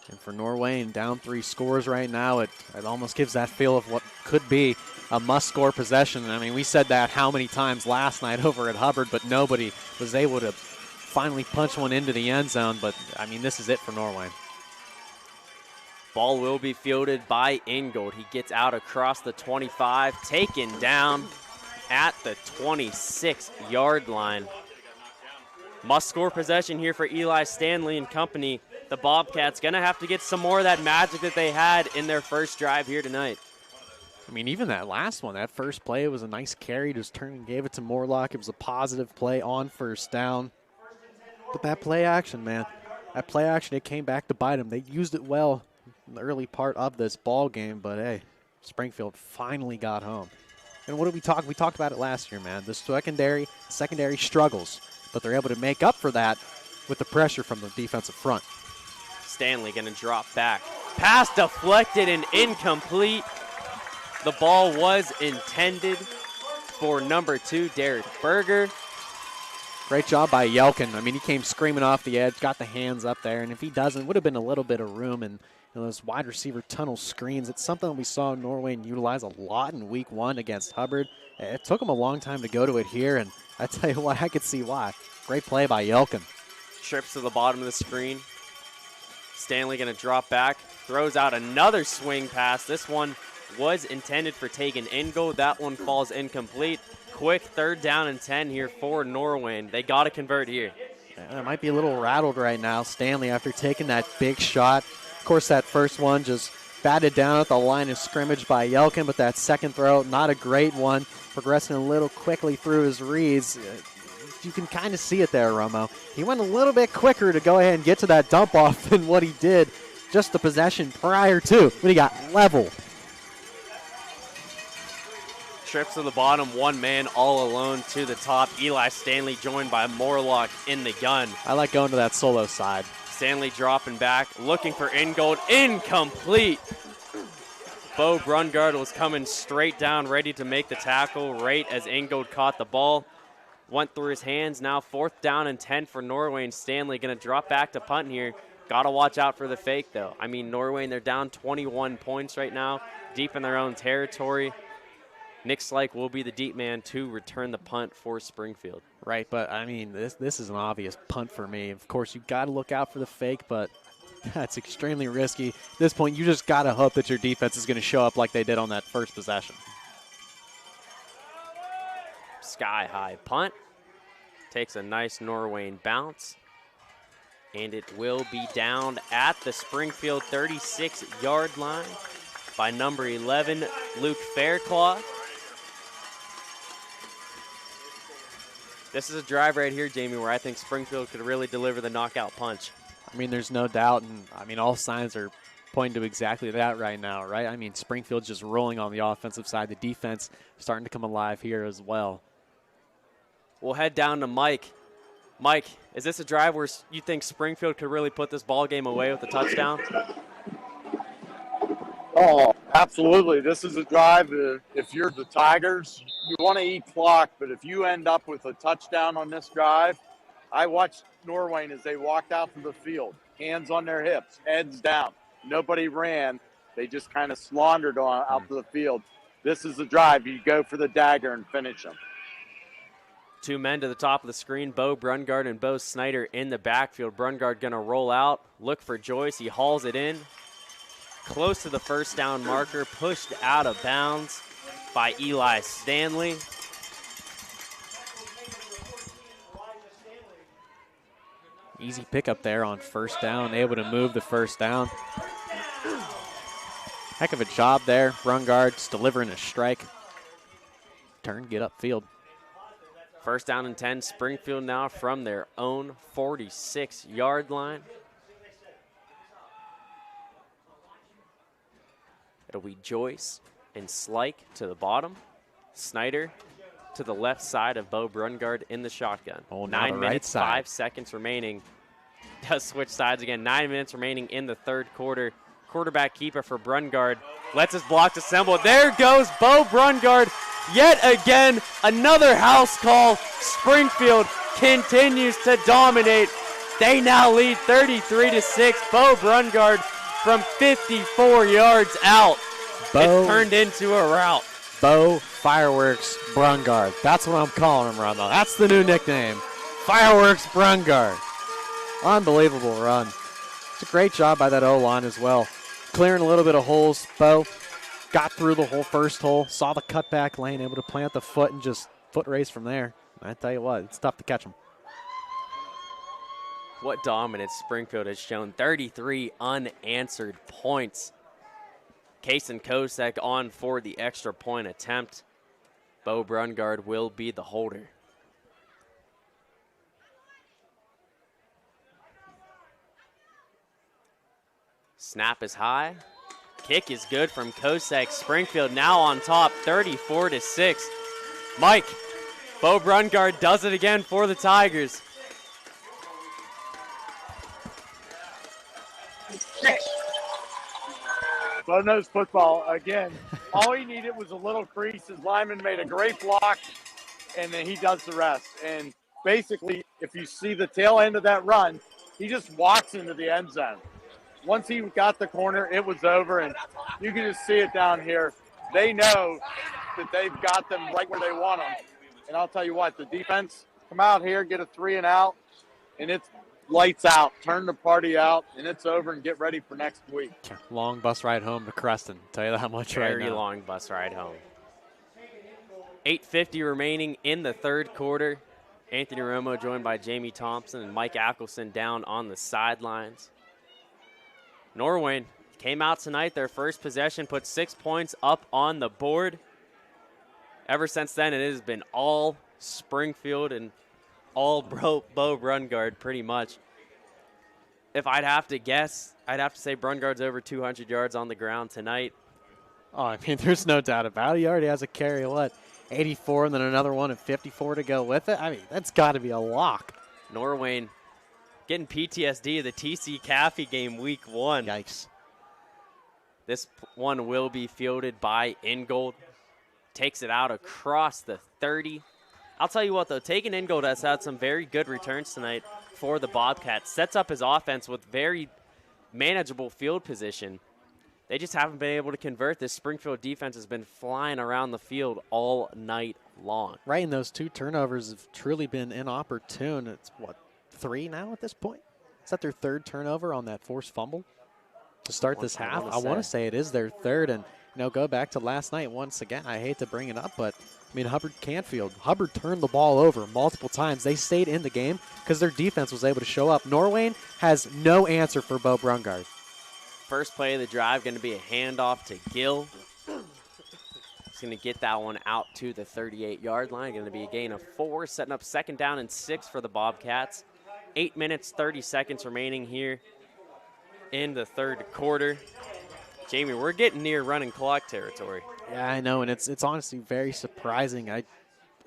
And for Norwayne, down 3 scores right now, it almost gives that feel of what could be a must-score possession. I mean, we said that how many times last night over at Hubbard, but nobody was able to finally punch one into the end zone. But, I mean, this is it for Norwayne. Ball will be fielded by Ingold. He gets out across the 25, taken down at the 26-yard line. Must-score possession here for Eli Stanley and company. The Bobcats going to have to get some more of that magic that they had in their first drive here tonight. I mean, even that last one, that first play was a nice carry. Just turned and gave it to Morlock. It was a positive play on first down. But that play action, man, it came back to bite them. They used it well in the early part of this ball game, but hey, Springfield finally got home. And what did we talk? We talked about it last year, man. The secondary struggles, but they're able to make up for that with the pressure from the defensive front. Stanley going to drop back. Pass deflected and incomplete. The ball was intended for number 2, Derek Berger. Great job by Yelkin. I mean, he came screaming off the edge, got the hands up there, and if he doesn't, would have been a little bit of room in those wide receiver tunnel screens. It's something we saw Norwayne utilize a lot in week 1 against Hubbard. It took him a long time to go to it here, and I tell you what, I could see why. Great play by Yelkin. Trips to the bottom of the screen. Stanley going to drop back, throws out another swing pass. This one was intended for Tegan Ingold. That one falls incomplete. Quick 3rd down and 10 here for Norwayne. They got to convert here. Yeah, might be a little rattled right now, Stanley, after taking that big shot. Of course, that first one just batted down at the line of scrimmage by Yelkin, but that second throw, not a great one, progressing a little quickly through his reads. You can kind of see it there, Romo. He went a little bit quicker to go ahead and get to that dump off than what he did just the possession prior to when he got level. Trips to the bottom, one man all alone to the top. Eli Stanley joined by Morlock in the gun. I like going to that solo side. Stanley dropping back, looking for Ingold. Incomplete. Bo Brungard was coming straight down, ready to make the tackle right as Ingold caught the ball. Went through his hands. Now 4th down and 10 for Norwayne. Stanley going to drop back to punt here. Got to watch out for the fake, though. I mean, Norwayne, they're down 21 points right now, deep in their own territory. Nick Slike will be the deep man to return the punt for Springfield. Right, but, I mean, this is an obvious punt for me. Of course, you've got to look out for the fake, but that's extremely risky. At this point, you just got to hope that your defense is going to show up like they did on that first possession. Sky-high punt. Takes a nice Norwayne bounce. And it will be down at the Springfield 36-yard line by number 11, Luke Faircloth. This is a drive right here, Jamie, where I think Springfield could really deliver the knockout punch. I mean, there's no doubt, and I mean, all signs are pointing to exactly that right now, right? I mean, Springfield's just rolling on the offensive side. The defense starting to come alive here as well. We'll head down to Mike. Mike, is this a drive where you think Springfield could really put this ball game away with a touchdown? Oh, absolutely. This is a drive that if you're the Tigers, you want to eat clock, but if you end up with a touchdown on this drive, I watched Norwayne as they walked out to the field, hands on their hips, heads down. Nobody ran. They just kind of slaundered on out to the field. This is the drive. You go for the dagger and finish them. 2 men to the top of the screen, Bo Brungard and Bo Snyder in the backfield. Brungard going to roll out, look for Joyce. He hauls it in. Close to the 1st down marker, pushed out of bounds by Eli Stanley. Easy pickup there on 1st down, able to move the 1st down. Heck of a job there. Brungard just delivering a strike. Turn, get upfield. 1st down and 10, Springfield now from their own 46-yard line. It'll be Joyce and Slike to the bottom. Snyder to the left side of Bo Brungard in the shotgun. Oh, now 9 the right minutes, side. 5 seconds remaining. Does switch sides again. 9 minutes remaining in the third quarter. Quarterback keeper for Brungard. Lets his blocks assemble. There goes Bo Brungard. Yet again, another house call. Springfield continues to dominate. They now lead 33-6. Bo Brungard from 54 yards out. It's turned into a rout. Bo Fireworks Brungard. That's what I'm calling him, Rondo. That's the new nickname. Fireworks Brungard. Unbelievable run. It's a great job by that O-line as well. Clearing a little bit of holes. Bo got through the whole first hole, saw the cutback lane, able to plant the foot and just foot race from there. I tell you what, it's tough to catch him. What dominance Springfield has shown. 33 unanswered points. Kason Kosek on for the extra point attempt. Bo Brungard will be the holder. Snap is high. Kick is good from Kosek. Springfield now on top, 34-6. Mike, Bo Brungard does it again for the Tigers. Slow-nosed football again. All he needed was a little crease. His lineman made a great block, and then he does the rest. And basically, if you see the tail end of that run, he just walks into the end zone. Once he got the corner, it was over, and you can just see it down here. They know that they've got them right where they want them. And I'll tell you what, the defense, come out here, get a 3 and out, and it's lights out. Turn the party out, and it's over, and get ready for next week. Long bus ride home to Creston. Tell you that much right now. Very long bus ride home. 8:50 remaining in the third quarter. Anthony Romo joined by Jamie Thompson and Mike Ackelson down on the sidelines. Norwayne came out tonight. Their first possession put 6 points up on the board. Ever since then, it has been all Springfield and all Bo Brungard pretty much. If I'd have to guess, I'd have to say Brungard's over 200 yards on the ground tonight. Oh, I mean, there's no doubt about it. He already has a carry, 84, and then another one at 54 to go with it. I mean, that's got to be a lock. Norwayne getting PTSD of the TC Caffey game week 1. Yikes. This one will be fielded by Ingold. Takes it out across the 30. I'll tell you what, though, Taken Ingold has had some very good returns tonight for the Bobcats. Sets up his offense with very manageable field position. They just haven't been able to convert. This Springfield defense has been flying around the field all night long. Right, and those 2 turnovers have truly been inopportune. It's, 3 now at this point? Is that their 3rd turnover on that forced fumble to start this half? I want to say it is their 3rd, and go back to last night once again. I hate to bring it up, but I mean, Hubbard turned the ball over multiple times. They stayed in the game because their defense was able to show up. Norwayne has no answer for Bo Brungard. First play of the drive going to be a handoff to Gill. He's going to get that one out to the 38-yard line. Going to be a gain of 4, setting up 2nd down and 6 for the Bobcats. 8 minutes, 30 seconds remaining here in the third quarter. Jamie, we're getting near running clock territory. Yeah, I know, and it's honestly very surprising.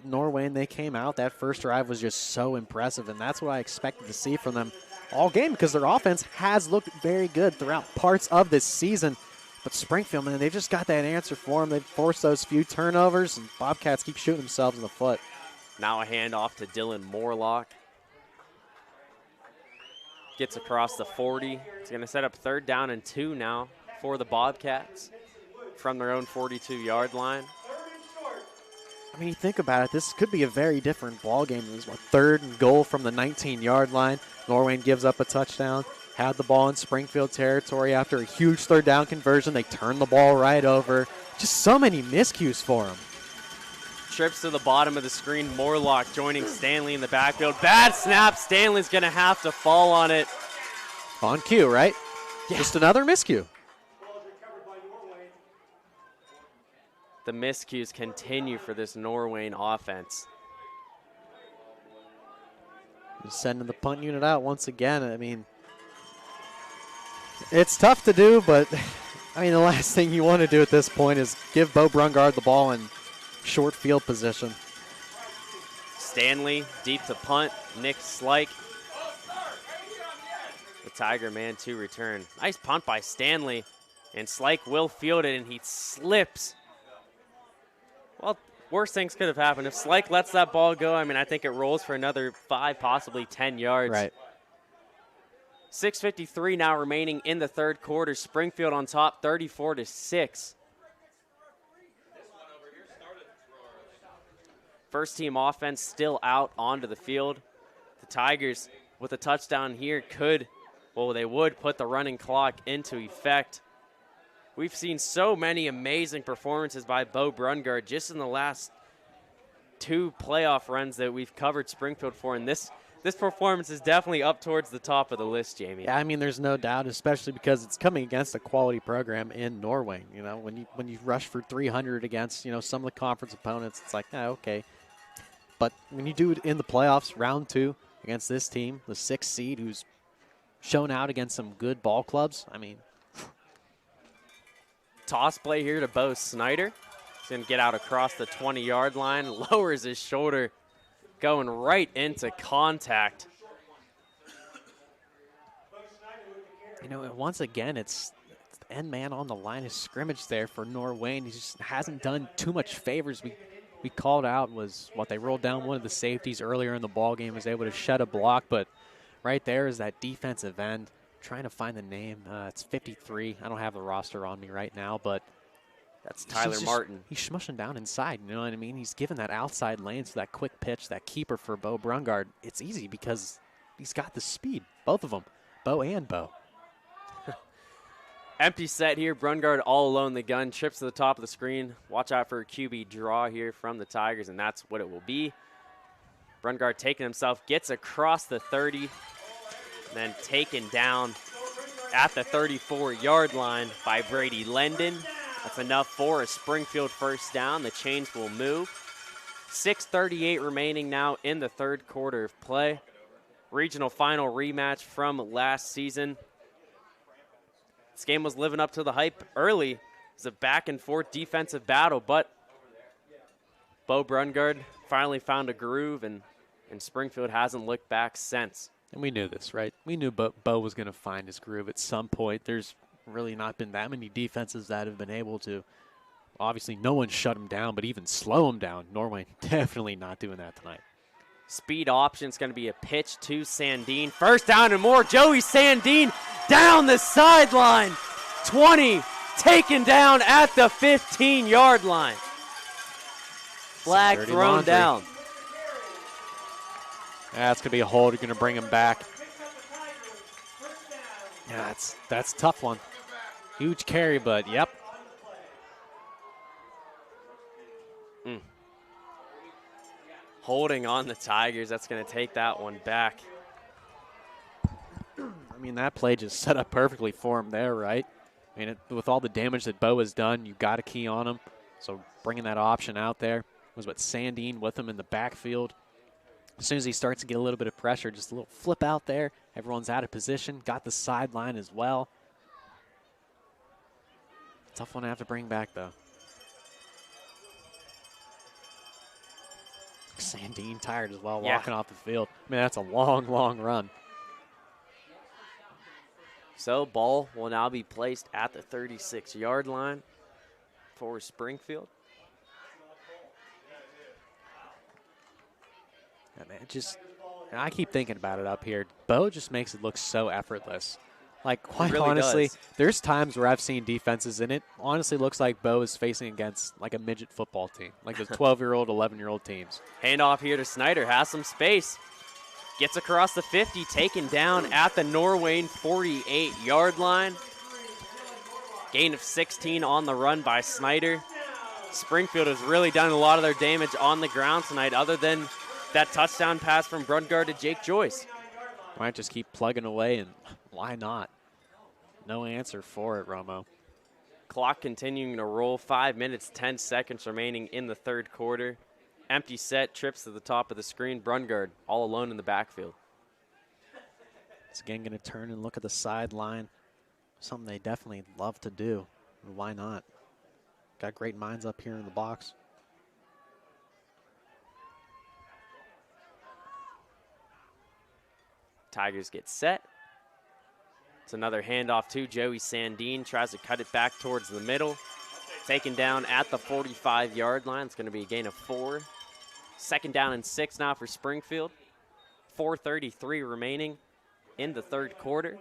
Norwayne, they came out. That first drive was just so impressive, and that's what I expected to see from them all game because their offense has looked very good throughout parts of this season. But Springfield, man, they've just got that answer for them. They've forced those few turnovers, and Bobcats keep shooting themselves in the foot. Now a handoff to Dylan Morlock. Gets across the 40. It's going to set up 3rd down and 2 now for the Bobcats from their own 42-yard line. I mean, you think about it, this could be a very different ball game. It was 3rd and goal from the 19-yard line. Norwayne gives up a touchdown. Had the ball in Springfield territory after a huge 3rd down conversion. They turned the ball right over. Just so many miscues for him. Trips to the bottom of the screen. Morlock joining Stanley in the backfield. Bad snap. Stanley's going to have to fall on it. On cue, right? Yeah. Just another miscue. The miscues continue for this Norwayne offense. Sending the punt unit out once again. I mean, it's tough to do, but I mean, the last thing you want to do at this point is give Bo Brungard the ball in short field position. Stanley deep to punt. Nick Slike. The Tiger man to return. Nice punt by Stanley. And Slike will field it, and he slips. Well, worse things could have happened. If Slike lets that ball go, I mean, I think it rolls for another 5, possibly 10 yards. Right. 6:53 now remaining in the third quarter. Springfield on top, 34-6. First team offense still out onto the field. The Tigers, with a touchdown here, they would put the running clock into effect. We've seen so many amazing performances by Bo Brungard just in the last 2 playoff runs that we've covered Springfield for, and this performance is definitely up towards the top of the list, Jamie. Yeah, I mean, there's no doubt, especially because it's coming against a quality program in Norwayne. You know, when you rush for 300 against, some of the conference opponents, it's like, okay. But when you do it in the playoffs, round 2, against this team, the 6th seed, who's shown out against some good ball clubs, I mean. Toss play here to Bo Snyder. He's going to get out across the 20-yard line, lowers his shoulder, going right into contact. Once again, it's the end man on the line of scrimmage there for Norwayne. He just hasn't done too much favors. We called out was what they rolled down one of the safeties earlier in the ball game, was able to shed a block, but right there is that defensive end. Trying to find the name. It's 53. I don't have the roster on me right now, but that's Tyler Martin. He's smushing down inside, you know what I mean? He's giving that outside lane, so that quick pitch, that keeper for Bo Brungard, it's easy because he's got the speed, both of them, Bo and Bo. Empty set here. Brungard all alone the gun. Trips to the top of the screen. Watch out for a QB draw here from the Tigers, and that's what it will be. Brungard taking himself, gets across the 30, then taken down at the 34-yard line by Brady Lendon. That's enough for a Springfield first down. The chains will move. 6:38 remaining now in the third quarter of play. Regional final rematch from last season. This game was living up to the hype early. It was a back-and-forth defensive battle, but Bo Brungard finally found a groove, and Springfield hasn't looked back since. And we knew this, right? We knew Bo was going to find his groove at some point. There's really not been that many defenses that have been able to. Obviously, no one shut him down, but even slow him down. Norwayne definitely not doing that tonight. Speed option is going to be a pitch to Sandine. First down and more. Joey Sandine down the sideline. 20, taken down at the 15-yard line. Flag thrown down. That's going to be a hold. You're going to bring him back. Yeah, that's a tough one. Huge carry, but yep. Holding on the Tigers. That's going to take that one back. I mean, that play just set up perfectly for him there, right? I mean, with all the damage that Bo has done, you got to key on him. So bringing that option out there was what Sandine with him in the backfield. As soon as he starts to get a little bit of pressure, just a little flip out there. Everyone's out of position. Got the sideline as well. Tough one to have to bring back, though. Sandine tired as well, walking off the field. I mean, that's a long, long run. So ball will now be placed at the 36-yard line for Springfield. Yeah, man, I keep thinking about it up here. Bo just makes it look so effortless. Like, quite really honestly, does. There's times where I've seen defenses in it. Honestly, looks like Bo is facing against like a midget football team, like the 12-year-old, 11-year-old teams. Handoff here to Snyder, has some space. Gets across the 50, taken down at the Norwayne 48-yard line. Gain of 16 on the run by Snyder. Springfield has really done a lot of their damage on the ground tonight, other than that touchdown pass from Brungard to Jake Joyce. Might just keep plugging away, and why not? No answer for it, Romo. Clock continuing to roll. 5 minutes, 10 seconds remaining in the third quarter. Empty set, trips to the top of the screen. Brungard all alone in the backfield. It's again going to turn and look at the sideline. Something they definitely love to do. Why not? Got great minds up here in the box. Tigers get set. It's another handoff to Joey Sandine. Tries to cut it back towards the middle. Taken down at the 45-yard line. It's going to be a gain of 4. Second down and 6 now for Springfield. 4:33 remaining in the third quarter.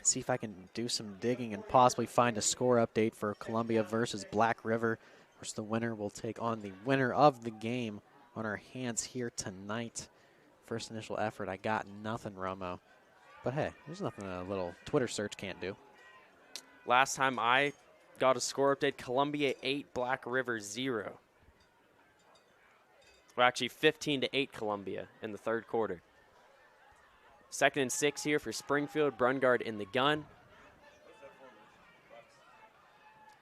See if I can do some digging and possibly find a score update for Columbia versus Black River. Of course, the winner will take on the winner of the game on our hands here tonight. First initial effort, I got nothing, Romo. But hey, there's nothing a little Twitter search can't do. Last time I got a score update, Columbia 8, Black River 0. Well, actually 15-8 Columbia in the third quarter. Second and 6 here for Springfield. Brungard in the gun.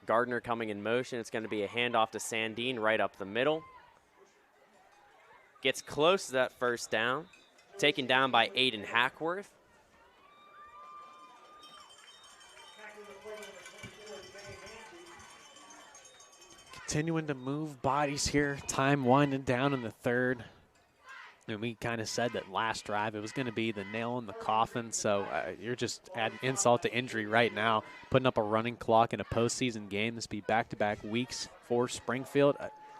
Gardner coming in motion. It's going to be a handoff to Sandine right up the middle. Gets close to that first down. Taken down by Aiden Hackworth. Continuing to move bodies here. Time winding down in the third. And we kind of said that last drive it was going to be the nail in the coffin. So you're just adding insult to injury right now. Putting up a running clock in a postseason game. This be back-to-back weeks for Springfield.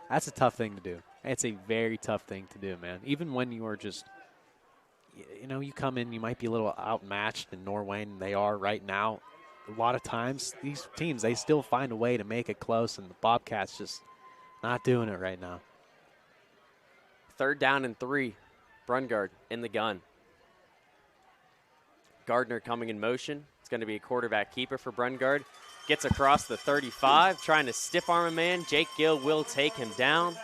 That's a tough thing to do. It's a very tough thing to do, man. Even when you are just, you know, you come in, you might be a little outmatched in Norwayne. They are right now. A lot of times, these teams, they still find a way to make it close, and the Bobcats just not doing it right now. Third down and 3. Brungard in the gun. Gardner coming in motion. It's going to be a quarterback keeper for Brungard. Gets across the 35, trying to stiff arm a man. Jake Gill will take him down.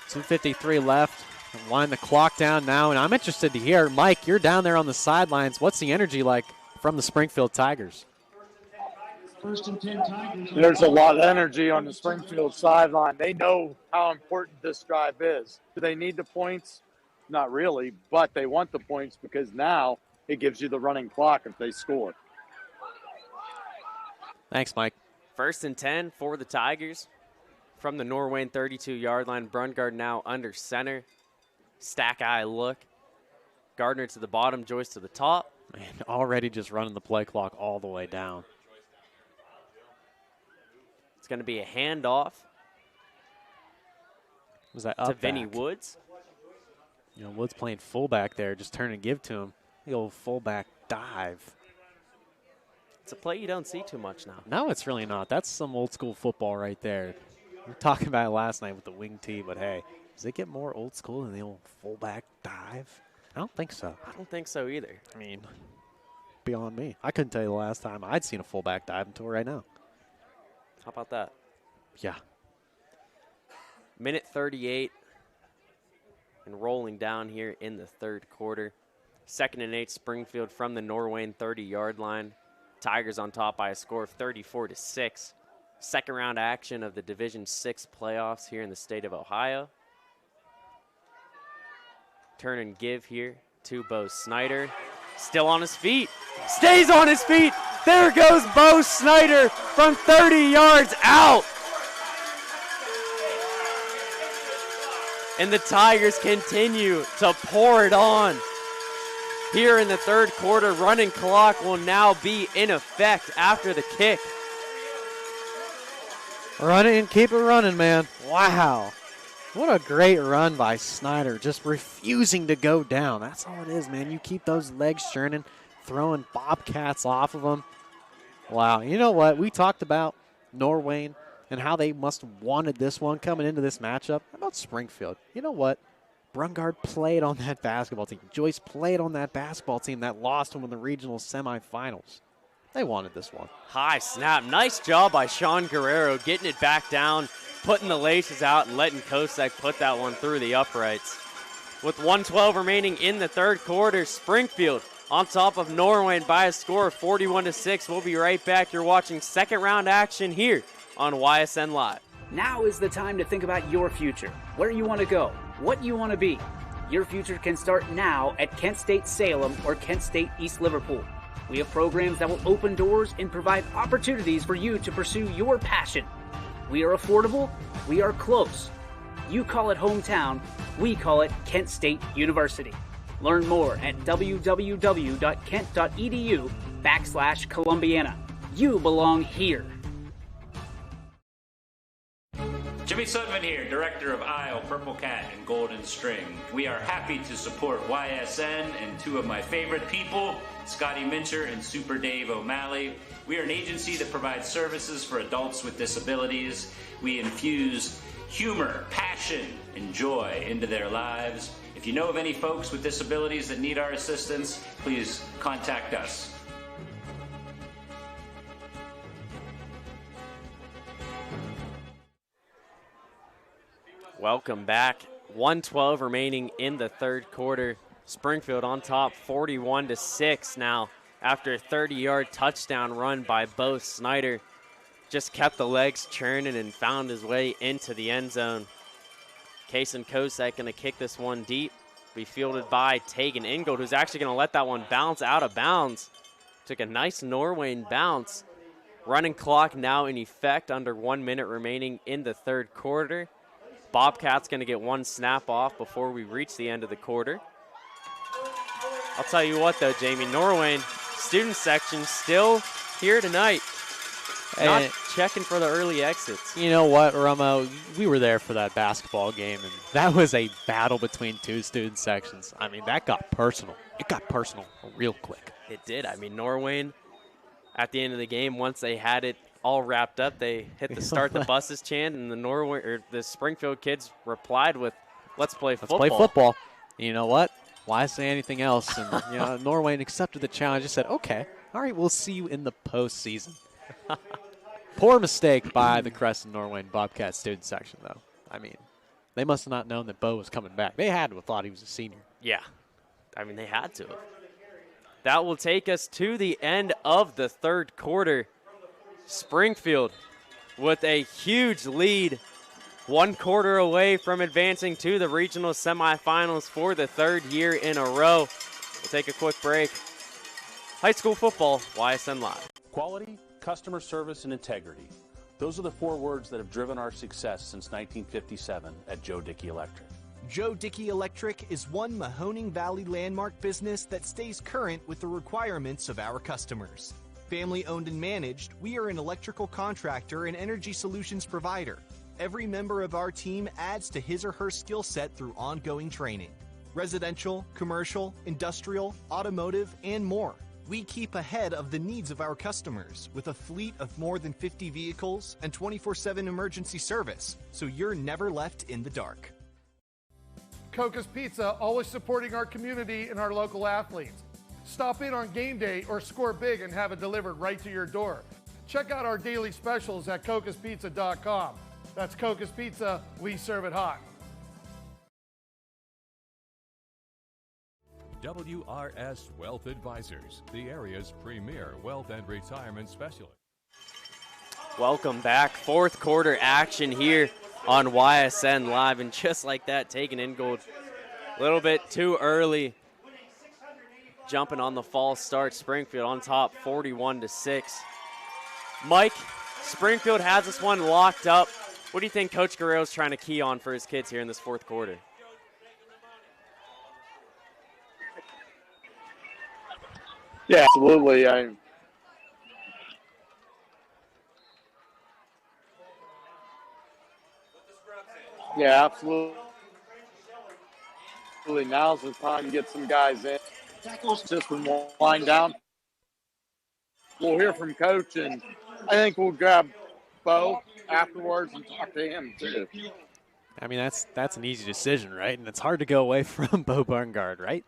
.253 left. Wind the clock down now, and I'm interested to hear, Mike, you're down there on the sidelines. What's the energy like from the Springfield Tigers? First and 10 Tigers. There's a lot of energy on the Springfield sideline. They know how important this drive is. Do they need the points? Not really, but they want the points because now it gives you the running clock if they score. Thanks, Mike. First and 10 for the Tigers. From the Norwayne 32-yard line, Brungard now under center. Stack eye look. Gardner to the bottom, Joyce to the top. Man, already just running the play clock all the way down. It's going to be a handoff. Was that up to Vinny Woods? You know, Woods playing fullback there, just turn and give to him. The old fullback dive. It's a play you don't see too much now. No, it's really not. That's some old school football right there. We were talking about it last night with the wing tee, but hey, does it get more old school than the old fullback dive? I don't think so. I don't think so either. I mean, beyond me. I couldn't tell you the last time I'd seen a fullback dive until right now. How about that? Yeah. Minute 38 and rolling down here in the third quarter. Second and 8 Springfield from the Norwayne 30-yard line. Tigers on top by a score of 34-6. Second round action of the Division VI playoffs here in the state of Ohio. Turn and give here to Bo Snyder. Still on his feet. Stays on his feet. There goes Bo Snyder from 30 yards out. And the Tigers continue to pour it on. Here in the third quarter, running clock will now be in effect after the kick. Run it and keep it running, man. Wow. What a great run by Snyder, just refusing to go down. That's all it is, man. You keep those legs churning, throwing bobcats off of them. Wow. You know what? We talked about Norwayne and how they must have wanted this one coming into this matchup. How about Springfield? You know what? Brungard played on that basketball team. Joyce played on that basketball team that lost them in the regional semifinals. They wanted this one. High snap. Nice job by Sean Guerrero getting it back down, putting the laces out, and letting Kosek put that one through the uprights. With 1:12 remaining in the third quarter, Springfield on top of Norwayne by a score of 41-6. We'll be right back. You're watching second round action here on YSN Live. Now is the time to think about your future, where you want to go, what you want to be. Your future can start now at Kent State Salem or Kent State East Liverpool. We have programs that will open doors and provide opportunities for you to pursue your passion. We are affordable, we are close. You call it hometown, we call it Kent State University. Learn more at www.kent.edu/Columbiana. You belong here. Jimmy Sudman here, Director of Isle, Purple Cat, and Golden String. We are happy to support YSN and two of my favorite people, Scotty Mincher and Super Dave O'Malley. We are an agency that provides services for adults with disabilities. We infuse humor, passion, and joy into their lives. If you know of any folks with disabilities that need our assistance, please contact us. Welcome back. 1:12 remaining in the third quarter. Springfield on top 41-6 now after a 30-yard touchdown run by Bo Snyder. Just kept the legs churning and found his way into the end zone. Kason Kosak going to kick this one deep. Be fielded by Tegan Ingold, who's actually going to let that one bounce out of bounds. Took a nice Norwayne bounce. Running clock now in effect, under 1 minute remaining in the third quarter. Bobcats going to get one snap off before we reach the end of the quarter. I'll tell you what, though, Jamie, Norwayne student section still here tonight. Not checking for the early exits. You know what, Romo? We were there for that basketball game, and that was a battle between two student sections. I mean, that got personal. It got personal real quick. It did. I mean, Norwayne, at the end of the game, once they had it all wrapped up, they hit the start the buses chant, and the Springfield kids replied with, "Let's play football." Let's play football. You know what? Why say anything else? And Norwayne accepted the challenge. Just said, "Okay, all right, we'll see you in the postseason." Poor mistake by the Crescent Norwayne Bobcat student section, though. I mean, they must have not known that Bo was coming back. They had to have thought he was a senior. Yeah. I mean, they had to. That will take us to the end of the third quarter. Springfield with a huge lead, 1 quarter away from advancing to the regional semifinals for the third year in a row. We'll take a quick break. High school football, YSN Live. Quality, customer service, and integrity. Those are the 4 words that have driven our success since 1957 at Joe Dickey Electric. Joe Dickey Electric is one Mahoning Valley landmark business that stays current with the requirements of our customers. Family owned and managed, we are an electrical contractor and energy solutions provider. Every member of our team adds to his or her skill set through ongoing training. Residential, commercial, industrial, automotive, and more. We keep ahead of the needs of our customers with a fleet of more than 50 vehicles and 24/7 emergency service, so you're never left in the dark. Coca's Pizza, always supporting our community and our local athletes. Stop in on game day or score big and have it delivered right to your door. Check out our daily specials at cocaspizza.com. That's Coca's Pizza, we serve it hot. WRS Wealth Advisors, the area's premier wealth and retirement specialist. Welcome back. Fourth quarter action here on YSN Live. And just like that, Tegan Ingold a little bit too early. Jumping on the false start. Springfield on top 41-6. Mike, Springfield has this one locked up. What do you think Coach Guerrero's trying to key on for his kids here in this fourth quarter? Yeah, absolutely. Yeah, absolutely. Now's the time to get some guys in. System will wind down. We'll hear from Coach, and I think we'll grab Bo afterwards and talk to him too. I mean, that's an easy decision, right? And it's hard to go away from Bo Barngard, right?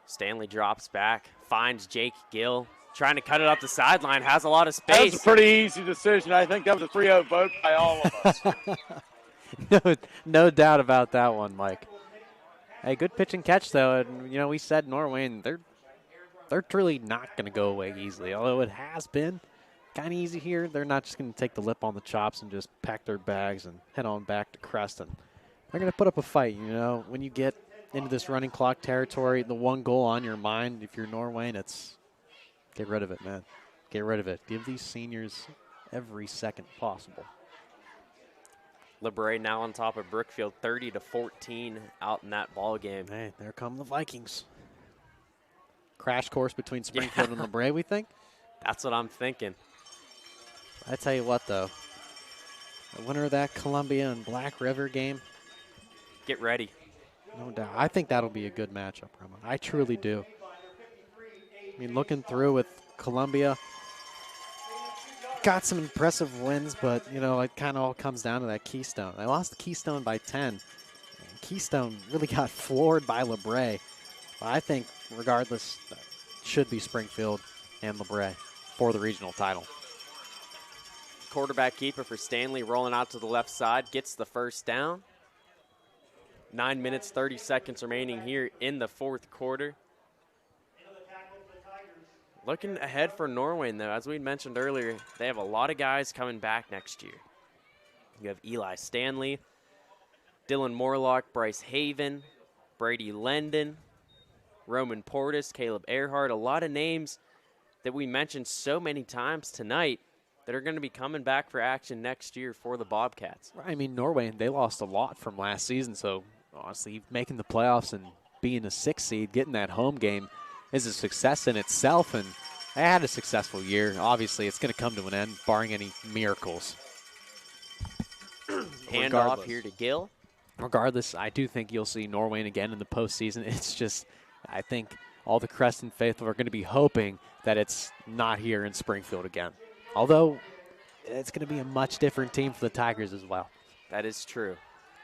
Stanley drops back, finds Jake Gill, trying to cut it up the sideline, has a lot of space. That was a pretty easy decision. I think that was a 3-0 vote by all of us. No doubt about that one, Mike. Hey, good pitch and catch, though. And, we said Norwayne, they're truly not going to go away easily, although it has been kind of easy here. They're not just going to take the lip on the chops and just pack their bags and head on back to Creston. They're going to put up a fight, you know. When you get into this running clock territory, the one goal on your mind, if you're Norwayne, it's get rid of it, man. Get rid of it. Give these seniors every second possible. LeBray now on top of Brookfield, 30-14 out in that ball game. Hey, there come the Vikings. Crash course between Springfield and LeBray, we think? That's what I'm thinking. I tell you what, though. The winner of that Columbia and Black River game. Get ready. No doubt. I think that'll be a good matchup, Rama. I truly do. I mean, looking through with Columbia, got some impressive wins, but, you know, it kind of all comes down to that Keystone. They lost the Keystone by 10. And Keystone really got floored by LeBray. But I think, regardless, it should be Springfield and LeBray for the regional title. Quarterback keeper for Stanley rolling out to the left side, gets the first down. 9 minutes, 30 seconds remaining here in the fourth quarter. Looking ahead for Norwayne, though, as we mentioned earlier, they have a lot of guys coming back next year. You have Eli Stanley, Dylan Morlock, Bryce Haven, Brady Lendon, Roman Portis, Caleb Earhart, a lot of names that we mentioned so many times tonight that are going to be coming back for action next year for the Bobcats. I mean, Norwayne, they lost a lot from last season, so honestly, making the playoffs and being a 6th seed, getting that home game is a success in itself, and they had a successful year. Obviously, it's going to come to an end, barring any miracles. Hand off here to Gill. Regardless, I do think you'll see Norwayne again in the postseason. It's just, I think all the Creston faithful are going to be hoping that it's not here in Springfield again. Although, it's going to be a much different team for the Tigers as well. That is true.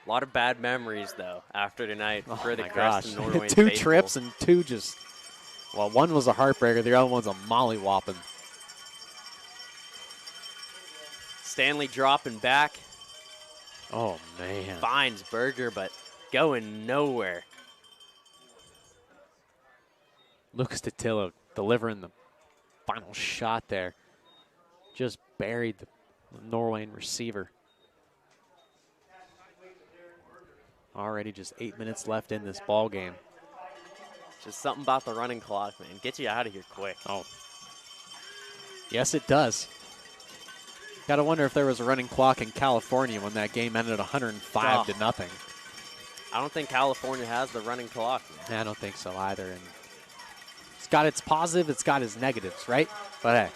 A lot of bad memories, though, after tonight for the Creston Norwayne Two faithful. trips and two just, well, one was a heartbreaker. The other one's a mollywhopping. Stanley dropping back. Oh, man. Finds Berger, but going nowhere. Lucas Totillo delivering the final shot there. Just buried the Norwayne receiver. Already just 8 minutes left in this ball game. Just something about the running clock, man. Get you out of here quick. Oh. Yes, it does. Got to wonder if there was a running clock in California when that game ended 105 to nothing. I don't think California has the running clock. I don't think so either. And it's got its positive, it's got its negatives, right? But hey,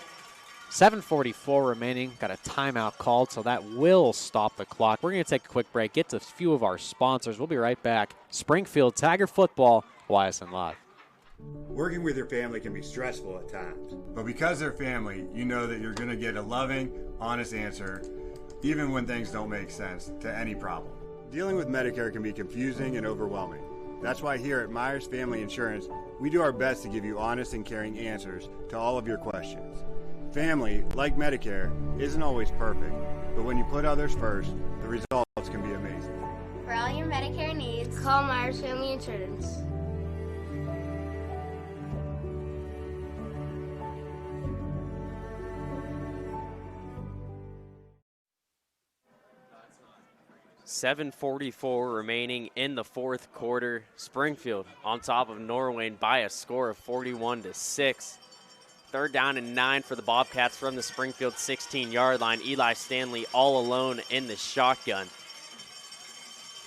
7:44 remaining. Got a timeout called, so that will stop the clock. We're going to take a quick break, get to a few of our sponsors. We'll be right back. Springfield Tiger Football, YSN Live. Working with your family can be stressful at times, but because they're family, you know that you're going to get a loving, honest answer, even when things don't make sense, to any problem. Dealing with Medicare can be confusing and overwhelming. That's why here at Myers Family Insurance, we do our best to give you honest and caring answers to all of your questions. Family, like Medicare, isn't always perfect, but when you put others first, the results can be amazing. For all your Medicare needs, call Myers Family Insurance. .7:44 remaining in the fourth quarter. Springfield on top of Norwayne by a score of 41-6. 3rd down and 9 for the Bobcats from the Springfield 16-yard line. Eli Stanley all alone in the shotgun.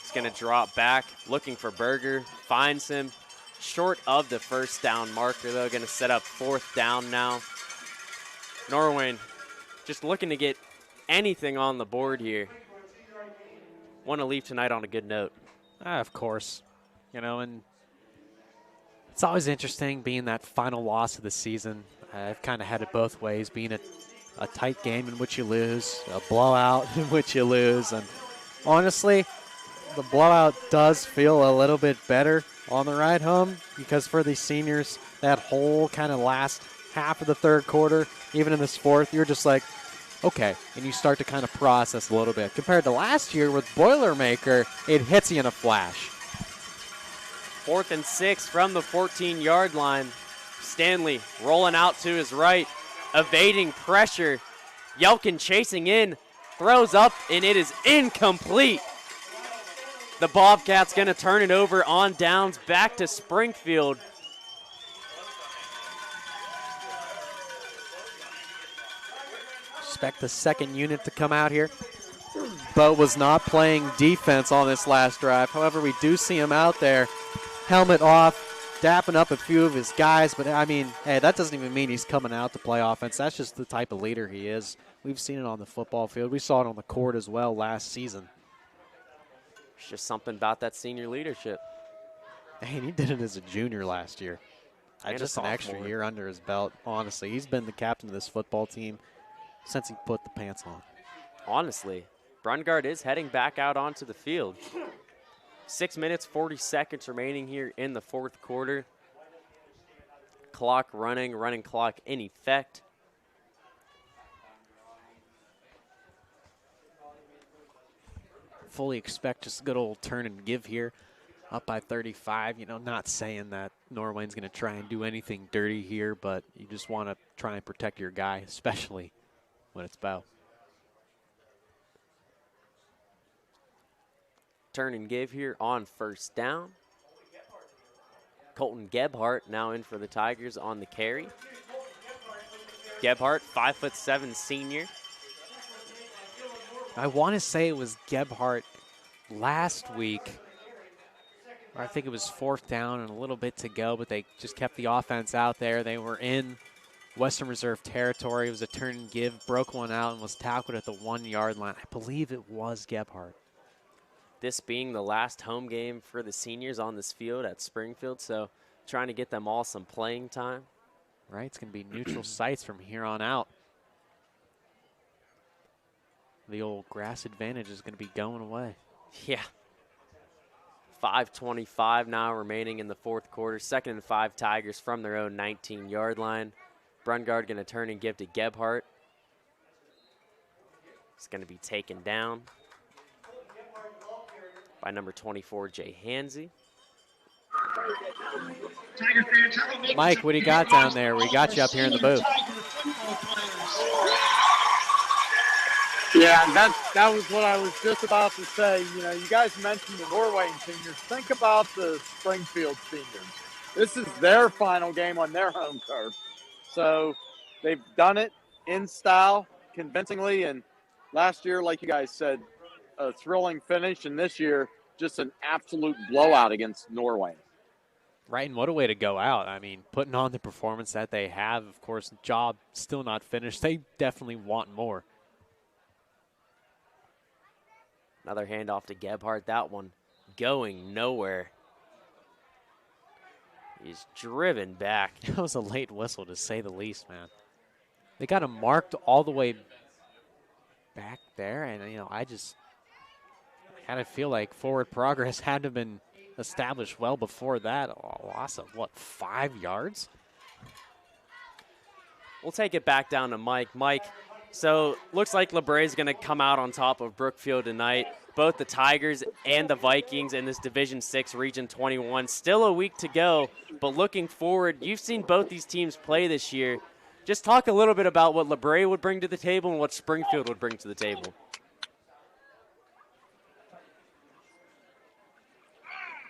He's going to drop back, looking for Berger. Finds him short of the first down marker, though. Going to set up 4th down now. Norwayne just looking to get anything on the board here. Want to leave tonight on a good note. Of course. You know, and it's always interesting being that final loss of the season. I've kind of had it both ways, being a tight game in which you lose, a blowout in which you lose. And honestly, the blowout does feel a little bit better on the ride home because for these seniors, that whole kind of last half of the third quarter, even in this fourth, you're just like, okay, and you start to kind of process a little bit. Compared to last year with Boilermaker, it hits you in a flash. 4th and 6 from the 14-yard line. Stanley rolling out to his right, evading pressure, Yelkin chasing in, throws up, and it is incomplete. The Bobcats going to turn it over on downs back to Springfield. Expect the second unit to come out here. Bo was not playing defense on this last drive. However, we do see him out there, helmet off, dapping up a few of his guys. But, I mean, hey, that doesn't even mean he's coming out to play offense. That's just the type of leader he is. We've seen it on the football field. We saw it on the court as well last season. It's just something about that senior leadership. Hey, and he did it as a junior last year. Just an extra year under his belt, honestly. He's been the captain of this football team since he put the pants on. Honestly, Brungard is heading back out onto the field. 6 minutes, 40 seconds remaining here in the fourth quarter. Clock running clock in effect. Fully expect just a good old turn and give here. Up by 35, you know, not saying that Norwayne's going to try and do anything dirty here, but you just want to try and protect your guy, especially when it's Bo. Turn and give here on first down. Colton Gebhardt now in for the Tigers on the carry. Gebhardt, 5'7" senior. I want to say it was Gebhardt last week. I think it was fourth down and a little bit to go, but they just kept the offense out there. They were in Western Reserve territory. It was a turn and give, broke one out, and was tackled at the 1 yard line. I believe it was Gebhardt. This being the last home game for the seniors on this field at Springfield, so trying to get them all some playing time. Right, it's going to be neutral sites from here on out. The old grass advantage is going to be going away. Yeah. 5:25 now remaining in the fourth quarter. 2nd and 5 Tigers from their own 19-yard line. Brungard going to turn and give to Gebhardt. It's going to be taken down by number 24, Jay Hansey. Mike, what do you got down there? We got you up here in the booth. Yeah, that was what I was just about to say. You know, you guys mentioned the Norwayne seniors. Think about the Springfield seniors. This is their final game on their home turf. So they've done it in style, convincingly, and last year, like you guys said, a thrilling finish, and this year, just an absolute blowout against Norwayne. Right, and what a way to go out. I mean, putting on the performance that they have, of course, job still not finished. They definitely want more. Another handoff to Gebhardt. That one going nowhere. He's driven back. That was a late whistle, to say the least, man. They got him marked all the way back there, and, you know, I kind of feel like forward progress had to have been established well before that. A loss of, what, 5 yards? We'll take it back down to Mike. Mike, so looks like LeBray is going to come out on top of Brookfield tonight. Both the Tigers and the Vikings in this Division 6 Region 21. Still a week to go, but looking forward, you've seen both these teams play this year. Just talk a little bit about what LeBray would bring to the table and what Springfield would bring to the table.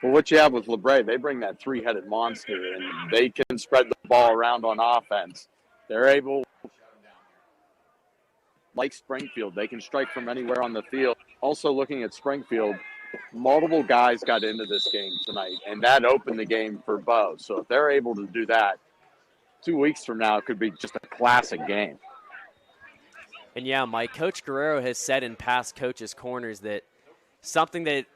Well, what you have with LeBray, they bring that three-headed monster, and they can spread the ball around on offense. They're able, like Springfield, they can strike from anywhere on the field. Also looking at Springfield, multiple guys got into this game tonight, and that opened the game for Bo. So if they're able to do that, 2 weeks from now, it could be just a classic game. And yeah, Mike, Coach Guerrero has said in past coaches' corners that something that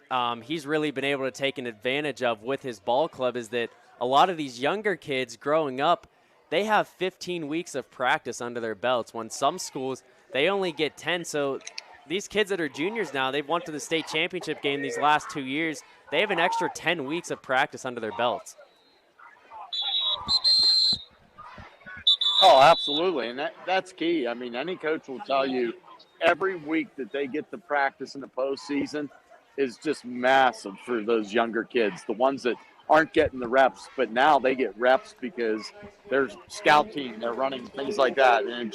he's really been able to take an advantage of with his ball club is that a lot of these younger kids growing up, they have 15 weeks of practice under their belts, when some schools, they only get 10. So these kids that are juniors now, they've won to the state championship game these last 2 years. They have an extra 10 weeks of practice under their belts. Oh, absolutely, and that's key. I mean, any coach will tell you every week that they get to practice in the postseason is just massive for those younger kids, the ones that aren't getting the reps, but now they get reps because there's scout team, they're running, things like that, and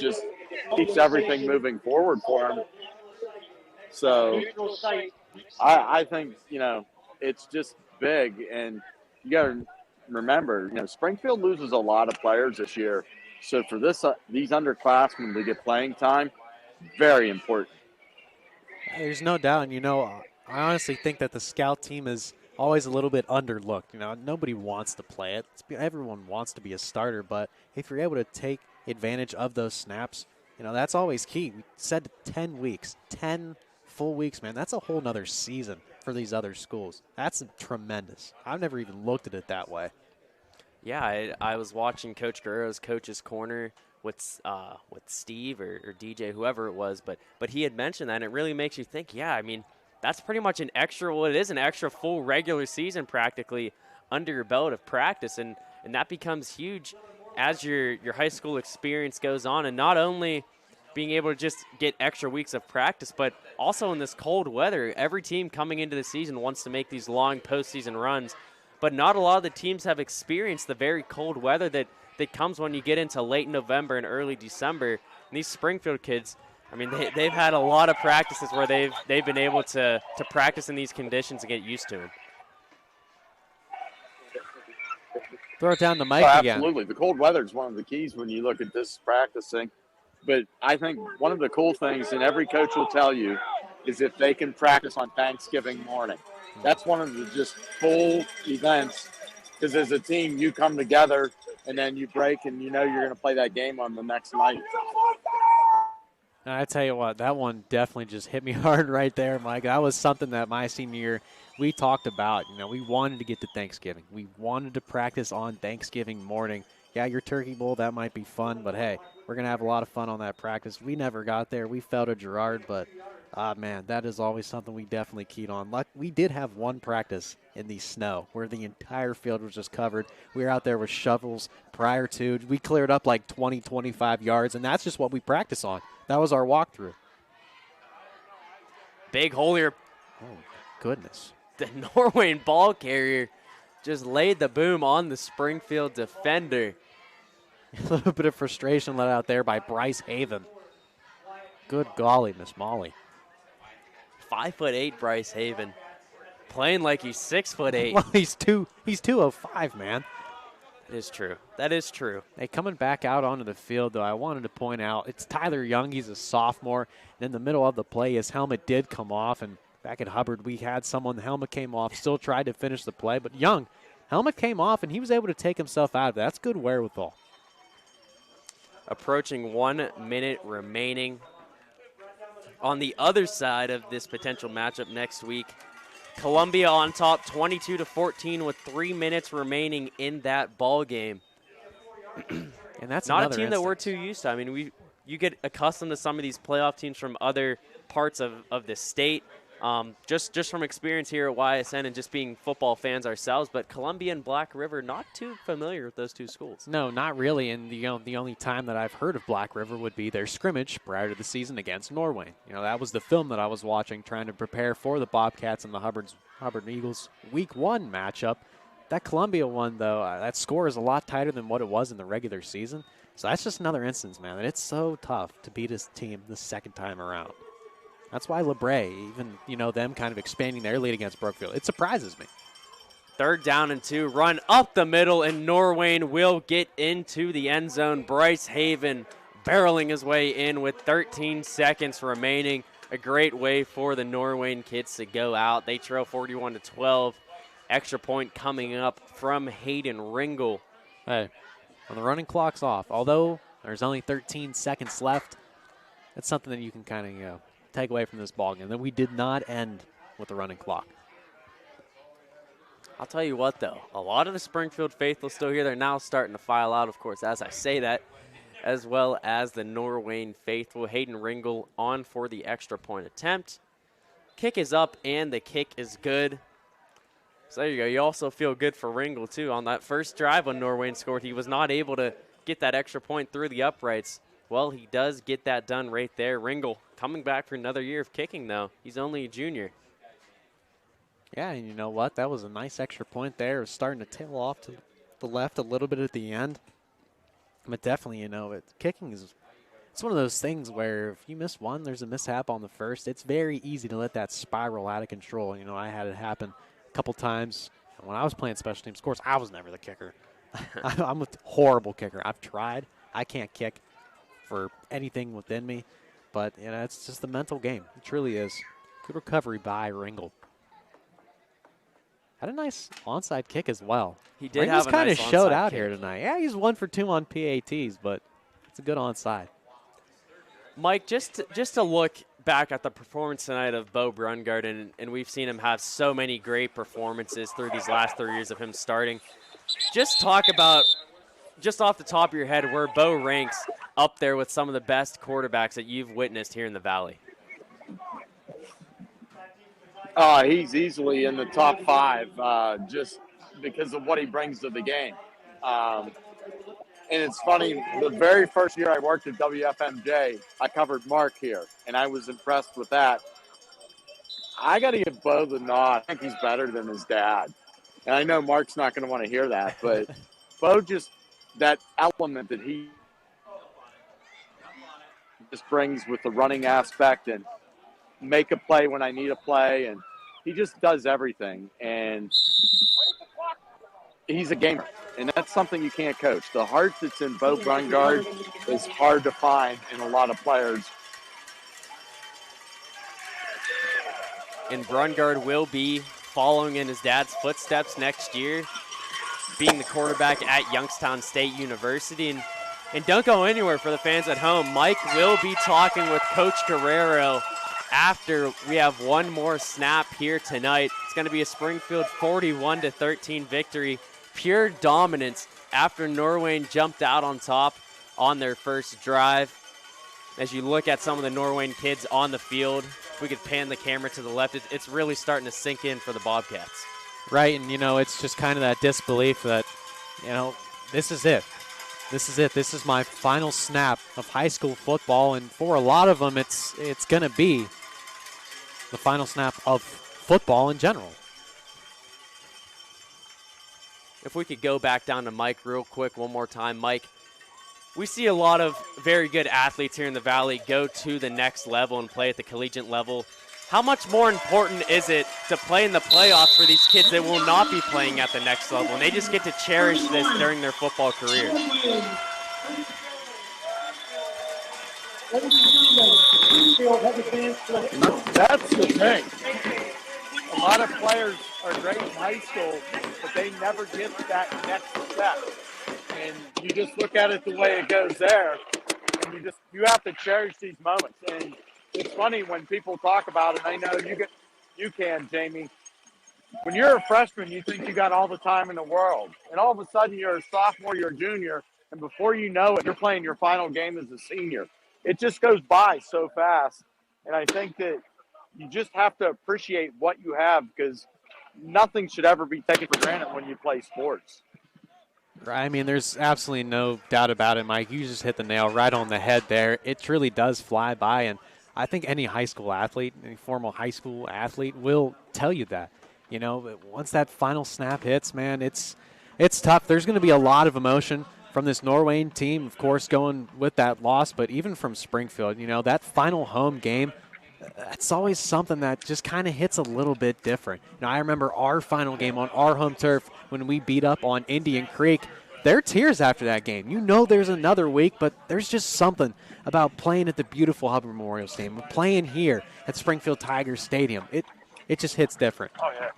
keeps everything moving forward for them. So I think, it's just big. And you got to remember, Springfield loses a lot of players this year. So for these underclassmen to get playing time, very important. There's no doubt. And, I honestly think that the scout team is always a little bit underlooked. Nobody wants to play it. Everyone wants to be a starter. But if you're able to take advantage of those snaps, that's always key. We said 10 weeks, 10 full weeks, man. That's a whole nother season for these other schools. That's tremendous. I've never even looked at it that way. Yeah, I was watching Coach Guerrero's Coach's Corner with Steve or DJ, whoever it was, but he had mentioned that, and it really makes you think, that's pretty much an extra full regular season practically under your belt of practice, and that becomes huge as your high school experience goes on, and not only being able to just get extra weeks of practice, but also in this cold weather. Every team coming into the season wants to make these long postseason runs, but not a lot of the teams have experienced the very cold weather that comes when you get into late November and early December. And these Springfield kids, they've had a lot of practices where they've been able to practice in these conditions and get used to them. Throw it down the mic again. Absolutely. The cold weather is one of the keys when you look at this practicing. But I think one of the cool things, and every coach will tell you, is if they can practice on Thanksgiving morning. That's one of the just full events, because as a team, you come together and then you break and you're going to play that game on the next night. I tell you what, that one definitely just hit me hard right there, Mike. That was something that my senior year we talked about. We wanted to get to Thanksgiving. We wanted to practice on Thanksgiving morning. Yeah, your Turkey Bowl, that might be fun, but hey, we're going to have a lot of fun on that practice. We never got there. We fell to Girard, but, man, that is always something we definitely keyed on. We did have one practice in the snow where the entire field was just covered. We were out there with shovels prior to. We cleared up like 20, 25 yards, and that's just what we practice on. That was our walkthrough. Big hole here. Oh, goodness. The Norwayne ball carrier just laid the boom on the Springfield defender. A little bit of frustration let out there by Bryce Haven. Good golly, Miss Molly. 5'8", Bryce Haven. Playing like he's 6'8". Well, he's 205, man. That is true. That is true. Hey, coming back out onto the field, though, I wanted to point out, it's Tyler Young. He's a sophomore. And in the middle of the play, his helmet did come off. And back at Hubbard, we had someone, the helmet came off, still tried to finish the play. But Young, helmet came off, and he was able to take himself out of it. That's good wherewithal. Approaching 1 minute remaining. On the other side of this potential matchup next week, Columbia on top 22-14 with 3 minutes remaining in that ball game. And that's not a team that we're too used to. You get accustomed to some of these playoff teams from other parts of the state. Just from experience here at YSN and just being football fans ourselves, but Columbia and Black River, not too familiar with those two schools. No, not really, and the only time that I've heard of Black River would be their scrimmage prior to the season against Norwayne. That was the film that I was watching, trying to prepare for the Bobcats and the Hubbard Eagles Week 1 matchup. That Columbia one, though, that score is a lot tighter than what it was in the regular season, so that's just another instance, man, that it's so tough to beat this team the second time around. That's why LeBray, even, them kind of expanding their lead against Brookfield, it surprises me. 3rd down and 2, run up the middle, and Norwayne will get into the end zone. Bryce Haven barreling his way in with 13 seconds remaining. A great way for the Norwayne kids to go out. They trail 41-12. Extra point coming up from Hayden Ringel. Hey, when the running clock's off, although there's only 13 seconds left, that's something that you can kind of, take away from this ballgame. That we did not end with the running clock. I'll tell you what, though. A lot of the Springfield faithful still here. They're now starting to file out, of course, as I say that, as well as the Norwayne faithful. Hayden Ringel on for the extra point attempt. Kick is up, and the kick is good. So there you go. You also feel good for Ringel, too. On that first drive when Norwayne scored, he was not able to get that extra point through the uprights. Well, he does get that done right there. Ringel coming back for another year of kicking, though. He's only a junior. Yeah, and you know what? That was a nice extra point there. It was starting to tail off to the left a little bit at the end. But definitely, kicking is it's one of those things where if you miss one, there's a mishap on the first. It's very easy to let that spiral out of control. You know, I had it happen a couple times. When I was playing special teams, of course, I was never the kicker. I'm a horrible kicker. I've tried. I can't kick for anything within me. But, you know, it's just a mental game. It truly is. Good recovery by Ringel. Had a nice onside kick as well. He did Ringel's have a kind of nice showed onside out kick. here tonight. Yeah, he's 1 for 2 on PATs, but it's a good onside. Mike, just to look back at the performance tonight of Bo Brungard, and we've seen him have so many great performances through these last 3 years of him starting. Just talk about, just off the top of your head, where Bo ranks up there with some of the best quarterbacks that you've witnessed here in the Valley. He's easily in the top 5 just because of what he brings to the game. And it's funny, the very first year I worked at WFMJ, I covered Mark here, and I was impressed with that. I got to give Bo the nod. I think he's better than his dad. And I know Mark's not going to want to hear that, but Bo just, that element that he just brings with the running aspect and make a play when I need a play, and he just does everything. And he's a gamer, and that's something you can't coach. The heart that's in Bo Brungard is hard to find in a lot of players. And Brungard will be following in his dad's footsteps next year, being the quarterback at Youngstown State University. And don't go anywhere for the fans at home. Mike will be talking with Coach Guerrero after we have one more snap here tonight. It's going to be a Springfield 41-13 victory. Pure dominance after Norwayne jumped out on top on their first drive. As you look at some of the Norwayne kids on the field, if we could pan the camera to the left, it's really starting to sink in for the Bobcats. Right, and, you know, it's just kind of that disbelief that, you know, this is it. This is it. This is my final snap of high school football, and for a lot of them, it's going to be the final snap of football in general. If we could go back down to Mike real quick one more time. Mike, we see a lot of very good athletes here in the Valley go to the next level and play at the collegiate level. How much more important is it to play in the playoffs for these kids that will not be playing at the next level, and they just get to cherish this during their football career? That's the thing. A lot of players are great in high school, but they never get that next step. And you just look at it the way it goes there, and you have to cherish these moments. And it's funny when people talk about it. I know you can, Jamie. When you're a freshman, you think you got all the time in the world, and all of a sudden you're a sophomore, you're a junior, and before you know it, you're playing your final game as a senior. It just goes by so fast, and I think that you just have to appreciate what you have, because nothing should ever be taken for granted when you play sports. I mean, there's absolutely no doubt about it, Mike. You just hit the nail right on the head there. It truly does fly by, and I think any high school athlete, any formal high school athlete will tell you that. You know, once that final snap hits, man, it's tough. There's going to be a lot of emotion from this Norwayne team, of course, going with that loss, but even from Springfield, you know, that final home game, that's always something that just kind of hits a little bit different. You know, I remember our final game on our home turf when we beat up on Indian Creek. There are tears after that game. You know there's another week, but there's just something about playing at the beautiful Hubbard Memorial Stadium, playing here at Springfield Tigers Stadium. It just hits different. Oh, yeah.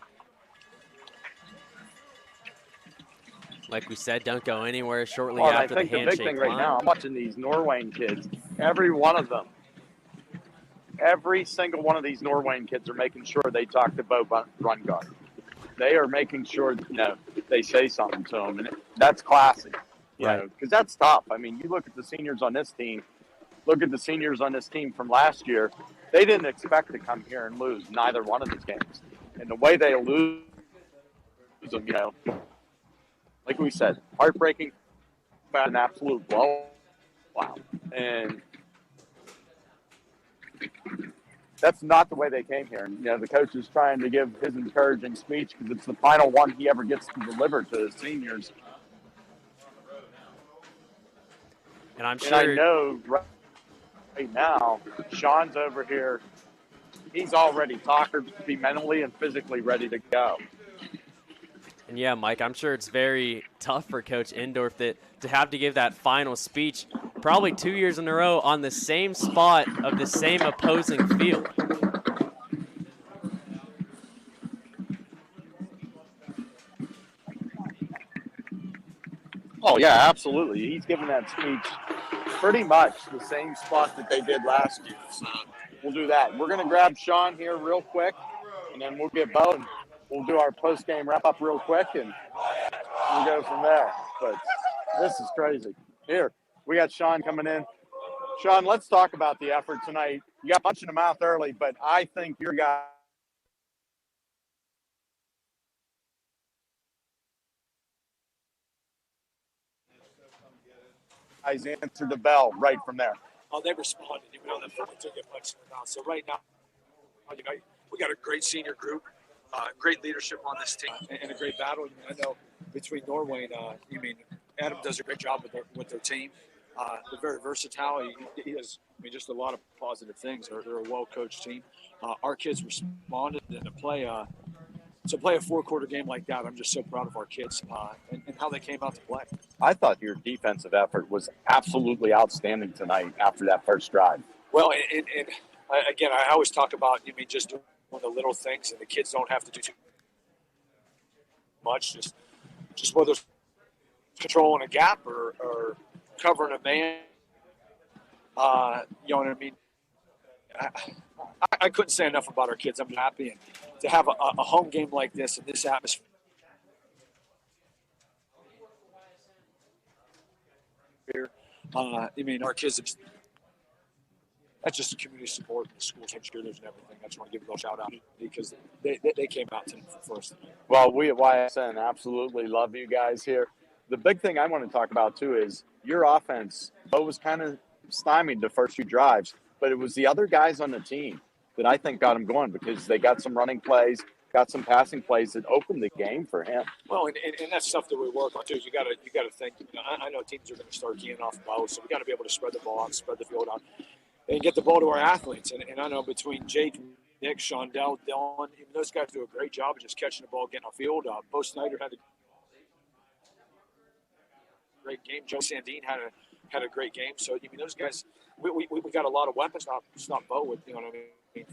Like we said, don't go anywhere shortly Well, after the I think handshake the big thing right climb. now, I'm watching these Norwayne kids. Every one of them, every single one of these Norwayne kids are making sure they talk to Bo Brungard. They are making sure that, they say something to him, and that's classy. You know, because that's tough. I mean, you look at the seniors on this team. Look at the seniors on this team from last year. They didn't expect to come here and lose neither one of these games, and the way they lose them, like we said, heartbreaking, but an absolute blowout. Wow, and that's not the way they came here. And, the coach is trying to give his encouraging speech because it's the final one he ever gets to deliver to his seniors. And I'm sure. And I know Right now, Sean's over here. He's already talking to be mentally and physically ready to go. And yeah, Mike, I'm sure it's very tough for Coach Endorf to have to give that final speech probably 2 years in a row on the same spot of the same opposing field. Oh, yeah, absolutely. He's giving that speech pretty much the same spot that they did last year. So we'll do that. We're going to grab Sean here real quick, and then we'll get Bo, and we'll do our post-game wrap-up real quick, and we'll go from there. But this is crazy. Here, we got Sean coming in. Sean, let's talk about the effort tonight. You got punched in the mouth early, but I think your guy guys answered the bell right from there. Oh, they responded, even though they took it much in the mouth. So right now, you know, we got a great senior group, great leadership on this team, and a great battle. I know between Norwayne, Adam does a great job with their team. They're very versatile. He has, just a lot of positive things. They're a well-coached team. Our kids responded, and to play a 4-quarter game like that, I'm just so proud of our kids and how they came out to play. I thought your defensive effort was absolutely outstanding tonight after that first drive. Well, and again, I always talk about, just doing the little things, and the kids don't have to do too much. Just whether it's controlling a gap or covering a man. You know what I mean? I couldn't say enough about our kids. I'm happy, and to have a home game like this in this atmosphere. Our kids, that's just the community support, the schools, cheerleaders, and everything. I just want to give a little shout out because they came out to first. Well, we at YSN absolutely love you guys here. The big thing I want to talk about, too, is your offense. Bo was kind of stymied the first few drives, but it was the other guys on the team that I think got him going because they got some running plays, got some passing plays that opened the game for him. Well, and that's stuff that we work on too. You got to think. I know teams are going to start keying off Bo, so we got to be able to spread the ball out, spread the field out, and get the ball to our athletes. And I know between Jake, Nick, Shondell, Dylan, those guys do a great job of just catching the ball, getting on field. Bo Snyder had a great game. Joe Sandine had a great game. So those guys, we got a lot of weapons. It's not Bo with, you know what I mean.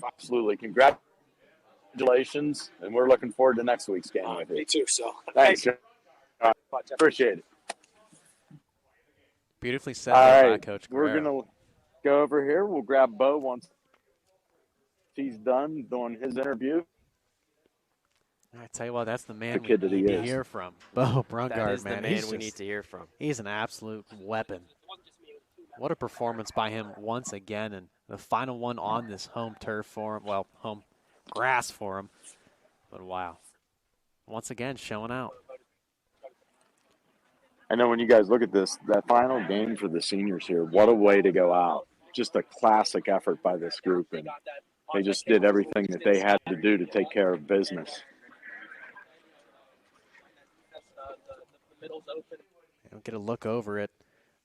Absolutely. Congratulations, and we're looking forward to next week's game with you. Me too, so. Thanks. Appreciate it. Beautifully said by Coach Guerrero. We're going to go over here. We'll grab Bo once he's done doing his interview. I tell you what, that's the man we need to hear from. Bo Brungard, that is man. The man we need to hear from. He's an absolute weapon. What a performance by him once again, and the final one on this home turf for him. Well, home grass for him. But wow. Once again, showing out. I know when you guys look at this, that final game for the seniors here, what a way to go out. Just a classic effort by this group, and they just did everything that they had to do to take care of business. We'll get a look over it.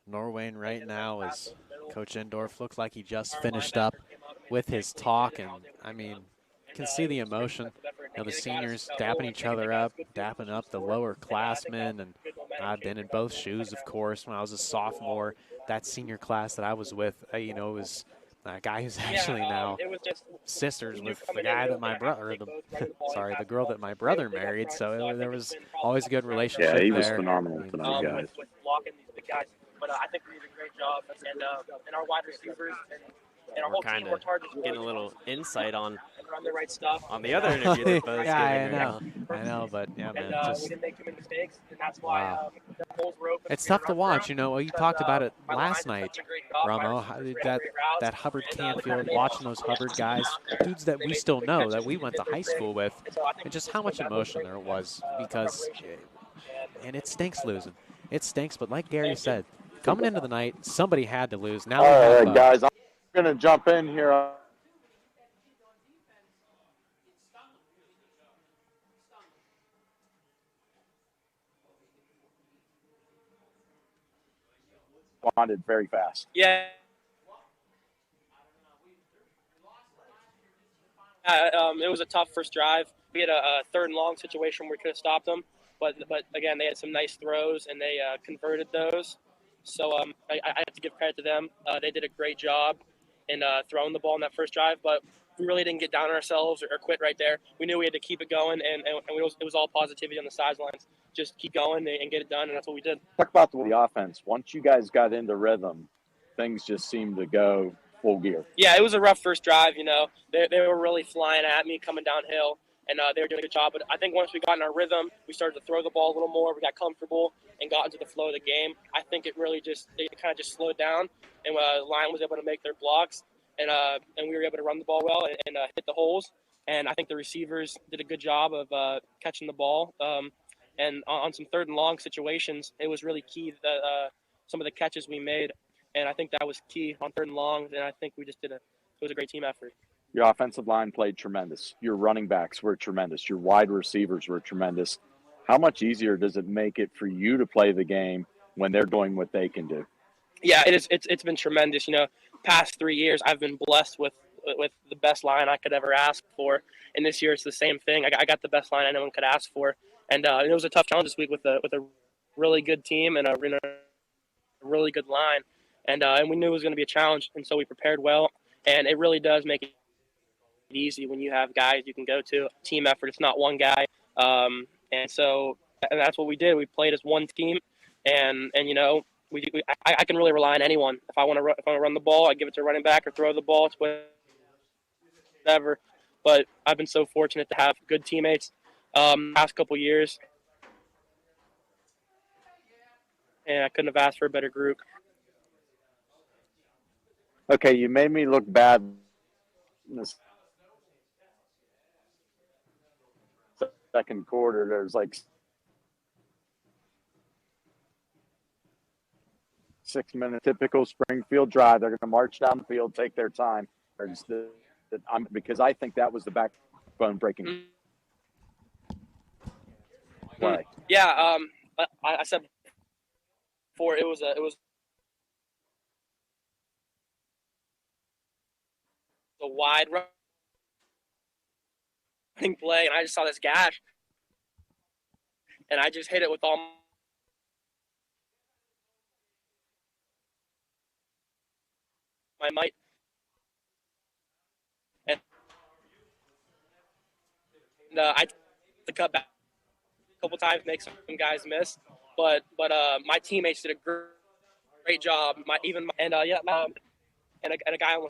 Norwayne right now as Coach Endorf looks like he just finished up with his talk, and you can see the emotion. The seniors dapping each other up, dapping up the lower classmen, and I've been in both shoes, of course. When I was a sophomore, that senior class that I was with, it was a guy who's actually now sisters with the guy that my brother, the girl that my brother married. So there was always a good relationship there. Yeah, he was phenomenal tonight, guys. With blocking these big guys. But I think we did a great job, and our wide receivers and our whole team worked hard. Getting a little insight on run the right stuff. On the other interview that Bo's I know, but yeah, man. We didn't make too many mistakes, and that's why the holes were open. It's tough to watch, you talked about it last night, Romo, that Hubbard Canfield, watching those Hubbard guys, dudes that we still know, that we went to high school with, and just how much emotion there was because, and it stinks losing. It stinks, but like Gary said, coming into the night, somebody had to lose. Now, all right, guys, I'm going to jump in here. Responded very fast. Yeah. It was a tough first drive. We had a third and long situation where we could have stopped them, but again, they had some nice throws and they converted those. So I have to give credit to them. They did a great job in throwing the ball in that first drive, but we really didn't get down on ourselves or quit right there. We knew we had to keep it going, and it was all positivity on the sidelines. Just keep going and get it done, and that's what we did. Talk about the offense. Once you guys got into rhythm, things just seemed to go full gear. Yeah, it was a rough first drive. They were really flying at me coming downhill, and they were doing a good job. But I think once we got in our rhythm, we started to throw the ball a little more. We got comfortable and got into the flow of the game. I think it kind of just slowed down, and the line was able to make their blocks, and we were able to run the ball well and hit the holes. And I think the receivers did a good job of catching the ball. And on some third and long situations, it was really key that some of the catches we made. And I think that was key on third and long. And I think it was a great team effort. Your offensive line played tremendous. Your running backs were tremendous. Your wide receivers were tremendous. How much easier does it make it for you to play the game when they're doing what they can do? Yeah, it is. It's been tremendous. Past 3 years, I've been blessed with the best line I could ever ask for. And this year, it's the same thing. I got the best line anyone could ask for. And it was a tough challenge this week with a really good team and a really good line. And we knew it was going to be a challenge, and so we prepared well. And it really does make it easy when you have guys you can go to. Team effort, it's not one guy. And that's what we did. We played as one team, and I can really rely on anyone. If I want to run the ball, I give it to a running back or throw the ball. It's whatever. But I've been so fortunate to have good teammates past couple years, and I couldn't have asked for a better group. Okay, you made me look bad in the second quarter. There's like 6 minutes, typical Springfield drive. They're going to march down the field, take their time. Because I think that was the backbone breaking play. Yeah, I said before it was a wide running play, and I just saw this gash, and I just hit it with all my might. And I to cut back a couple times, make some guys miss, but my teammates did a great job. And a guy on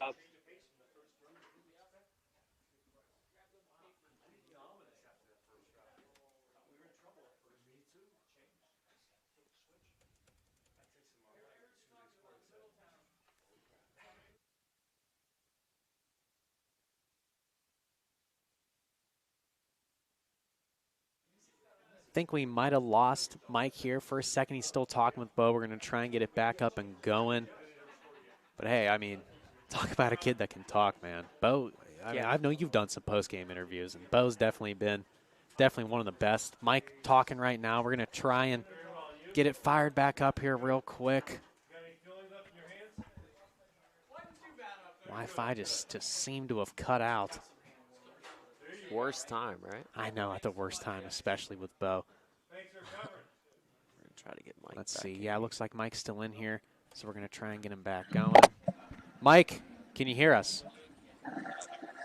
I think we might have lost Mike here for a second. He's still talking with Bo. We're going to try and get it back up and going. But, hey, I mean, talk about a kid that can talk, man. Bo, I know you've done some post-game interviews, and Bo's definitely been one of the best. Mike talking right now. We're going to try and get it fired back up here real quick. Wi-Fi just seemed to have cut out. Worst time, right? I know, at the worst time, especially with Bo. We're going to try to get Mike Let's back see. in. Yeah, it looks like Mike's still in here, so we're going to try and get him back going. Mike, can you hear us?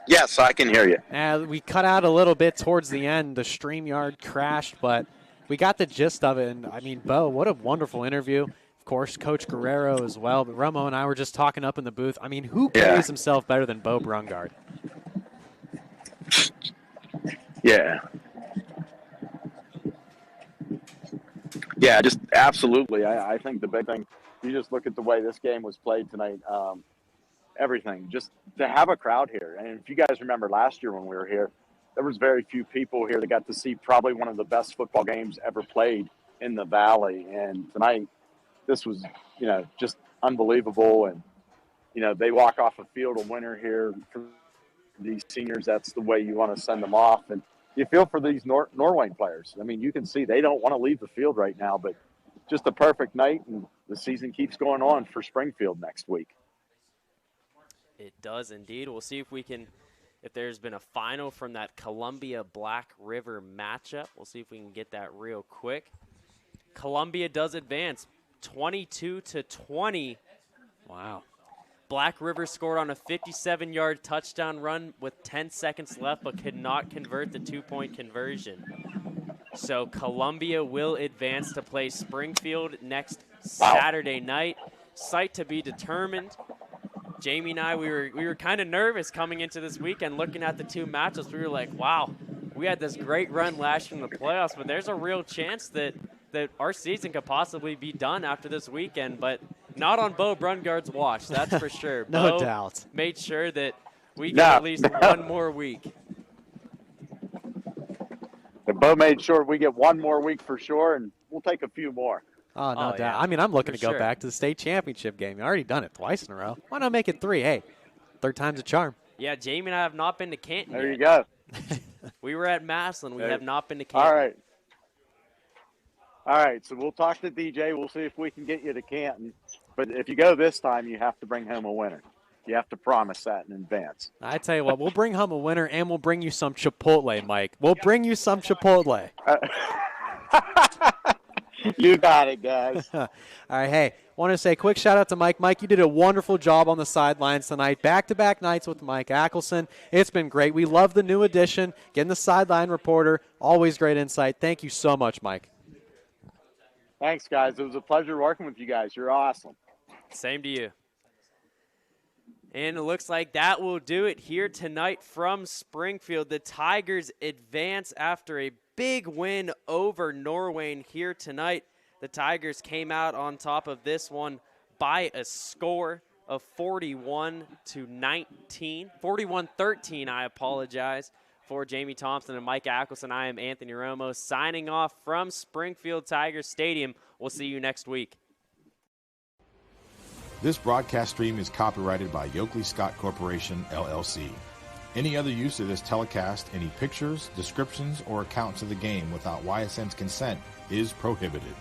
Yes, I can hear you. We cut out a little bit towards the end. The StreamYard crashed, but we got the gist of it. And, I mean, Bo, what a wonderful interview. Of course, Coach Guerrero as well. But Romo and I were just talking up in the booth. I mean, who carries himself better than Bo Brungard? Yeah. Yeah, just absolutely. I think the big thing, you just look at the way this game was played tonight, everything, just to have a crowd here. And if you guys remember last year when we were here, there was very few people here that got to see probably one of the best football games ever played in the Valley. And tonight, this was, just unbelievable. And, they walk off a field a winner here for these seniors. That's the way you want to send them off. And you feel for these Norwayne players. I mean, you can see they don't want to leave the field right now, but just a perfect night, and the season keeps going on for Springfield next week. It does indeed. We'll see if we can if there's been a final from that Columbia-Black River matchup. We'll see if we can get that real quick. Columbia does advance 22-20. Wow. Black River scored on a 57-yard touchdown run with 10 seconds left, but could not convert the 2-point conversion. So Columbia will advance to play Springfield next Saturday night. Site to be determined. Jamie and I, we were kind of nervous coming into this weekend looking at the two matchups. We were like, wow, we had this great run last year in the playoffs, but there's a real chance that our season could possibly be done after this weekend, but not on Bo Brungard's watch, that's for sure. No Bo doubt. Made sure that we get at least one more week. And Bo made sure we get one more week for sure, and we'll take a few more. Oh, no doubt. Yeah. I mean, I'm looking For to go sure. back to the state championship game. I've already done it twice in a row. Why not make it 3? Hey, third time's a charm. Yeah, Jamie and I have not been to Canton There yet. you go. We were at Massillon. We There- have not been to Canton. All right, so we'll talk to DJ. We'll see if we can get you to Canton. But if you go this time, you have to bring home a winner. You have to promise that in advance. I tell you what, we'll bring home a winner, and we'll bring you some Chipotle, Mike. We'll bring you some Chipotle. You got it, guys. All right, hey, want to say a quick shout-out to Mike. Mike, you did a wonderful job on the sidelines tonight. Back-to-back nights with Mike Ackelson. It's been great. We love the new addition, getting the sideline reporter. Always great insight. Thank you so much, Mike. Thanks, guys. It was a pleasure working with you guys. You're awesome. Same to you. And it looks like that will do it here tonight from Springfield. The Tigers advance after a big win over Norwayne here tonight. The Tigers came out on top of this one by a score of 41-13, I apologize. For Jamie Thompson and Mike Ackelson, I am Anthony Romo signing off from Springfield Tigers Stadium. We'll see you next week. This broadcast stream is copyrighted by Yoakley Scott Corporation, LLC. Any other use of this telecast, any pictures, descriptions, or accounts of the game without YSN's consent is prohibited.